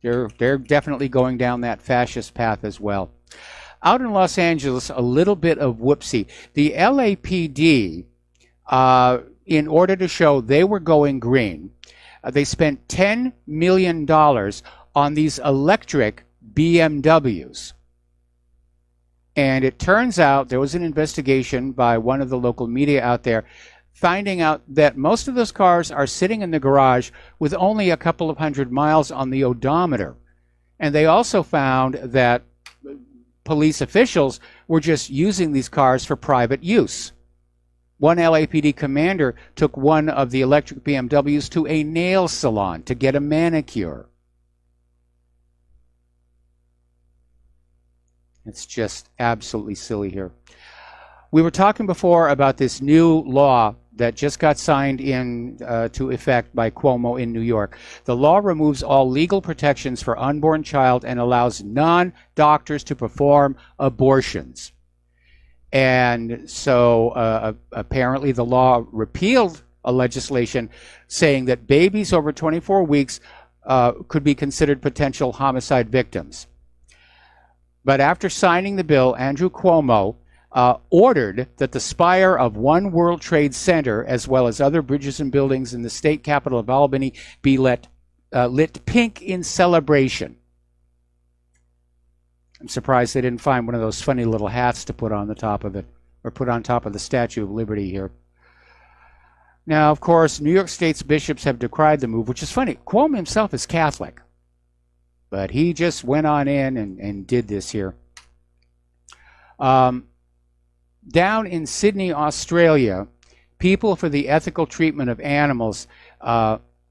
they're definitely going down that fascist path as well. Out in Los Angeles, a little bit of whoopsie. The LAPD, in order to show they were going green, they spent $10 million on these electric BMWs. And it turns out there was an investigation by one of the local media out there finding out that most of those cars are sitting in the garage with only a couple of hundred miles on the odometer. And they also found that police officials were just using these cars for private use. One LAPD commander took one of the electric BMWs to a nail salon to get a manicure. It's just absolutely silly here. We were talking before about this new law that just got signed into effect by Cuomo in New York. The law removes all legal protections for unborn child and allows non-doctors to perform abortions. And so apparently the law repealed a legislation saying that babies over 24 weeks could be considered potential homicide victims. But after signing the bill, Andrew Cuomo ordered that the spire of One World Trade Center, as well as other bridges and buildings in the state capital of Albany, be lit pink in celebration. I'm surprised they didn't find one of those funny little hats to put on the top of it, or put on top of the Statue of Liberty here. Now, of course, New York State's bishops have decried the move, which is funny. Cuomo himself is Catholic, but he just went on in and did this here. Down in Sydney, Australia, people for the ethical treatment of animals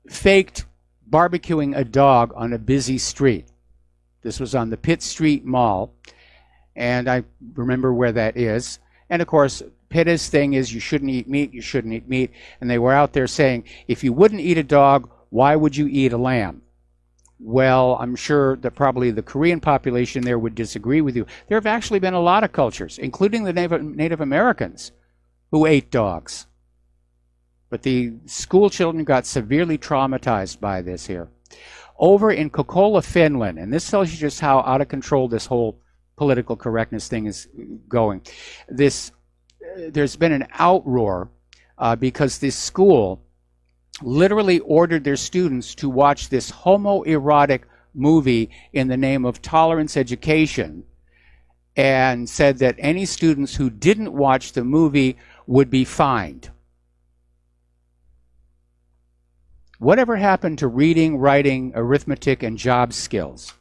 faked barbecuing a dog on a busy street. This was on the Pitt Street Mall, and I remember where that is. And of course, Pitt's thing is you shouldn't eat meat, you shouldn't eat meat. And they were out there saying, if you wouldn't eat a dog, why would you eat a lamb? Well, I'm sure that probably the Korean population there would disagree with you. There have actually been a lot of cultures, including the Native Americans, who ate dogs. But the school children got severely traumatized by this here. Over in Kokkola, Finland, and this tells you just how out of control this whole political correctness thing is going. There's been an outroar because this school literally ordered their students to watch this homoerotic movie in the name of tolerance education, and said that any students who didn't watch the movie would be fined. Whatever happened to reading, writing, arithmetic, and job skills?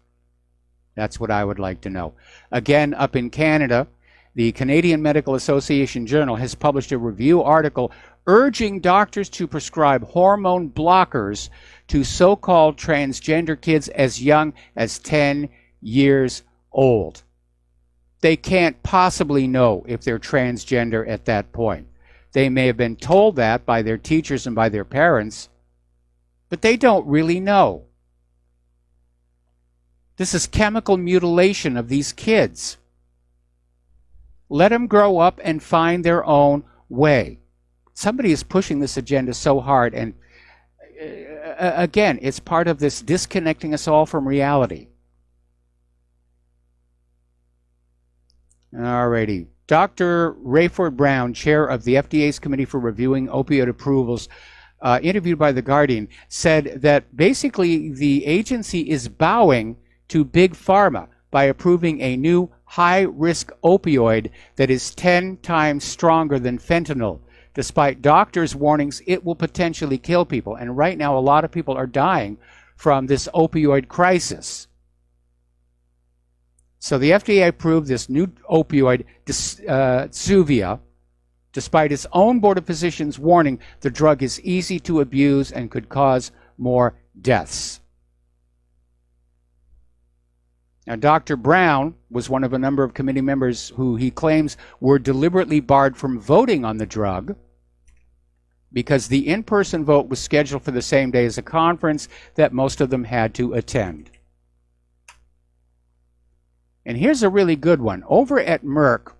That's what I would like to know. Again, up in Canada, the Canadian Medical Association Journal has published a review article urging doctors to prescribe hormone blockers to so-called transgender kids as young as 10 years old. They can't possibly know if they're transgender at that point. They may have been told that by their teachers and by their parents, but they don't really know. This is chemical mutilation of these kids. Let them grow up and find their own way. Somebody is pushing this agenda so hard, and again, it's part of this disconnecting us all from reality. Alrighty. Dr. Rayford Brown, chair of the FDA's Committee for Reviewing Opioid Approvals, interviewed by The Guardian, said that basically the agency is bowing to Big Pharma by approving a new high-risk opioid that is 10 times stronger than fentanyl, despite doctors' warnings it will potentially kill people. And right now, a lot of people are dying from this opioid crisis. So the FDA approved this new opioid, Suvia, despite its own Board of Physicians warning the drug is easy to abuse and could cause more deaths. Now, Dr. Brown was one of a number of committee members who he claims were deliberately barred from voting on the drug because the in-person vote was scheduled for the same day as a conference that most of them had to attend. And here's a really good one. Over at Merck,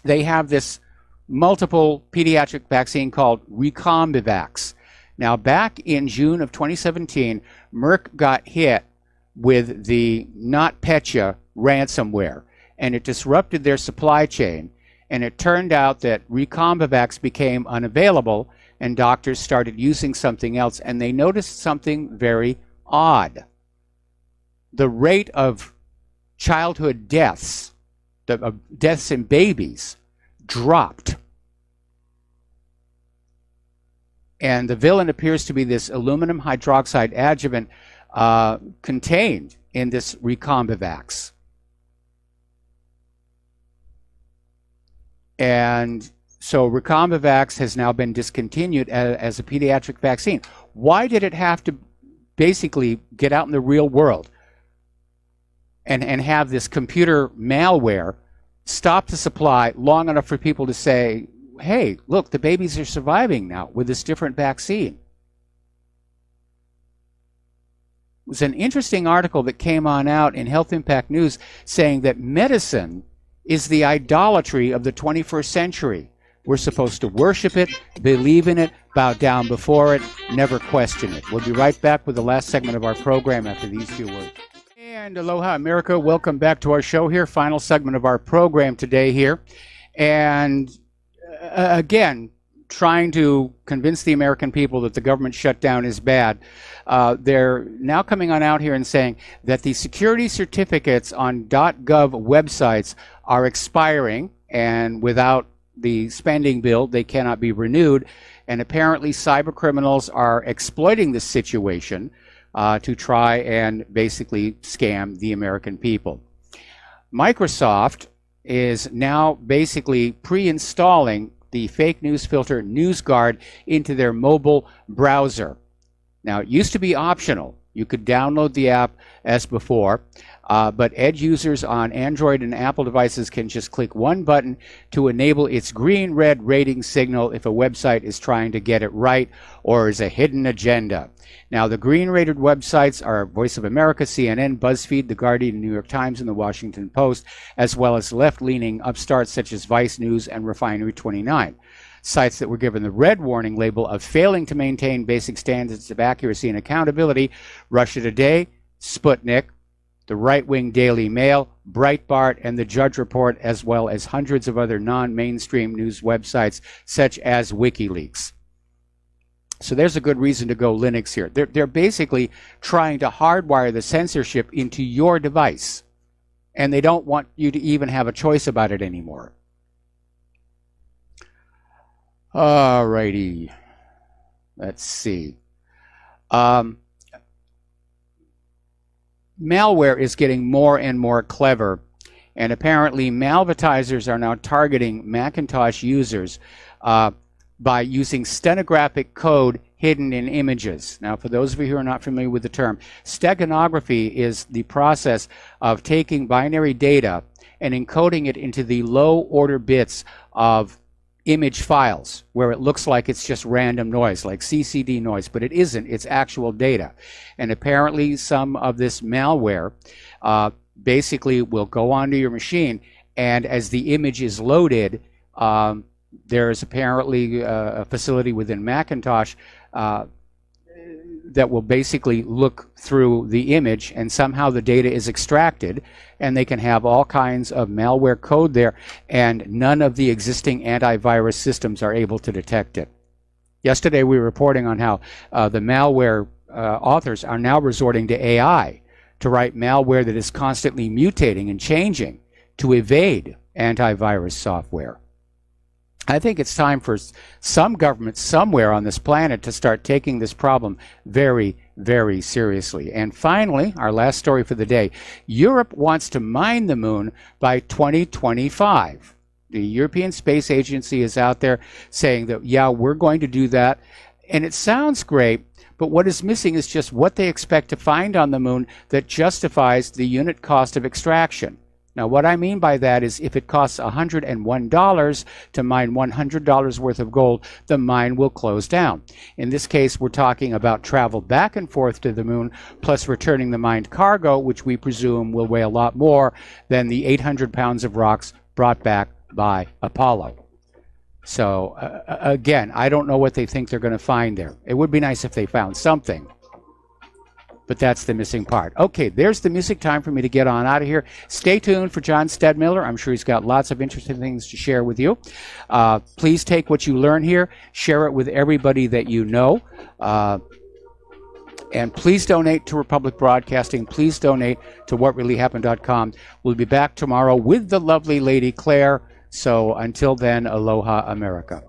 they have this multiple pediatric vaccine called Recombivax. Now, back in June of 2017, Merck got hit with the NotPetya ransomware, and it disrupted their supply chain. And it turned out that Recombivax became unavailable, and doctors started using something else, and they noticed something very odd. The rate of childhood deaths, deaths in babies, dropped. And the villain appears to be this aluminum hydroxide adjuvant contained in this Recombivax. And so Recombivax has now been discontinued as a pediatric vaccine. Why did it have to basically get out in the real world and have this computer malware stop the supply long enough for people to say, hey, look, the babies are surviving now with this different vaccine? It was an interesting article that came on out in Health Impact News saying that medicine is the idolatry of the 21st century. We're supposed to worship it, believe in it, bow down before it, never question it. We'll be right back with the last segment of our program after these few words. And aloha, America. Welcome back to our show here. Final segment of our program today here. And again, trying to convince the American people that the government shutdown is bad. They're now coming on out here and saying that the security certificates on .gov websites are expiring, and without the spending bill, they cannot be renewed. And apparently cyber criminals are exploiting this situation to try and basically scam the American people. Microsoft is now basically pre-installing the fake news filter NewsGuard into their mobile browser. Now, it used to be optional. You could download the app as before, but Edge users on Android and Apple devices can just click one button to enable its green-red rating signal if a website is trying to get it right or is a hidden agenda. Now, the green-rated websites are Voice of America, CNN, BuzzFeed, The Guardian, New York Times, and The Washington Post, as well as left-leaning upstarts such as Vice News and Refinery 29. Sites that were given the red warning label of failing to maintain basic standards of accuracy and accountability: Russia Today, Sputnik, the right-wing Daily Mail, Breitbart, and the Judge Report, as well as hundreds of other non-mainstream news websites such as WikiLeaks. So there's a good reason to go Linux here. They're basically trying to hardwire the censorship into your device, and they don't want you to even have a choice about it anymore. All righty. Let's see. Malware is getting more and more clever, and apparently malvertisers are now targeting Macintosh users by using stenographic code hidden in images. Now, for those of you who are not familiar with the term, steganography is the process of taking binary data and encoding it into the low order bits of image files where it looks like it's just random noise, like CCD noise, but it isn't. It's actual data. And apparently some of this malware basically will go onto your machine, and as the image is loaded, there's apparently a facility within Macintosh that will basically look through the image, and somehow the data is extracted, and they can have all kinds of malware code there, and none of the existing antivirus systems are able to detect it. Yesterday we were reporting on how the malware authors are now resorting to AI to write malware that is constantly mutating and changing to evade antivirus software. I think it's time for some government somewhere on this planet to start taking this problem very, very seriously. And finally, our last story for the day. Europe wants to mine the moon by 2025. The European Space Agency is out there saying that, yeah, we're going to do that. And it sounds great, but what is missing is just what they expect to find on the moon that justifies the unit cost of extraction. Now, what I mean by that is if it costs $101 to mine $100 worth of gold, the mine will close down. In this case, we're talking about travel back and forth to the moon, plus returning the mined cargo, which we presume will weigh a lot more than the 800 pounds of rocks brought back by Apollo. So, again, I don't know what they think they're going to find there. It would be nice if they found something. But that's the missing part. Okay, there's the music. Time for me to get on out of here. Stay tuned for John Stedmiller. I'm sure he's got lots of interesting things to share with you. Please take what you learn here, share it with everybody that you know. And please donate to Republic Broadcasting. Please donate to whatreallyhappened.com. We'll be back tomorrow with the lovely Lady Claire. So until then, aloha, America.